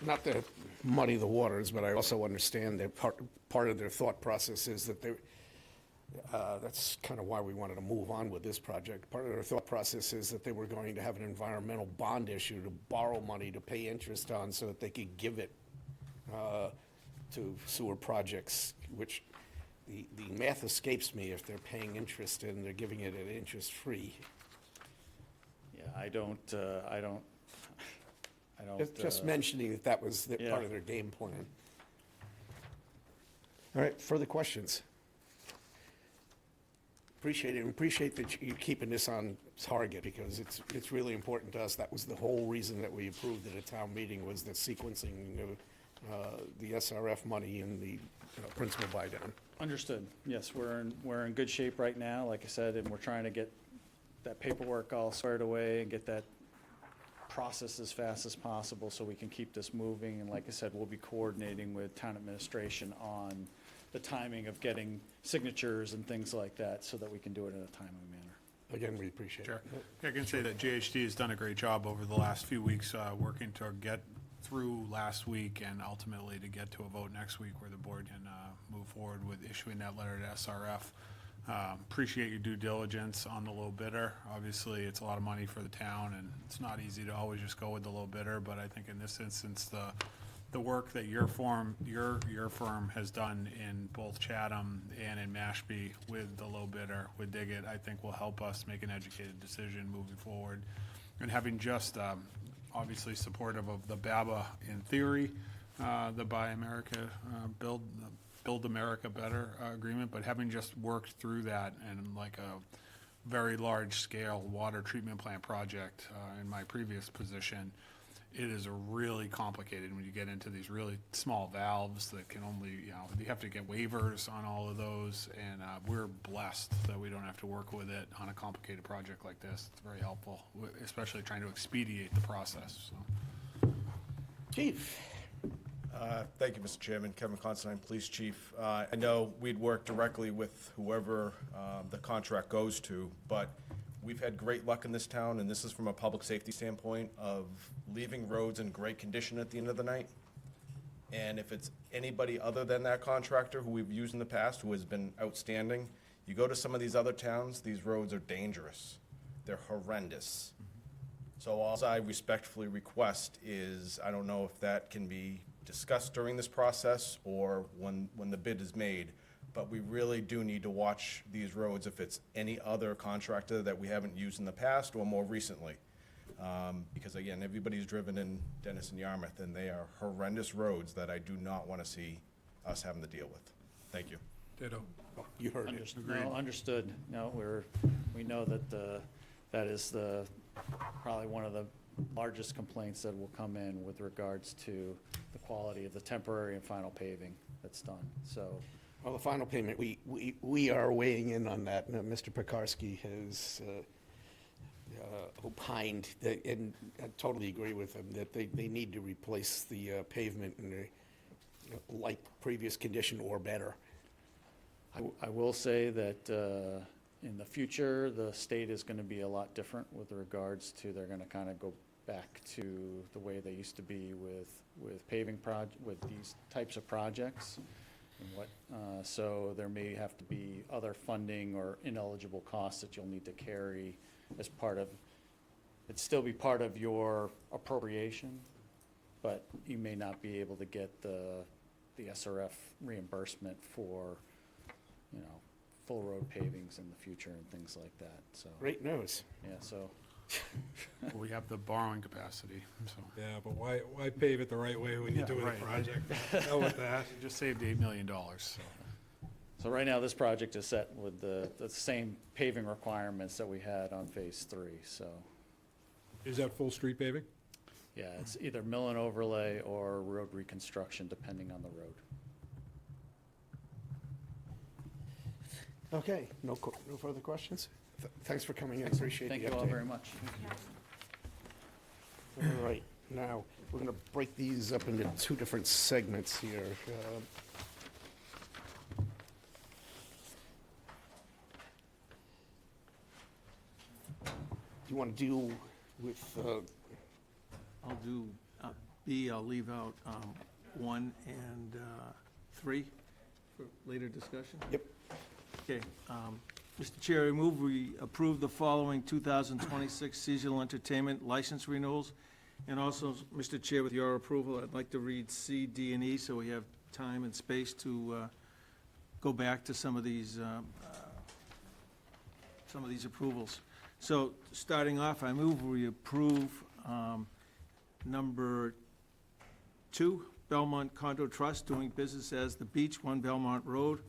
Not to muddy the waters, but I also understand that part of their thought process is that they, that's kind of why we wanted to move on with this project. Part of their thought process is that they were going to have an environmental bond issue to borrow money to pay interest on so that they could give it to sewer projects, which the math escapes me if they're paying interest and they're giving it at interest-free. Yeah, I don't. Just mentioning that was Yeah. part of their game plan. All right, further questions? Appreciate it, and appreciate that you're keeping this on target, because it's really important to us. That was the whole reason that we approved at a town meeting, was the sequencing of the SRF money and the principal buy-down. Understood. Yes, we're in good shape right now, like I said, and we're trying to get that paperwork all squared away and get that process as fast as possible so we can keep this moving. And like I said, we'll be coordinating with town administration on the timing of getting signatures and things like that so that we can do it in a timely manner. Again, we appreciate it. Sure. I can say that GHD has done a great job over the last few weeks, working to get through last week and ultimately to get to a vote next week where the board can move forward with issuing that letter to SRF. Appreciate your due diligence on the low bidder. Obviously, it's a lot of money for the town, and it's not easy to always just go with the low bidder, but I think in this instance, the work that your firm has done in both Chatham and in Mashpee with the low bidder, with Diggett, I think will help us make an educated decision moving forward. And having just obviously supportive of the BABA in theory, the Buy America, Build America Better agreement, but having just worked through that and like a very large scale water treatment plant project in my previous position, it is really complicated when you get into these really small valves that can only, you have to get waivers on all of those, and we're blessed that we don't have to work with it on a complicated project like this. It's very helpful, especially trying to expedite the process, so. Chief? Thank you, Mr. Chairman. Kevin Considine, Police Chief. I know we'd work directly with whoever the contract goes to, but we've had great luck in this town, and this is from a public safety standpoint, of leaving roads in great condition at the end of the night. And if it's anybody other than that contractor who we've used in the past, who has been outstanding, you go to some of these other towns, these roads are dangerous. They're horrendous. So all I respectfully request is, I don't know if that can be discussed during this process or when the bid is made, but we really do need to watch these roads if it's any other contractor that we haven't used in the past or more recently. Because again, everybody's driven in Dennis and Yarmouth, and they are horrendous roads that I do not want to see us having to deal with. Thank you. Ditto. You heard it. No, understood. No, we know that that is probably one of the largest complaints that will come in with regards to the quality of the temporary and final paving that's done, so. Well, the final payment, we are weighing in on that. Now, Mr. Pekarsky has opined, and I totally agree with him, that they need to replace the pavement in a like previous condition or better. I will say that in the future, the state is going to be a lot different with regards to, they're going to kind of go back to the way they used to be with paving with these types of projects. And so there may have to be other funding or ineligible costs that you'll need to carry as part of, it'd still be part of your appropriation, but you may not be able to get the SRF reimbursement for, full road pavings in the future and things like that, so. Great news. Yeah, so. We have the borrowing capacity, so. Yeah, but why pave it the right way when you're doing a project? Hell with that. We just saved $8 million, so. So right now, this project is set with the same paving requirements that we had on Phase 3, so. Is that full street paving? Yeah, it's either mill and overlay or road reconstruction, depending on the road. Okay, no further questions? Thanks for coming in, appreciate the update. Thank you all very much. All right, now, we're gonna break these up into two different segments here. Do you wanna deal with, I'll do B, I'll leave out 1 and 3 for later discussion. Yep. Okay, Mr. Chair, I move we approve the following 2026 seasonal entertainment license renewals. And also, Mr. Chair, with your approval, I'd like to read C, D, and E, so we have time and space to go back to some of these approvals. So, starting off, I move we approve number 2, Belmont Condo Trust, doing business as The Beach, 1 Belmont Road,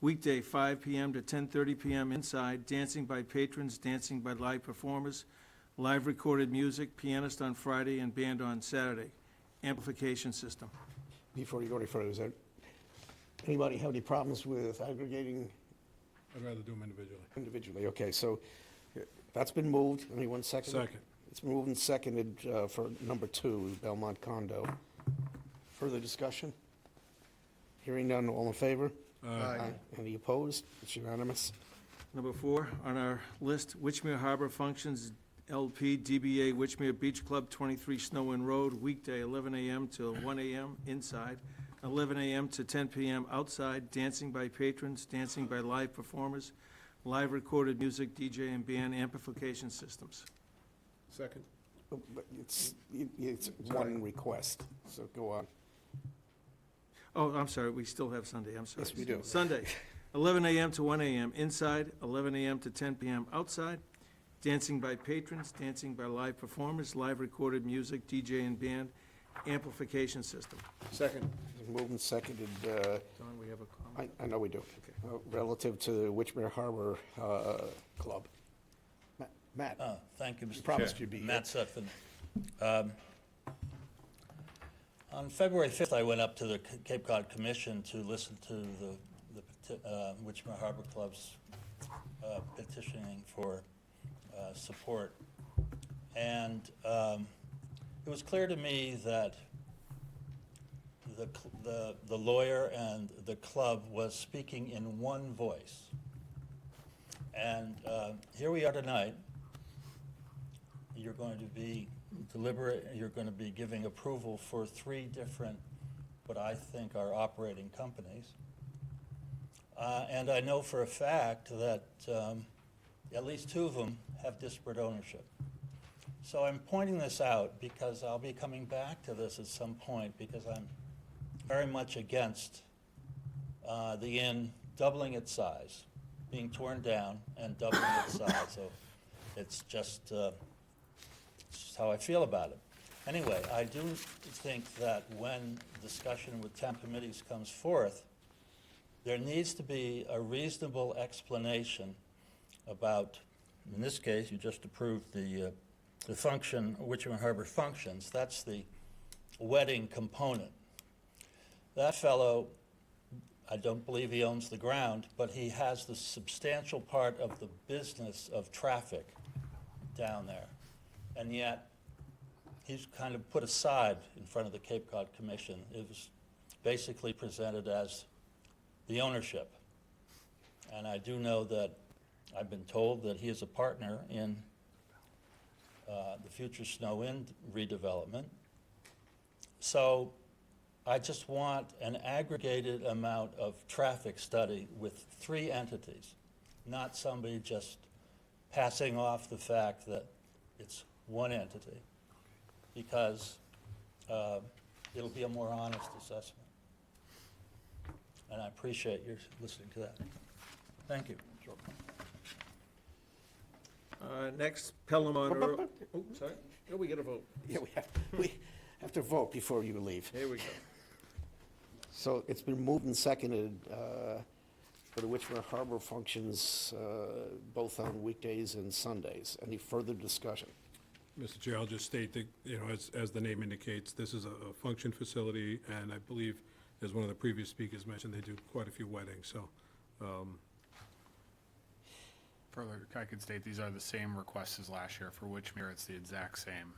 weekday 5 p.m. to 10:30 p.m. inside, dancing by patrons, dancing by live performers, live recorded music, pianist on Friday and band on Saturday, amplification system. before you go any further, is there, anybody have any problems with aggregating I'd rather do them individually. individually? Okay, so that's been moved. Anyone second? Second. It's moved and seconded for number 2, Belmont Condo. Further discussion? Hearing none, all in favor? Aye. Any opposed? It's unanimous. Number 4 on our list, Witchmere Harbor Functions LP, DBA Witchmere Beach Club, 23 Snow Inn Road, weekday 11 a.m. till 1 a.m. inside, 11 a.m. to 10 p.m. outside, dancing by patrons, dancing by live performers, live recorded music, DJ and band amplification systems. Second. But it's one request, so go on. Oh, I'm sorry, we still have Sunday, I'm sorry. Yes, we do. Sunday, 11 a.m. to 1 a.m. inside, 11 a.m. to 10 p.m. outside, dancing by patrons, dancing by live performers, live recorded music, DJ and band, amplification system. Second. Moved and seconded, Don, we have a comment? I know we do, relative to the Witchmere Harbor Club. Matt? Thank you, Mr. Chair. Promised you'd be here. Matt Sutphin. On February 5th, I went up to the Cape Cod Commission to listen to Richmond Harbor Club's petitioning for support. And it was clear to me that the lawyer and the club was speaking in one voice. And here we are tonight. You're going to be you're going to be giving approval for 3 different, what I think are operating companies. And I know for a fact that at least 2 of them have disparate ownership. So I'm pointing this out because I'll be coming back to this at some point, because I'm very much against the inn doubling its size, being torn down and doubling its size. So it's just how I feel about it. Anyway, I do think that when discussion with town committees comes forth, there needs to be a reasonable explanation about, in this case, you just approved the function, Richmond Harbor Functions. That's the wedding component. That fellow, I don't believe he owns the ground, but he has the substantial part of the business of traffic down there. And yet, he's kind of put aside in front of the Cape Cod Commission. It was basically presented as the ownership. And I do know that I've been told that he is a partner in the future Snow Inn redevelopment. So I just want an aggregated amount of traffic study with 3 entities, not somebody just passing off the fact that it's one entity, because it'll be a more honest assessment. And I appreciate your listening to that. Thank you. Next, Pelham on Earl. Oh, sorry. Oh, we got to vote. Yeah, we have to vote before you leave. Here we go. So it's been moved and seconded for the Richmond Harbor Functions, both on weekdays and Sundays. Any further discussion? Mr. Chair, I'll just state that, as the name indicates, this is a function facility, and I believe, as one of the previous speakers mentioned, they do quite a few weddings, so. Further, I could state these are the same requests as last year, for which it's the exact same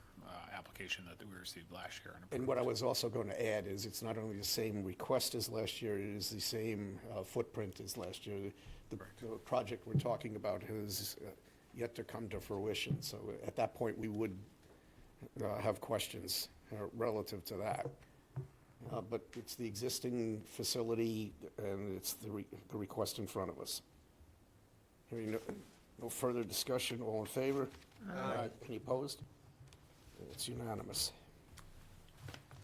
application that we received last year. And what I was also going to add is it's not only the same request as last year, it is the same footprint as last year. The project we're talking about has yet to come to fruition, so at that point, we would have questions relative to that. But it's the existing facility, and it's the request in front of us. Hearing no further discussion, all in favor? Aye. Any opposed? It's unanimous.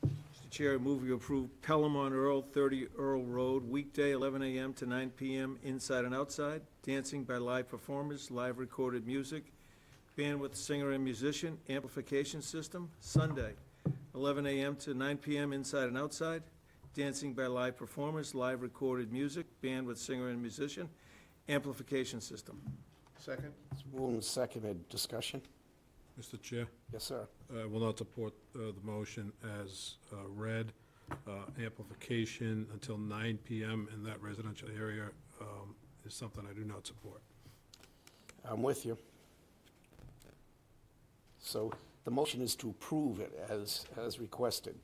Mr. Chair, I move you approve Pelham on Earl, 30 Earl Road, weekday, 11 a.m. to 9 p.m., inside and outside, dancing by live performers, live recorded music, band with singer and musician, amplification system, Sunday, 11 a.m. to 9 p.m., inside and outside, dancing by live performers, live recorded music, band with singer and musician, amplification system. Second? It's moved and seconded. Discussion? Mr. Chair, Yes, sir. I will not support the motion as read. Amplification until 9 p.m. in that residential area is something I do not support. I'm with you. So the motion is to approve it as requested,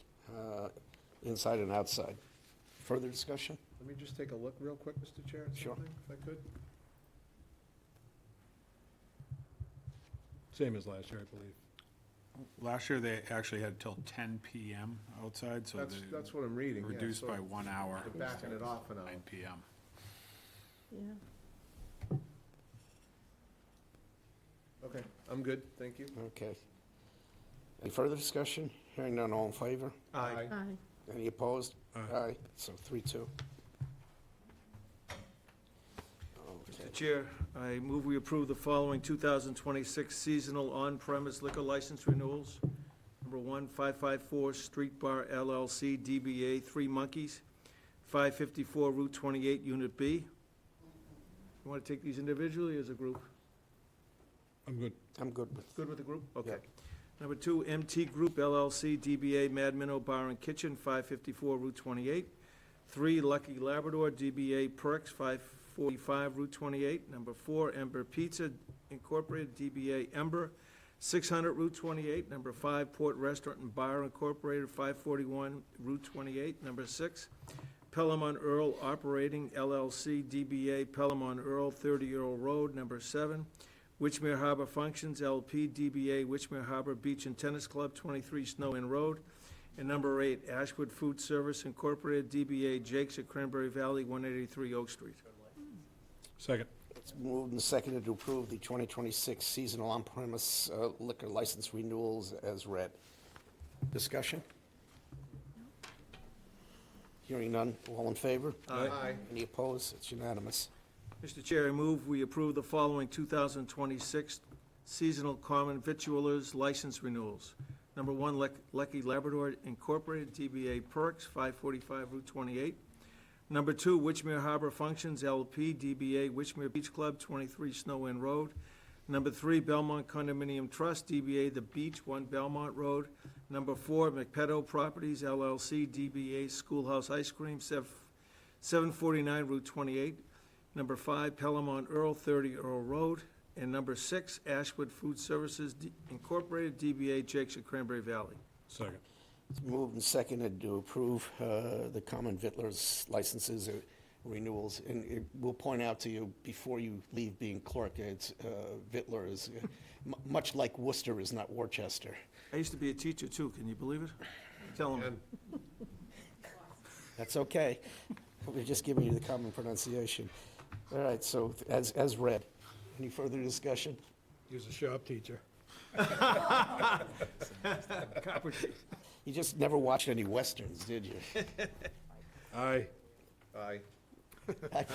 inside and outside. Further discussion? Let me just take a look real quick, Mr. Chair, at Sure. something, if I could. Same as last year, I believe. Last year, they actually had till 10 p.m. outside, so That's what I'm reading, yeah. reduced so by 1 hour. They're backing it off an hour. 9 p.m. Yeah. Okay, I'm good, thank you. Okay. Any further discussion? Hearing none, all in favor? Aye. Aye. Any opposed? Aye. So 3-2. Mr. Chair, I move we approve the following 2026 seasonal on-premise liquor license renewals. Number 1, 554 Street Bar LLC, DBA Three Monkeys, 554 Route 28, Unit B. You want to take these individually as a group? I'm good. I'm good with. Good with the group? Okay. Number 2, MT Group LLC, DBA Mad Minnow Bar and Kitchen, 554 Route 28. 3, Lucky Labrador, DBA Perks, 545 Route 28. Number 4, Ember Pizza Incorporated, DBA Ember, 600 Route 28. Number 5, Port Restaurant and Bar Incorporated, 541 Route 28. Number 6, Pelham on Earl Operating LLC, DBA Pelham on Earl, 30 Earl Road. Number 7, Witchmere Harbor Functions LP, DBA Witchmere Harbor Beach and Tennis Club, 23 Snow Inn Road. And number 8, Ashwood Food Service Incorporated, DBA Jake's at Cranberry Valley, 183 Oak Street. Second. It's moved and seconded to approve the 2026 seasonal on-premise liquor license renewals as read. Discussion? Hearing none, all in favor? Aye. Any opposed? It's unanimous. Mr. Chair, I move we approve the following 2026 seasonal common victualers license renewals. Number 1, Lucky Labrador Incorporated, DBA Perks, 545 Route 28. Number 2, Witchmere Harbor Functions LP, DBA Witchmere Beach Club, 23 Snow Inn Road. Number 3, Belmont Condominium Trust, DBA The Beach, 1 Belmont Road. Number 4, McPedo Properties LLC, DBA Schoolhouse Ice Cream, 749 Route 28. Number 5, Pelham on Earl, 30 Earl Road. And number 6, Ashwood Food Services Incorporated, DBA Jake's at Cranberry Valley. Second. It's moved and seconded to approve the common vittlers licenses renewals. And we'll point out to you, before you leave being clerk, it's Vittler is, much like Worcester is not Worcester. I used to be a teacher, too. Can you believe it? Tell them. That's okay. We're just giving you the common pronunciation. All right, so as read. Any further discussion? He was a shop teacher. You just never watched any westerns, did you? Aye. Aye. I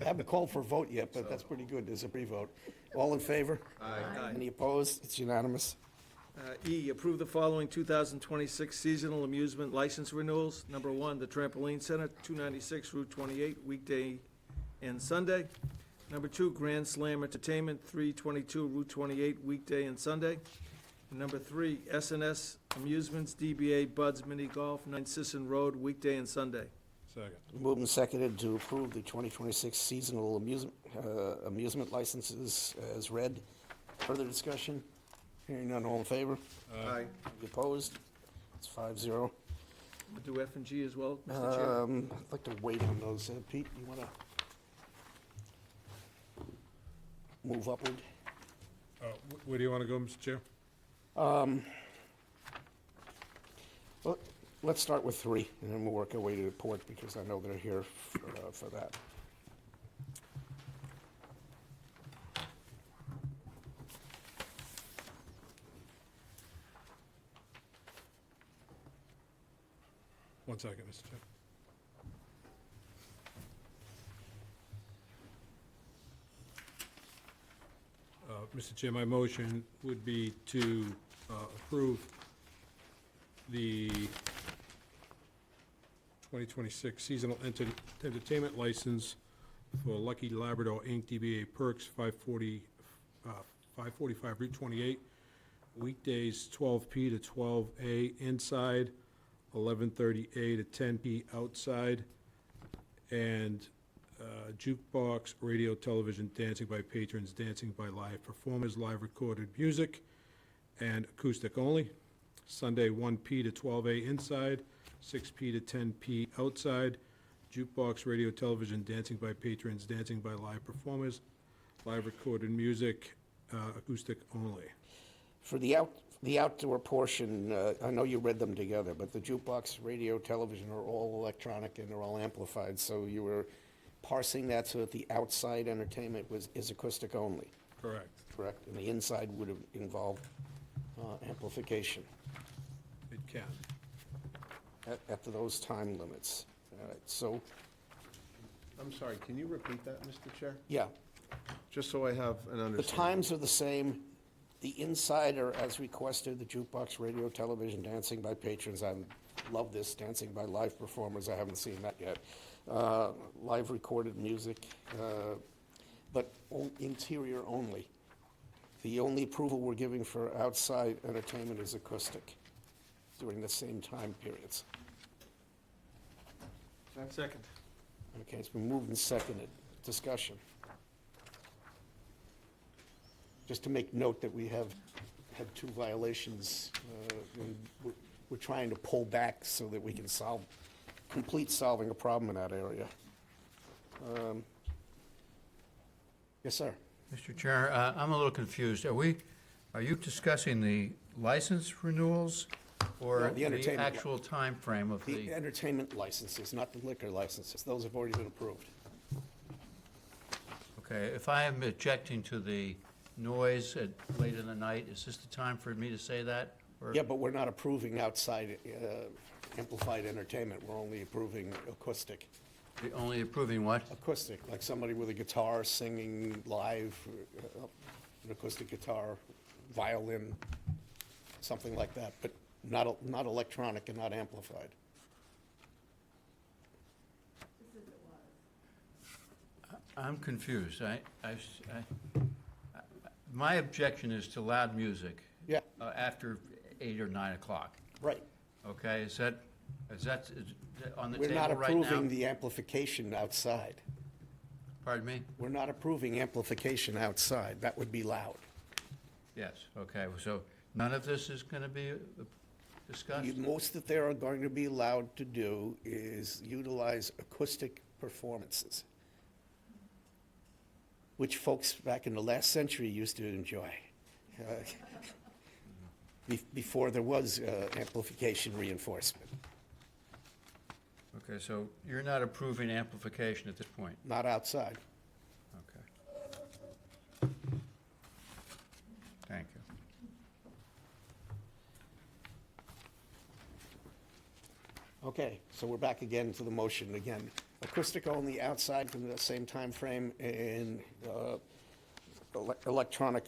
haven't called for a vote yet, but that's pretty good. There's a pre-vote. All in favor? Aye. Any opposed? It's unanimous. E, approve the following 2026 seasonal amusement license renewals. Number 1, the Trampoline Center, 296 Route 28, weekday and Sunday. Number 2, Grand Slam Entertainment, 322 Route 28, weekday and Sunday. And number 3, S&S Amusements, DBA Bud's Mini Golf, 9 Sisson Road, weekday and Sunday. Second. Moved and seconded to approve the 2026 seasonal amusement licenses as read. Further discussion? Hearing none, all in favor? Aye. Any opposed? It's 5-0. We'll do F and G as well, Mr. Chair. I'd like to wait on those. Pete, you want to move upward? Where do you want to go, Mr. Chair? Well, let's start with 3, and then we'll work our way to the port, because I know they're here for that. One second, Mr. Chair. Mr. Chair, my motion would be to approve the 2026 seasonal entertainment license for Lucky Labrador Inc., DBA Perks, 545 Route 28, weekdays 12P to 12A inside, 11:30A to 10P outside, and jukebox, radio, television, dancing by patrons, dancing by live performers, live recorded music, and acoustic only. Sunday, 1P to 12A inside, 6P to 10P outside, jukebox, radio, television, dancing by patrons, dancing by live performers, live recorded music, acoustic only. For the outdoor portion, I know you read them together, but the jukebox, radio, television are all electronic and they're all amplified, so you were parsing that so that the outside entertainment is acoustic only. Correct. Correct, and the inside would have involved amplification It can. at those time limits. All right, so, I'm sorry, can you repeat that, Mr. Chair? yeah, Just so I have an the understanding. times are the same. The inside are as requested, the jukebox, radio, television, dancing by patrons. I love this, dancing by live performers. I haven't seen that yet. Live recorded music, but interior only. The only approval we're giving for outside entertainment is acoustic during the same time periods. Second. Okay, it's been moved and seconded. Discussion. Just to make note that we have had 2 violations, and we're trying to pull back so that we can complete solving a problem in that area. Yes, sir. Mr. Chair, I'm a little confused. Are you discussing the license renewals or No, the the entertainment actual time frame of The the? entertainment licenses, not the liquor licenses. Those have already been approved. Okay, if I am objecting to the noise at late in the night, is this the time for me to say that? Or- Yeah, but we're not approving outside amplified entertainment. We're only approving acoustic. You're only approving what? Acoustic, like somebody with a guitar singing live, an acoustic guitar, violin, something like that, but not electronic and not amplified. I'm confused. My objection is to loud music. Yeah. After 8 or 9 o'clock. Right. Okay, is that on the We're not table right now? approving the amplification outside. Pardon me? We're not approving amplification outside. That would be loud. Yes, okay, so none of this is going to be discussed? Most that they are going to be allowed to do is utilize acoustic performances, which folks back in the last century used to enjoy, before there was amplification reinforcement. Okay, so you're not approving amplification at this point? Not outside. Okay. Thank you. Okay, so we're back again to the motion again. Acoustic only outside from the same time frame, and electronic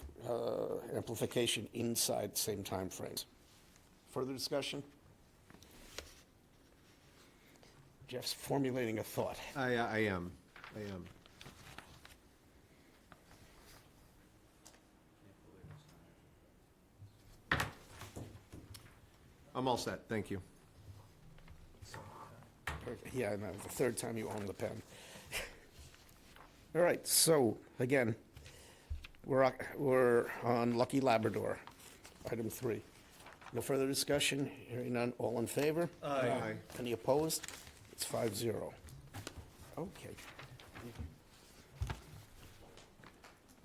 amplification inside same time frames. Further discussion? Jeff's formulating a thought. I am. I'm all set, thank you. Yeah, I know, the third time you own the pen. All right, so, again, we're on Lucky Labrador, item 3. No further discussion, hearing none, all in favor? Aye. Any opposed? It's 5-0. Okay.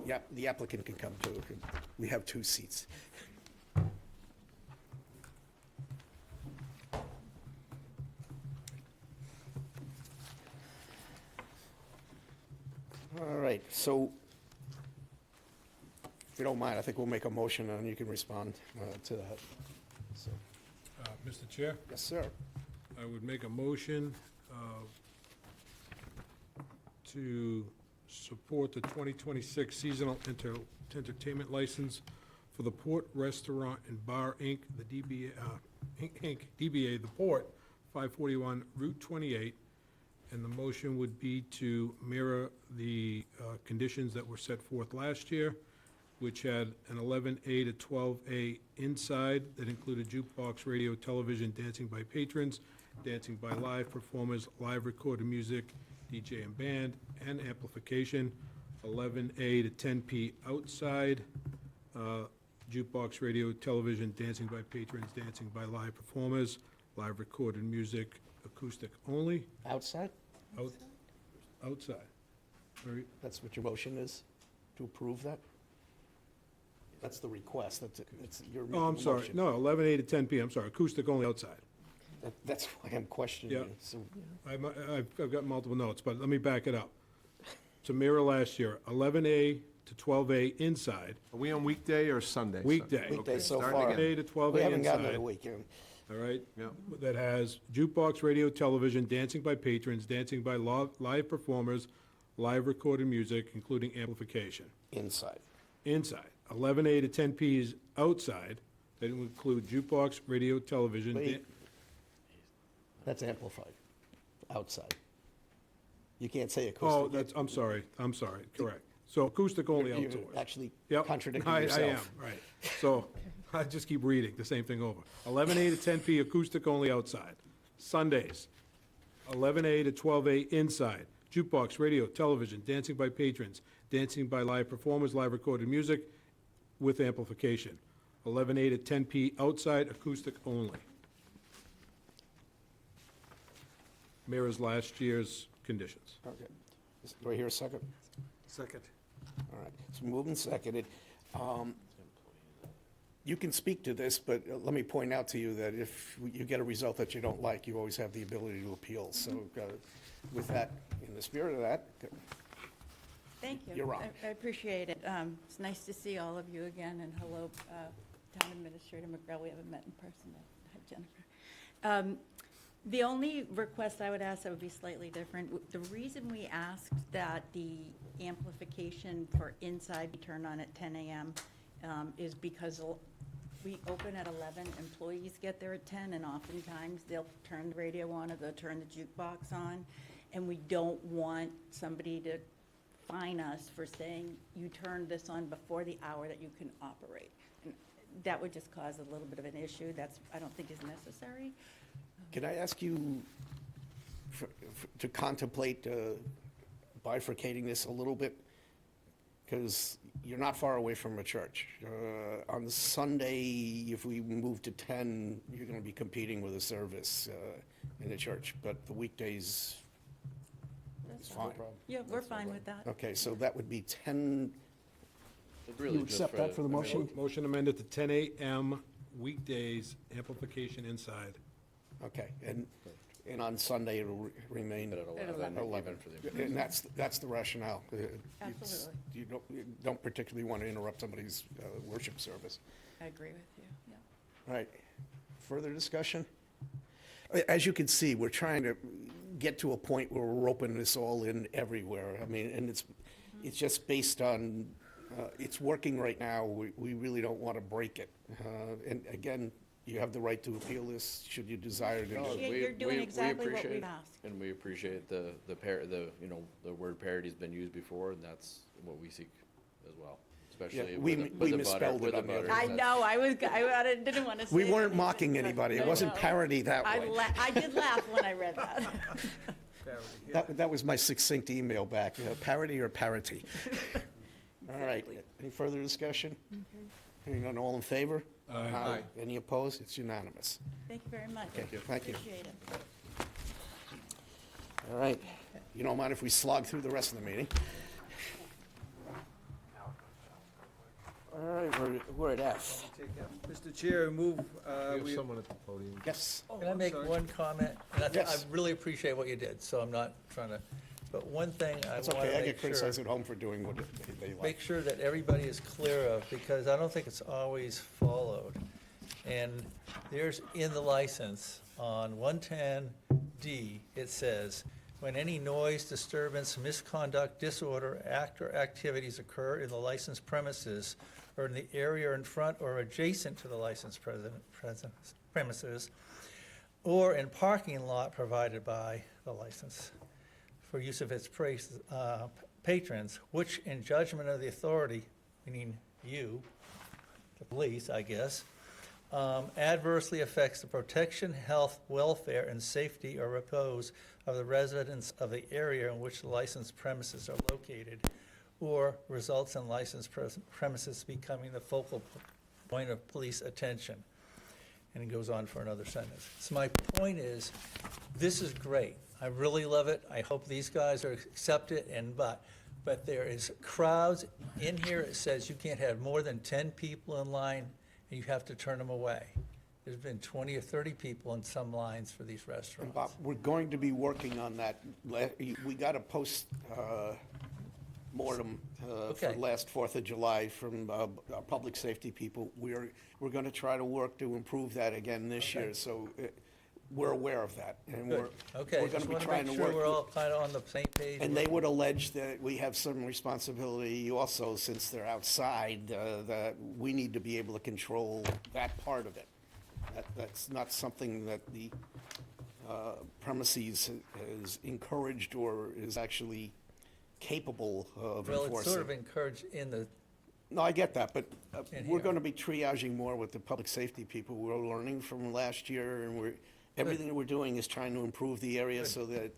Yeah, the applicant can come too. We have 2 seats. All right, so, if you don't mind, I think we'll make a motion and you can respond to that. So, Mr. Chair, yes, sir. I would make a motion to support the 2026 seasonal entertainment license for the Port Restaurant and Bar, Inc., the DBA The Port, 541 Route 28. And the motion would be to mirror the conditions that were set forth last year, which had an 11A to 12A inside that included jukebox, radio, television, dancing by patrons, dancing by live performers, live recorded music, DJ and band, and amplification. 11A to 10P outside, jukebox, radio, television, dancing by patrons, dancing by live performers, live recorded music, acoustic only. Outside? Outside. Very- That's what your motion is, to approve that? That's the request, it's your Oh, I'm sorry, motion. no, 11A to 10P, I'm sorry, acoustic only outside. That's why I'm questioning Yeah. you. So, I've got multiple notes, but let me back it up. To mirror last year, 11A to 12A inside, Are we on weekday or Sunday? Weekday. Weekday so starting far. again. 11A to 12A We haven't gotten to inside, the weekend. all right? Yeah. That has jukebox, radio, television, dancing by patrons, dancing by live performers, live recorded music, including amplification. Inside. Inside. 11A to 10P is outside. That would include jukebox, radio, television. Wait. That's amplified, outside. You can't say acoustic. Oh, I'm sorry, correct. So acoustic only You're outdoors. actually Yep. contradicting I yourself. am, right. So I just keep reading the same thing over. 11A to 10P acoustic only outside. Sundays, 11A to 12A inside. Jukebox, radio, television, dancing by patrons, dancing by live performers, live recorded music with amplification. 11A to 10P outside, acoustic only. Mirrors last year's conditions. Okay. Do I hear a second? Second. All right, it's moved and seconded. You can speak to this, but let me point out to you that if you get a result that you don't like, you always have the ability to appeal. So with that, in the spirit of that, Thank you. You're on. I appreciate it. It's nice to see all of you again, and hello, Town Administrator McGrail. We haven't met in person. Hi, Jennifer. The only request I would ask that would be slightly different, the reason we asked that the amplification for inside be turned on at 10 a.m. Is because we open at 11, employees get there at 10, and oftentimes they'll turn the radio on or they'll turn the jukebox on, and we don't want somebody to fine us for saying you turned this on before the hour that you can operate. And that would just cause a little bit of an issue. That's, I don't think is necessary. can I ask you to contemplate bifurcating this a little bit? Because you're not far away from a church. On Sunday, if we move to 10, you're going to be competing with a service in the church, but the weekdays is fine. Yeah, we're fine with that. Okay, so that would be 10, Really you just accept that for the motion? Motion amended to 10 a.m. weekdays, amplification inside. Okay, and on Sunday it'll remain At 11. 11. For the And that's the rationale. Absolutely. You don't particularly want to interrupt somebody's worship service. I agree with you, yeah. All right, further discussion? As you can see, we're trying to get to a point where we're opening this all in everywhere. I mean, and it's just based on, it's working right now. We really don't want to break it. And again, you have the right to appeal this, should you desire to. No, You're doing exactly what we've asked. And we appreciate the word parity has been used before, and that's what we seek as well, especially we with the misspelled butter. it on the other I know, I didn't want to say We it. weren't mocking anybody. It wasn't parody that way. I did laugh when I read that. That was my succinct email back. Parody or parity? All right, any further discussion? Hearing none, all in favor? Aye. Any opposed? It's unanimous. Thank you very much. Thank you. Appreciate it. All right, you don't mind if we slog through the rest of the meeting? All right, we're at F. Mr. Chair, I move, We we have someone at the podium. Yes. Can I make one comment? And I Yes. really appreciate what you did, so I'm not trying to, but one thing I That's want to okay, I make get sure, criticized at home for doing what they like. make sure that everybody is clear of, because I don't think it's always followed. And there's in the license, on 110D, it says, when any noise, disturbance, misconduct, disorder, act, or activities occur in the licensed premises or in the area in front or adjacent to the licensed premises, or in parking lot provided by the license for use of its patrons, which in judgment of the authority, meaning you, the police, I guess, adversely affects the protection, health, welfare, and safety or repose of the residents of the area in which the licensed premises are located, or results in licensed premises becoming the focal point of police attention. And it goes on for another sentence. So my point is, this is great. I really love it. I hope these guys are accept it, but there is crowds in here. It says you can't have more than 10 people in line, and you have to turn them away. There's been 20 or 30 people in some lines for these And restaurants. Bob, we're going to be working on that. We got a post mortem for Okay. last 4th of July from our public safety people. We're going to try to work to improve that again this year, so we're aware of that. And Good. Okay, we're going just to be want to trying make to sure work. we're all kind of on the same page. And they would allege that we have some responsibility also, since they're outside, that we need to be able to control that part of it. That's not something that the premises is encouraged or is actually capable of Well, enforcing. it's sort of encouraged in the, No, I get that, but In we're here. going to be triaging more with the public safety people. We're learning from last year, and everything that we're doing is trying to improve the area so that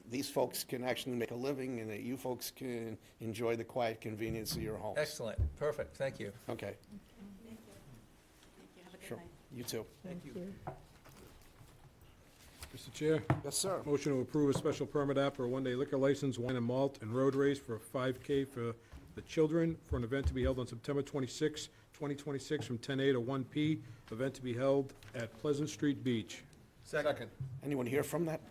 these folks can actually make a living and that you folks can enjoy the quiet convenience of your homes. excellent, perfect, thank you. Okay, Thank you, have a good sure. night. You too. Thank you. Mr. Chair, Yes, sir. motion to approve a special permit app for a one-day liquor license, wine and malt, and road race for a 5K for the children for an event to be held on September 26, 2026, from 10 A to 1 P. Event to be held at Pleasant Street Beach. Second. Anyone hear from that?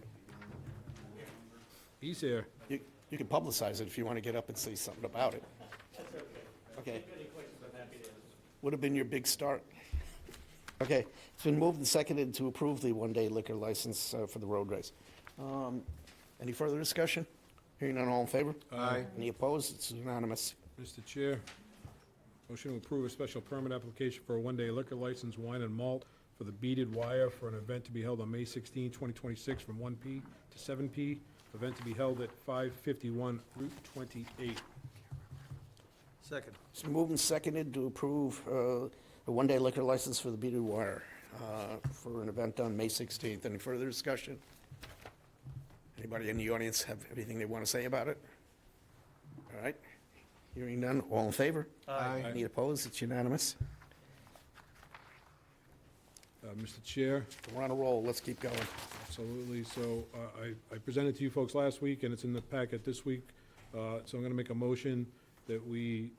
He's here. You can publicize it if you want to get up and say something about it. Okay. Would have been your big start. Okay, it's been moved and seconded to approve the one-day liquor license for the road race. Any further discussion? Hearing none, all in favor? Aye. Any opposed? It's unanimous. Mr. Chair, motion to approve a special permit application for a one-day liquor license, wine and malt for the Beaded Wire for an event to be held on May 16, 2026, from 1 P to 7 P. Event to be held at 551 Route 28. Second. It's been moved and seconded to approve a one-day liquor license for the Beaded Wire for an event on May 16th. Any further discussion? Anybody in the audience have anything they want to say about it? All right. Hearing none, all in favor? Aye. Any opposed? It's unanimous. Mr. Chair, We're on a roll. Let's keep going. absolutely. So I presented to you folks last week, and it's in the packet this week. So I'm going to make a motion that we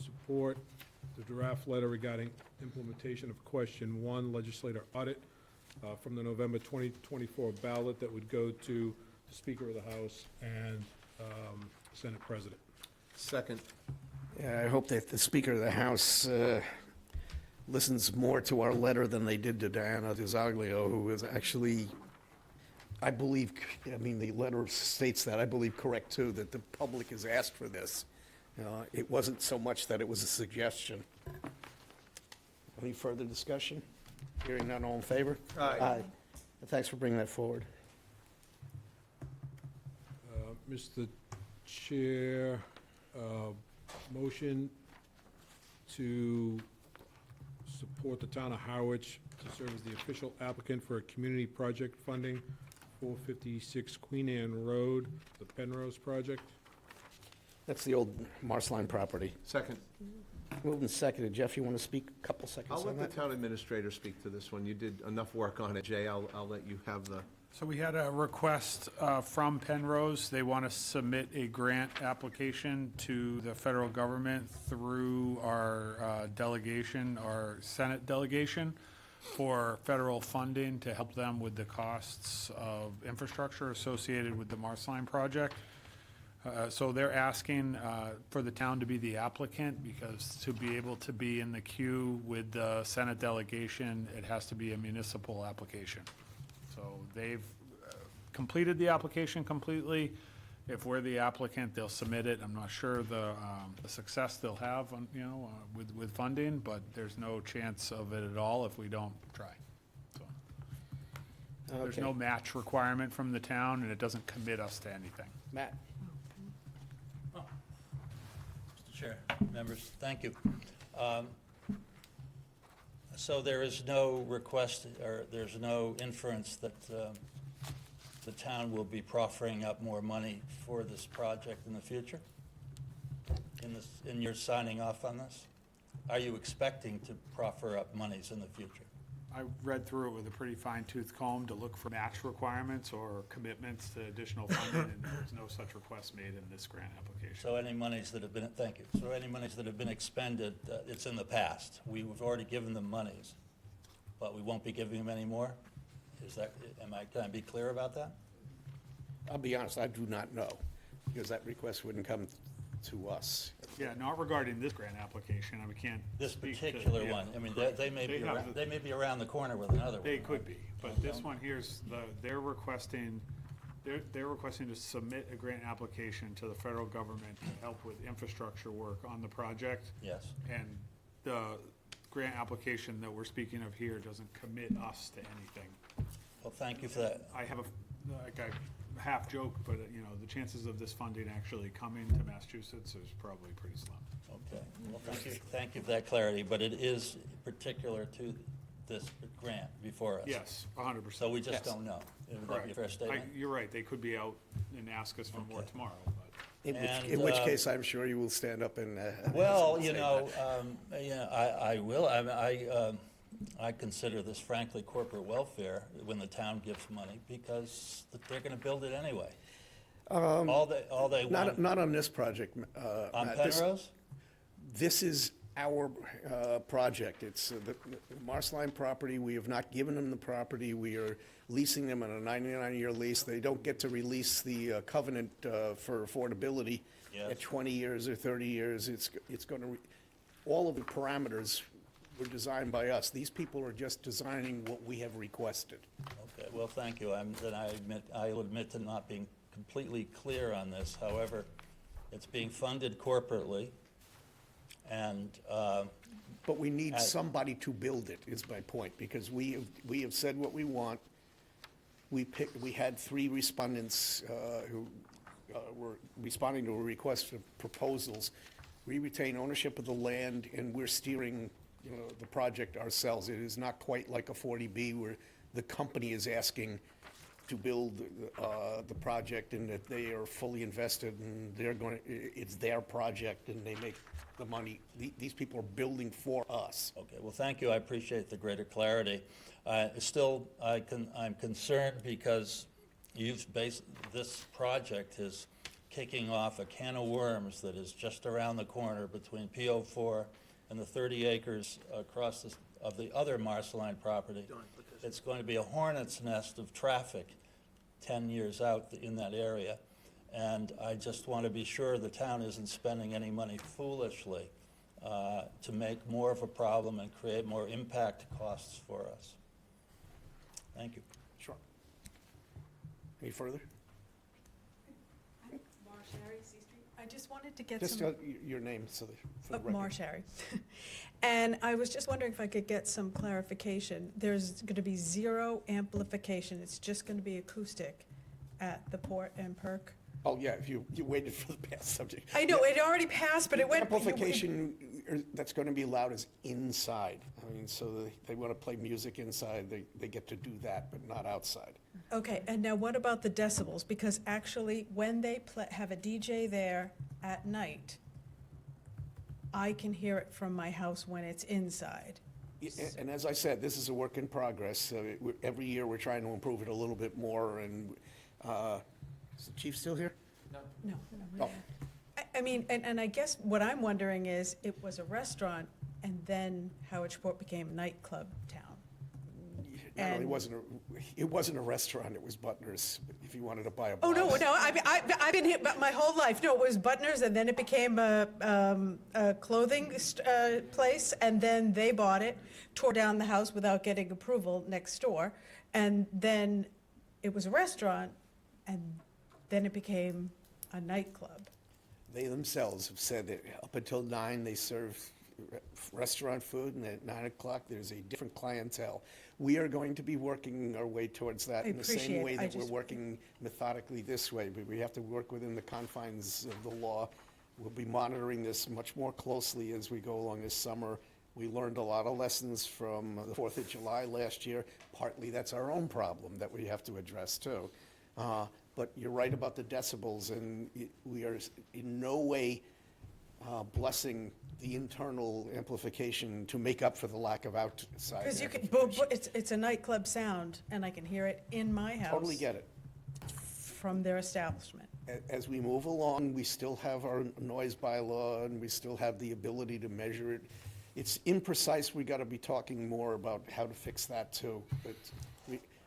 support the draft letter regarding implementation of question 1, legislator audit, from the November 2024 ballot that would go to the Speaker of the House and Senate President. Second. Yeah, I hope that the Speaker of the House listens more to our letter than they did to Diana DiZoglio, who is actually, I believe, I mean, the letter states that, I believe correct too, that the public has asked for this. It wasn't so much that it was a suggestion. Any further discussion? Hearing none, all in favor? Aye. Thanks for bringing that forward. Mr. Chair, motion to support the town of Harwich to serve as the official applicant for a community project funding, 456 Queen Anne Road, the Penrose project. That's the old Marsline property. Second. Moved and seconded. Jeff, you want to speak a couple seconds I'll on let the that? town administrator speak to this one. You did enough work on it, Jay. I'll let you have the, So we had a request from Penrose. They want to submit a grant application to the federal government through our delegation, our Senate delegation, for federal funding to help them with the costs of infrastructure associated with the Marsline project. So they're asking for the town to be the applicant, because to be able to be in the queue with the Senate delegation, it has to be a municipal application. So they've completed the application completely. If we're the applicant, they'll submit it. I'm not sure the success they'll have, with funding, but there's no chance of it at all if we don't try. So there's Okay. no match requirement from the town, and it doesn't commit us to anything. Matt? Mr. Chair, members, thank you. So there is no request, or there's no inference that the town will be proffering up more money for this project in the future? In your signing off on this? Are you expecting to proffer up monies in the future? I read through it with a pretty fine-tooth comb to look for match requirements or commitments to additional funding, and there's no such request made in this grant application. So any monies that have been, thank you, so any monies that have been expended, it's in the past. We've already given them monies, but we won't be giving them any more? Can I be clear about that? I'll be honest, I do not know, because that request wouldn't come to us. Yeah, not regarding this grant application, we can't This speak to- particular yeah, one, I mean, correct. they may be, have they may be around the corner with another one. They could be, but this one here's they're requesting to submit a grant application to the federal government to help with infrastructure work on the project. Yes. And the grant application that we're speaking of here doesn't commit us to anything. Well, thank you for that. I have half joke, but, the chances of this funding actually coming to Massachusetts is probably pretty slim. Okay, well, thank you for that clarity, but it is particular to this grant before us. Yes, 100%. So we just Yes. don't know. Would that be a fair statement? You're right, they could be out and ask us for more tomorrow, but. In which case, I'm sure you will stand up and. Well, say that. I will. I consider this frankly corporate welfare when the town gives money because they're going to build it anyway. All they want. Not on this project, On Matt. Penrose? This is our project. It's the Marceline property. We have not given them the property. We are leasing them on a 99-year lease. They don't get to release the covenant for affordability at 20 years or 30 years. It's going to, all of the parameters were designed by us. These people are just designing what we have requested. Okay, well, thank you. I'll admit to not being completely clear on this. However, it's being funded corporately, and but we need somebody to build it, is my point, because we have said what we want. We had 3 respondents who were responding to a request for proposals. We retain ownership of the land, and we're steering, the project ourselves. It is not quite like a 40B where the company is asking to build the project and that they are fully invested and it's their project and they make the money. These people are building for us. okay, well, thank you. I appreciate the greater clarity. Still, I'm concerned because this project is kicking off a can of worms that is just around the corner between PO4 and the 30 acres across of the other Marceline property. It's going to be a hornet's nest of traffic 10 years out in that area. And I just want to be sure the town isn't spending any money foolishly to make more of a problem and create more impact costs for us. Thank you. Sure. Any further? I just wanted to get Just some. your name for the record. Marshari. And I was just wondering if I could get some clarification. There's going to be 0 amplification. It's just going to be acoustic at the Port and Perk. Oh, yeah, you waited for the past subject. I know, it already passed, but it went. Amplification that's going to be allowed is inside. I mean, so they want to play music inside, they get to do that, but not outside. Okay, and now what about the decibels? Because actually, when they have a DJ there at night, I can hear it from my house when it's inside. And as I said, this is a work in progress. Every year, we're trying to improve it a little bit more, and is the chief still here? No. Oh. I mean, and I guess what I'm wondering is, it was a restaurant, and then Harwich Port became a nightclub town. No, it wasn't a restaurant, it was Butler's, if you wanted to buy a Oh, blouse. no, I've been here my whole life. No, it was Butner's, and then it became a clothing place, and then they bought it, tore down the house without getting approval next door, and then it was a restaurant, and then it became a nightclub. They themselves have said that up until 9, they serve restaurant food, and at 9 o'clock, there's a different clientele. We are going to be working our way towards that I in the same appreciate way it. that we're working methodically this way, but we have to work within the confines of the law. We'll be monitoring this much more closely as we go along this summer. We learned a lot of lessons from the 4th of July last year. Partly that's our own problem that we have to address too. But you're right about the decibels, and we are in no way blessing the internal amplification to make up for the lack of outside. Because it's a nightclub sound, and I can hear it in my house. Totally get it. From their establishment. As we move along, we still have our noise bylaw, and we still have the ability to measure it. It's imprecise. We got to be talking more about how to fix that too. But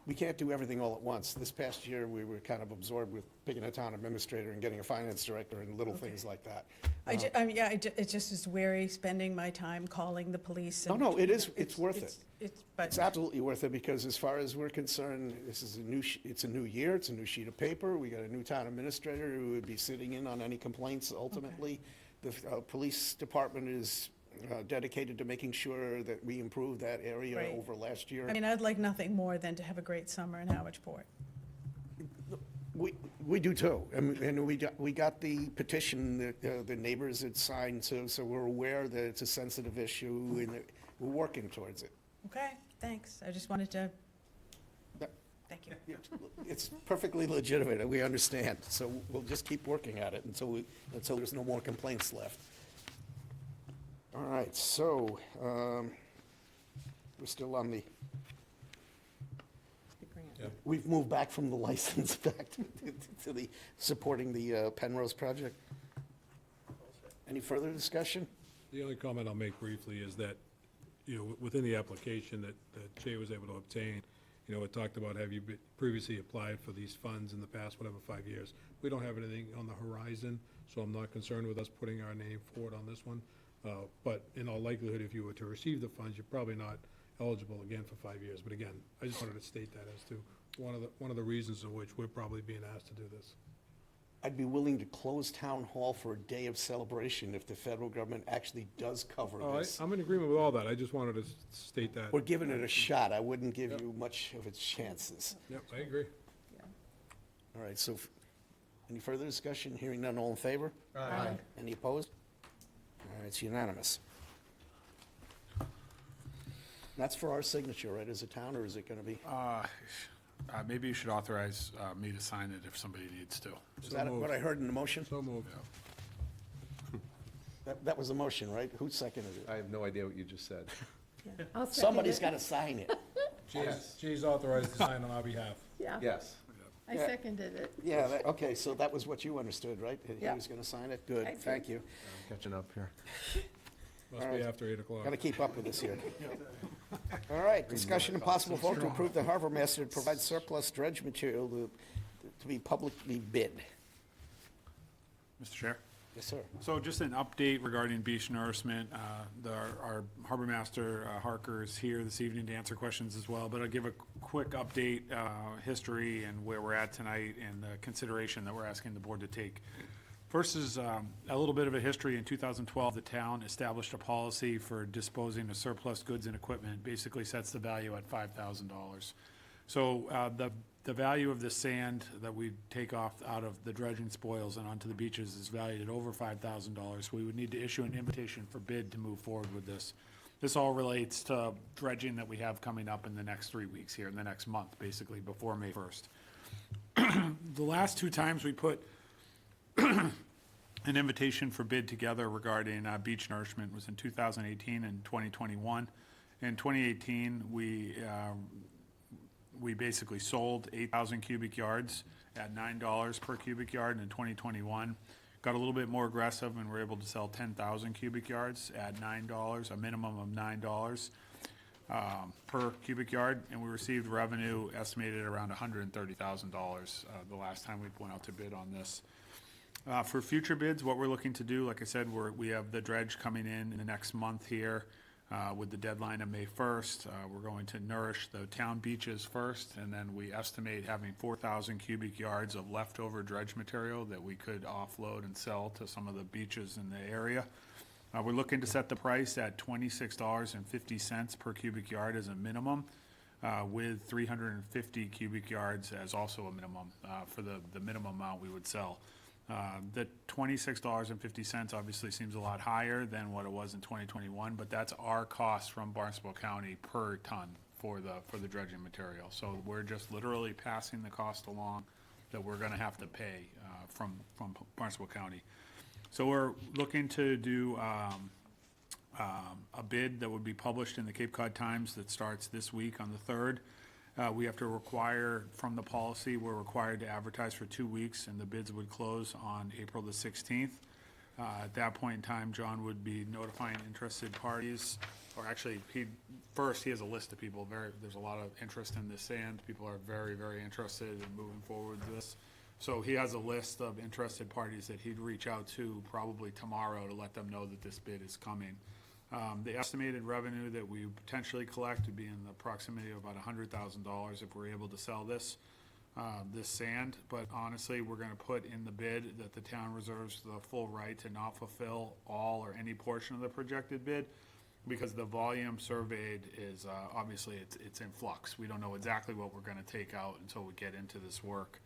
we can't do everything all at once. This past year, we were kind of absorbed with picking a town administrator and getting a finance director and little things like that. It just is weary spending my time calling the police. No, it's worth it. But It's absolutely worth it, because as far as we're concerned, this is it's a new year, it's a new sheet of paper. We got a new town administrator who would be sitting in on any complaints ultimately. The police department is dedicated to making sure that we improve that area over last year. I mean, I'd like nothing more than to have a great summer in Harwich Port. We do too, and we got the petition that the neighbors had signed, so we're aware that it's a sensitive issue, and that we're working towards it. Okay, thanks. I just wanted to, thank you. It's perfectly legitimate, and we understand, so we'll just keep working at it until there's no more complaints left. All right, so, we're still on the, we've moved back from the license back to the, supporting the Penrose project. Any further discussion? The only comment I'll make briefly is that, within the application that Jay was able to obtain, it talked about have you previously applied for these funds in the past, whatever, 5 years. We don't have anything on the horizon, so I'm not concerned with us putting our name forward on this one. But in all likelihood, if you were to receive the funds, you're probably not eligible again for 5 years. But again, I just wanted to state that as to one of the reasons in which we're probably being asked to do this. I'd be willing to close town hall for a day of celebration if the federal government actually does cover this. I'm in agreement with all that. I just wanted to state that. We're giving it a shot. I wouldn't give you much of its chances. Yep, I agree. All right, so any further discussion? Hearing none, all in favor? Aye. Any opposed? All right, it's unanimous. That's for our signature, right, as a town, or is it going to be? Maybe you should authorize me to sign it if somebody needs to. Is that what I heard in the motion? So moved. That was the motion, right? Who seconded it? I have no idea what you just said. Somebody's got to sign it. Jay's authorized to sign on our behalf. Yeah. Yes. I seconded it. Yeah, okay, so that was what you understood, right? He Yeah. was going to sign it? Good, I did. thank you. I'm catching up here. Must be after 8 o'clock. Got to keep up with this here. All right, discussion and possible vote to approve the harbor master to provide surplus dredge material to be publicly bid. Mr. Chair? Yes, sir. So just an update regarding beach nourishment. Our harbor master, Harker, is here this evening to answer questions as well, but I'll give a quick update, history and where we're at tonight and the consideration that we're asking the board to take. First is a little bit of a history. In 2012, the town established a policy for disposing of surplus goods and equipment, basically sets the value at $5,000. So the value of the sand that we take off out of the dredging spoils and onto the beaches is valued at over $5,000. We would need to issue an invitation for bid to move forward with this. This all relates to dredging that we have coming up in the next 3 weeks here, in the next month, basically, before May 1st. The last two times we put an invitation for bid together regarding beach nourishment was in 2018 and 2021. In 2018, we basically sold 8,000 cubic yards at $9 per cubic yard. And in 2021, got a little bit more aggressive and were able to sell 10,000 cubic yards at $9, a minimum of $9 per cubic yard, and we received revenue estimated around $130,000 the last time we went out to bid on this. For future bids, what we're looking to do, like I said, we have the dredge coming in the next month here with the deadline of May 1st. We're going to nourish the town beaches first, and then we estimate having 4,000 cubic yards of leftover dredge material that we could offload and sell to some of the beaches in the area. We're looking to set the price at $26.50 per cubic yard as a minimum, with 350 cubic yards as also a minimum for the minimum amount we would sell. The $26.50 obviously seems a lot higher than what it was in 2021, but that's our cost from Barnstable County per ton for the dredging material. So we're just literally passing the cost along that we're going to have to pay from Barnstable County. So we're looking to do a bid that would be published in the Cape Cod Times that starts this week on the 3rd. We have to require, from the policy, we're required to advertise for 2 weeks, and the bids would close on April the 16th. At that point in time, John would be notifying interested parties, or actually, he has a list of people. There's a lot of interest in this sand. People are very, very interested in moving forward with this. So he has a list of interested parties that he'd reach out to probably tomorrow to let them know that this bid is coming. The estimated revenue that we potentially collect would be in the proximity of about $100,000 if we're able to sell this sand. But honestly, we're going to put in the bid that the town reserves the full right to not fulfill all or any portion of the projected bid, because the volume surveyed is obviously it's in flux. We don't know exactly what we're going to take out until we get into this work.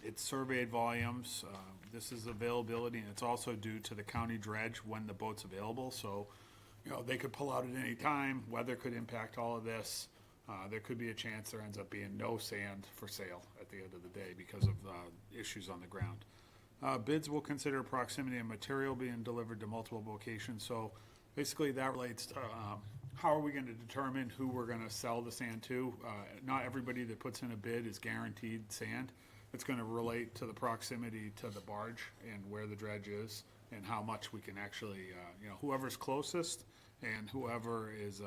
It's surveyed volumes, this is availability, and it's also due to the county dredge when the boat's available, so, you know, they could pull out at any time, weather could impact all of this. There could be a chance there ends up being no sand for sale at the end of the day because of issues on the ground. Bids will consider proximity of material being delivered to multiple locations, so basically that relates to how are we going to determine who we're going to sell the sand to? Not everybody that puts in a bid is guaranteed sand. It's going to relate to the proximity to the barge and where the dredge is and how much we can actually, you know, whoever's closest and whoever is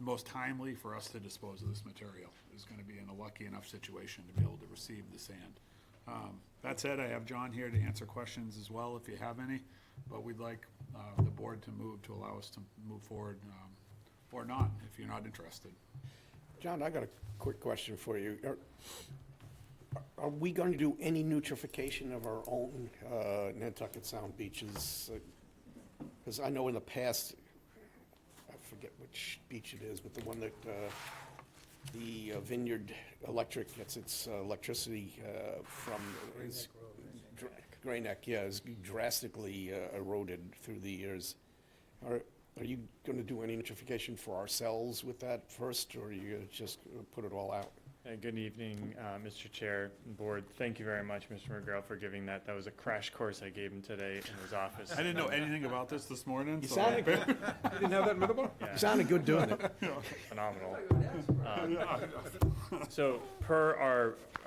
most timely for us to dispose of this material is going to be in a lucky enough situation to be able to receive the sand. That said, I have John here to answer questions as well if you have any, but we'd like the board to move to allow us to move forward or not if you're not interested. John, I got a quick question for you. Are we going to do any nutrification of our own Nantucket Sound beaches? Because I know in the past, I forget which beach it is, but the one that the Vineyard Electric gets its electricity from is Gray Neck, yeah, is drastically eroded through the years. Are you going to do any nutrification for ourselves with that first, or are you going to just put it all out? Good evening, Mr. Chair and Board. Thank you very much, Mr. McGrail, for giving that. That was a crash course I gave him today in his office. I didn't know anything about this morning. You so sounded good. You didn't have that memo? Yeah. You sounded good doing it. Phenomenal. So per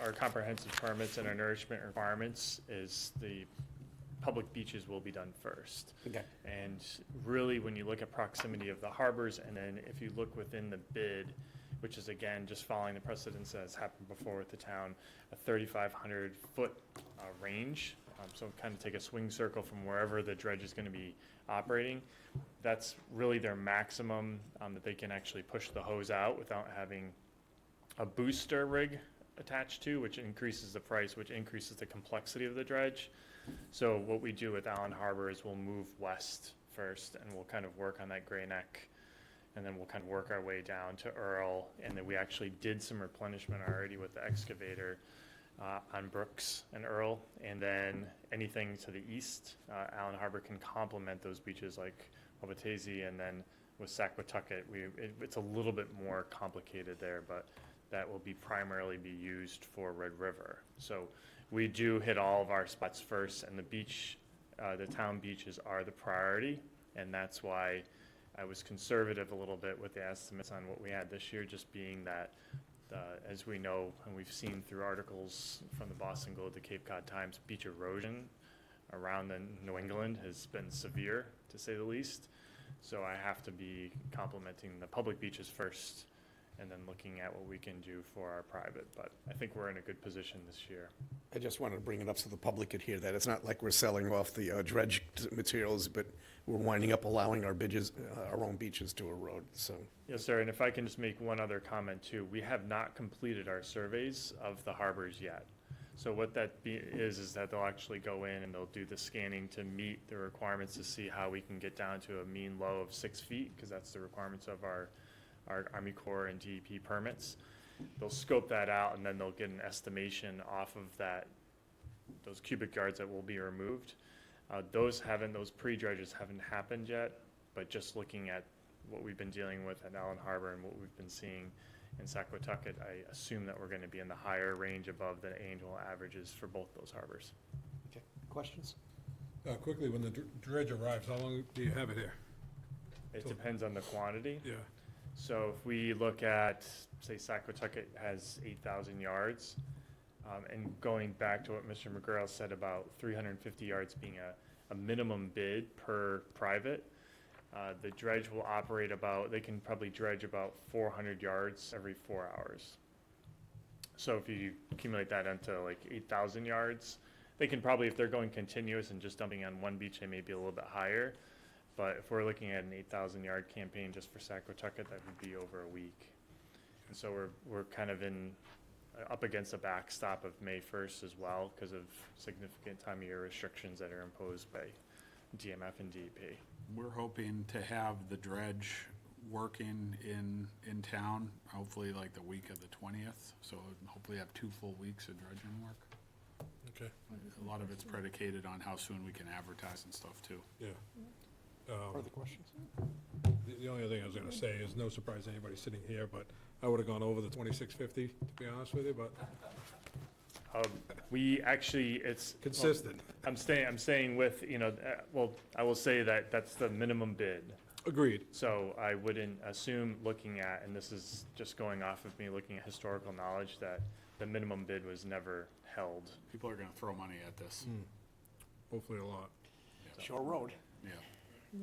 our comprehensive permits and our nourishment requirements is the public beaches will be done first. Okay. And really, when you look at proximity of the harbors, and then if you look within the bid, which is again, just following the precedence that has happened before with the town, a 3,500 foot range. So kind of take a swing circle from wherever the dredge is going to be operating. That's really their maximum that they can actually push the hose out without having a booster rig attached to, which increases the price, which increases the complexity of the dredge. So what we do with Allen Harbor is we'll move west first, and we'll kind of work on that Gray Neck, and then we'll kind of work our way down to Earl, and then we actually did some replenishment already with the excavator on Brooks and Earl, and then anything to the east, Allen Harbor can complement those beaches like Wabautesia, and then with Saquatucket, it's a little bit more complicated there, but that will be primarily be used for Red River. So we do hit all of our spots first, and the beach, the town beaches are the priority, and that's why I was conservative a little bit with the estimates on what we had this year, just being that, as we know, and we've seen through articles from the Boston Globe, the Cape Cod Times, beach erosion around the New England has been severe, to say the least. So I have to be complementing the public beaches first, and then looking at what we can do for our private. But I think we're in a good position this year. I just wanted to bring it up so the public could hear that. It's not like we're selling off the dredge materials, but we're winding up allowing our beaches, our own beaches to erode, so. Yes, sir, and if I can just make one other comment too, we have not completed our surveys of the harbors yet. So what that is that they'll actually go in and they'll do the scanning to meet the requirements to see how we can get down to a mean low of 6 feet, because that's the requirements of our Army Corps and DEP permits. They'll scope that out, and then they'll get an estimation off of that, those cubic yards that will be removed. Those pre-dredges haven't happened yet, but just looking at what we've been dealing with at Allen Harbor and what we've been seeing in Saquatucket, I assume that we're going to be in the higher range above the annual averages for both those harbors. Okay, questions? Quickly, when the dredge arrives, how long do you have it here? It depends on the quantity. Yeah. So if we look at, say, Saquatucket has 8,000 yards, and going back to what Mr. McGrail said about 350 yards being a minimum bid per private, the dredge will operate they can probably dredge about 400 yards every 4 hours. So if you accumulate that into like 8,000 yards, they can probably, if they're going continuous and just dumping on one beach, they may be a little bit higher. But if we're looking at an 8,000 yard campaign just for Saquatucket, that would be over a week. And so we're kind of up against a backstop of May 1st as well, because of significant time of year restrictions that are imposed by DMF and DEP. We're hoping to have the dredge working in town, hopefully like the week of the 20th. So hopefully have 2 full weeks of dredging work. Okay. A lot of it's predicated on how soon we can advertise and stuff too. Yeah. Further questions? The only other thing I was gonna say is, no surprise to anybody sitting here, but I would've gone over the 2650, to be honest with you, but We actually, it's. Consistent. I'm staying with, well, I will say that that's the minimum bid. agreed. So I wouldn't assume looking at, and this is just going off of me looking at historical knowledge, that the minimum bid was never held. People are gonna throw money at this. Hopefully a lot. Shore Road. Yeah.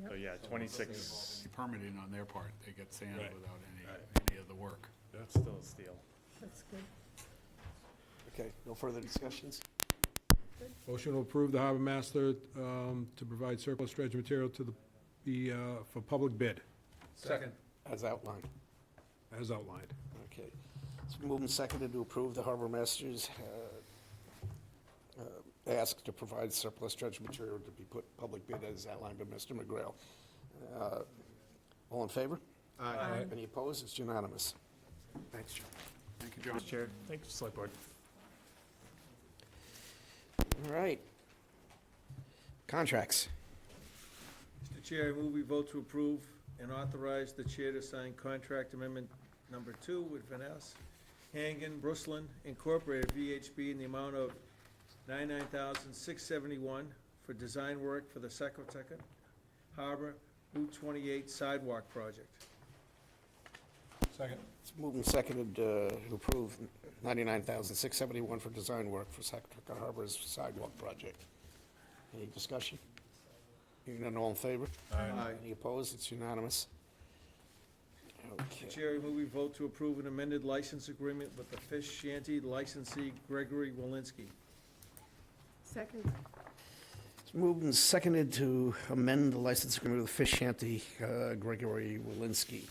So yeah, 26, The permitting on their part, they get sand Right. without any of the work. that's still a steal. That's good. Okay, no further discussions? Motion to approve the harbor master to provide surplus dredge material to for public bid, Second. As outlined. as outlined. Okay. It's been moved and seconded to approve the harbor master's ask to provide surplus dredge material to be put public bid as outlined by Mr. McGrail. All in favor? Aye. Any opposed? It's unanimous. Thanks, John. Thank you, John. Mr. Chair, thank you, Select Board. All right. Contracts. Mr. Chair, I move we vote to approve and authorize the chair to sign contract amendment number 2 with Vaness Hangan Bruslin Incorporated, VHB, in the amount of $99,671 for design work for the Secretariat Harbor Route 28 sidewalk project. Second. It's moved and seconded to approve $99,671 for design work for Secretariat Harbor's sidewalk project. Any discussion? Hearing none, all in favor? Aye. Any opposed? It's unanimous. Okay. Mr. Chair, I move we vote to approve an amended license agreement with the fish shanty licensee Gregory Walensky. Second. It's moved and seconded to amend the license agreement with Fish Shanty, Gregory Walensky.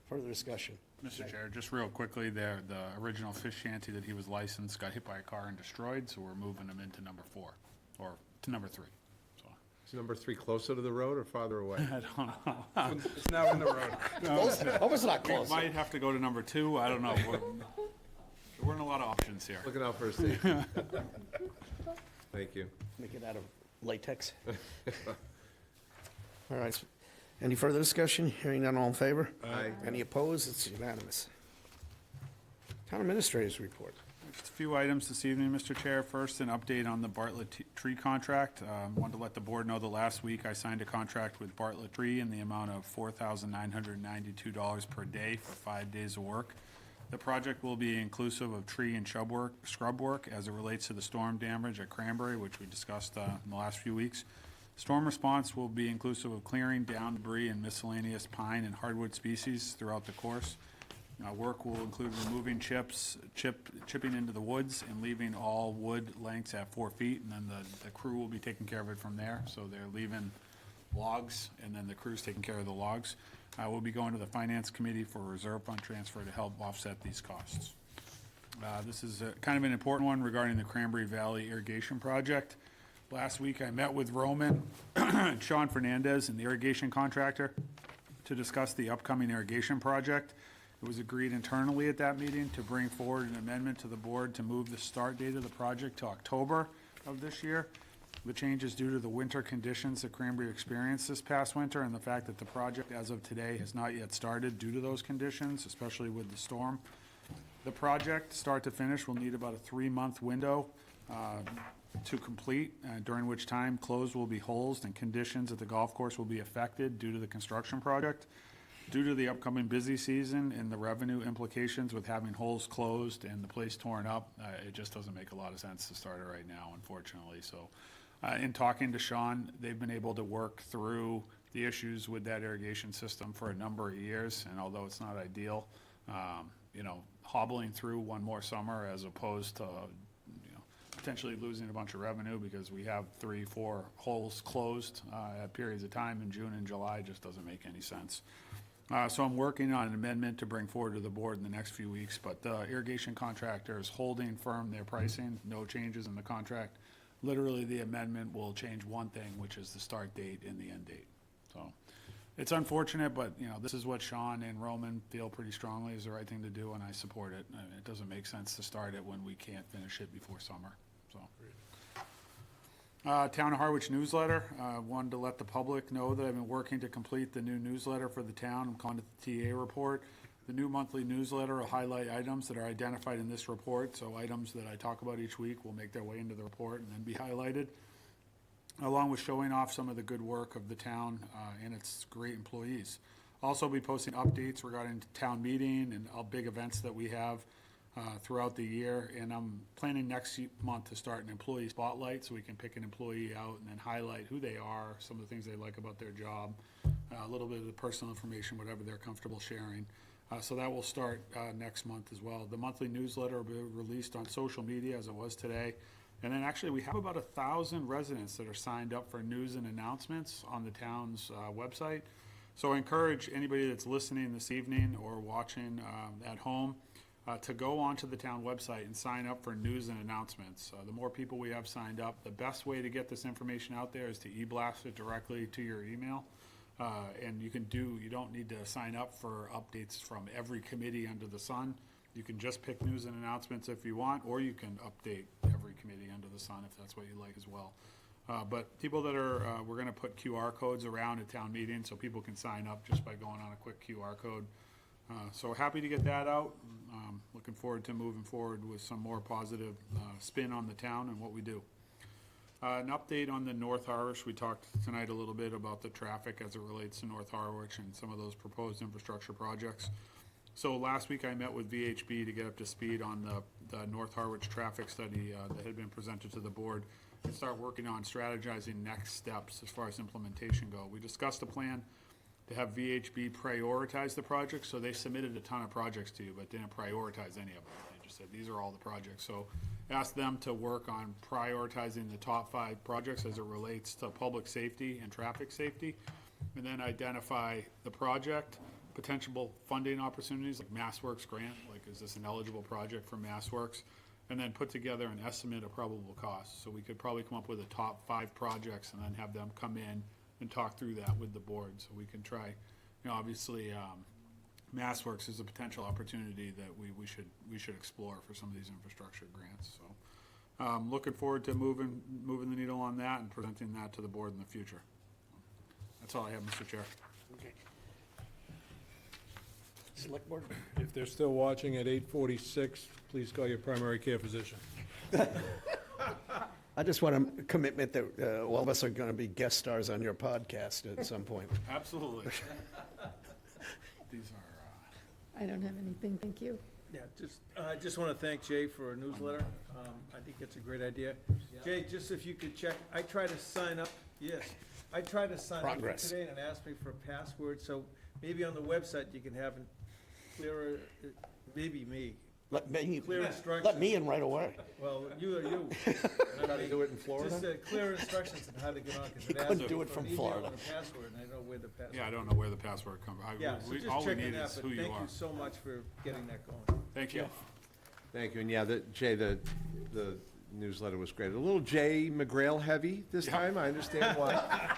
Further discussion? Mr. Chair, just real quickly there, the original fish shanty that he was licensed got hit by a car and destroyed, so we're moving him into number 4, or to number 3. So Is number 3 closer to the road or farther away? I don't know. It's now in the road. Almost not We close. might have to go to number 2, I don't know. We're in a lot of options here. Looking out for safety. Thank you. Make it out of latex. All right. Any further discussion? Hearing none, all in favor? Aye. Any opposed? It's unanimous. Town Administrator's Report. Just a few items this evening, Mr. Chair. First, an update on the Bartlett Tree contract. Wanted to let the board know that last week I signed a contract with Bartlett Tree in the amount of $4,992 per day for 5 days of work. The project will be inclusive of tree and scrub work as it relates to the storm damage at Cranberry, which we discussed in the last few weeks. Storm response will be inclusive of clearing down debris and miscellaneous pine and hardwood species throughout the course. Work will include removing chipping into the woods and leaving all wood lengths at 4 feet, and then the crew will be taking care of it from there. So they're leaving logs, and then the crew's taking care of the logs. We'll be going to the Finance Committee for a reserve fund transfer to help offset these costs. This is kind of an important one regarding the Cranberry Valley Irrigation Project. Last week, I met with Roman and Sean Fernandez and the irrigation contractor to discuss the upcoming irrigation project. It was agreed internally at that meeting to bring forward an amendment to the board to move the start date of the project to October of this year. The change is due to the winter conditions that Cranberry experienced this past winter and the fact that the project, as of today, has not yet started due to those conditions, especially with the storm. The project, start to finish, will need about a 3-month window to complete, during which time closed will be holes and conditions at the golf course will be affected due to the construction project. Due to the upcoming busy season and the revenue implications with having holes closed and the place torn up, it just doesn't make a lot of sense to start it right now, unfortunately. So in talking to Sean, they've been able to work through the issues with that irrigation system for a number of years, and although it's not ideal, hobbling through one more summer as opposed to potentially losing a bunch of revenue because we have 3-4 holes closed at periods of time in June and July just doesn't make any sense. So I'm working on an amendment to bring forward to the board in the next few weeks, but the irrigation contractor is holding firm their pricing, no changes in the contract. Literally, the amendment will change one thing, which is the start date and the end date. So It's unfortunate, but, you know, this is what Sean and Roman feel pretty strongly is the right thing to do, and I support it. It doesn't make sense to start it when we can't finish it before summer, so. Town of Harwich newsletter, wanted to let the public know that I've been working to complete the new newsletter for the town. I'm calling it the TA report. The new monthly newsletter will highlight items that are identified in this report, so items that I talk about each week will make their way into the report and then be highlighted, along with showing off some of the good work of the town and its great employees. Also be posting updates regarding town meeting and all big events that we have throughout the year. And I'm planning next month to start an employee spotlight so we can pick an employee out and then highlight who they are, some of the things they like about their job, a little bit of the personal information, whatever they're comfortable sharing. So that will start next month as well. The monthly newsletter will be released on social media as it was today. And then actually we have about 1,000 residents that are signed up for news and announcements on the town's website. So I encourage anybody that's listening this evening or watching at home to go onto the town website and sign up for news and announcements. The more people we have signed up, the best way to get this information out there is to e-blast it directly to your email. And you don't need to sign up for updates from every committee under the sun. You can just pick news and announcements if you want, or you can update every committee under the sun if that's what you like as well. But people that are, we're gonna put QR codes around at town meetings so people can sign up just by going on a quick QR code. So happy to get that out. Looking forward to moving forward with some more positive spin on the town and what we do. An update on the North Harwich. We talked tonight a little bit about the traffic as it relates to North Harwich and some of those proposed infrastructure projects. So last week I met with VHB to get up to speed on the North Harwich traffic study that had been presented to the board and start working on strategizing next steps as far as implementation go. We discussed a plan to have VHB prioritize the projects. So they submitted a ton of projects to you, but didn't prioritize any of them. They just said, these are all the projects. So ask them to work on prioritizing the top 5 projects as it relates to public safety and traffic safety, and then identify the project, potential funding opportunities like MassWorks grant, like is this an eligible project for MassWorks, and then put together an estimate of probable costs. So we could probably come up with a top 5 projects and then have them come in and talk through that with the board. So we can try, obviously MassWorks is a potential opportunity that we should explore for some of these infrastructure grants. So looking forward to moving the needle on that and presenting that to the board in the future. That's all I have, Mr. Chair. Okay. Select Board? If they're still watching at 8:46, please call your primary care physician. I just want a commitment that all of us are going to be guest stars on your podcast at some point. Absolutely. These are. I don't have anything, thank you. Yeah, I just want to thank Jay for a newsletter. I think it's a great idea. Jay, just if you could check, I tried to sign up, yes, I tried to sign up for today and it asked me for a password, so maybe on the website you can have clearer, maybe me. Clear instructions. Let me in right away. Well, you are you. How to do it in Florida? Just clear instructions on how to get on, because it couldn't asks do me it for from an email Florida. and a password, and I don't know where the password. Yeah, I don't know where the password comes. Yeah, so just All we checking need that, is but who you thank are. you so much for getting that going. Thank you. Thank you, and yeah, Jay, the newsletter was great. A little Jay McGrail heavy this time, I understand why.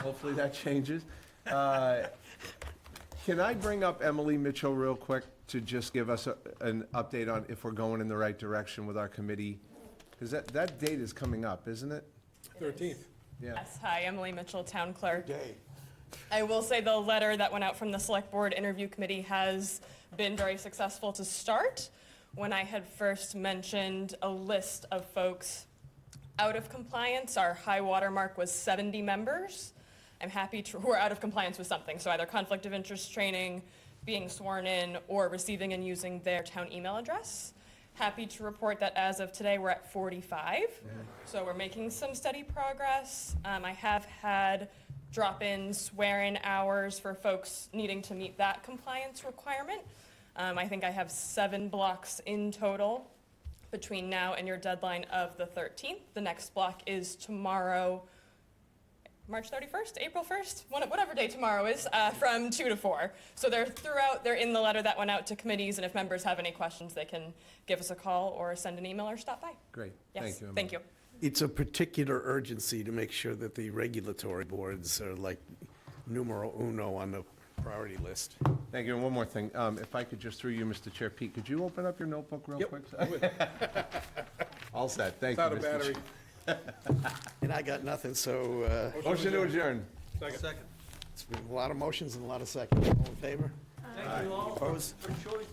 Hopefully that changes. Can I bring up Emily Mitchell real quick to just give us an update on if we're going in the right direction with our committee? Because that date is coming up, isn't it? 13th. Yeah. Yes, hi, Emily Mitchell, Town Clerk. I will say the letter that went out from the Select Board Interview Committee has been very successful to start. When I had first mentioned a list of folks out of compliance, our high water mark was 70 members. I'm happy to, who are out of compliance with something, so either conflict of interest training, being sworn in, or receiving and using their town email address. Happy to report that as of today, we're at 45. So we're making some steady progress. I have had drop-in swear-in hours for folks needing to meet that compliance requirement. I think I have 7 blocks in total between now and your deadline of the 13th. The next block is tomorrow, March 31st, April 1st, whatever day tomorrow is, from 2 to 4. So they're in the letter that went out to committees, and if members have any questions, they can give us a call or send an email or stop by. Great, Yes, thank you, Emily. thank you. It's a particular urgency to make sure that the regulatory boards are like numero uno on the priority list. Thank you, and one more thing, if I could just through you, Mr. Chair, Pete, could you open up your notebook real quick? All set, thank you, Out of Mr. battery. Chair. And I got nothing, so Motion to adjourn. Second. it's been a lot of motions and a lot of seconds. All in favor? Thank you all Opposed? for choosing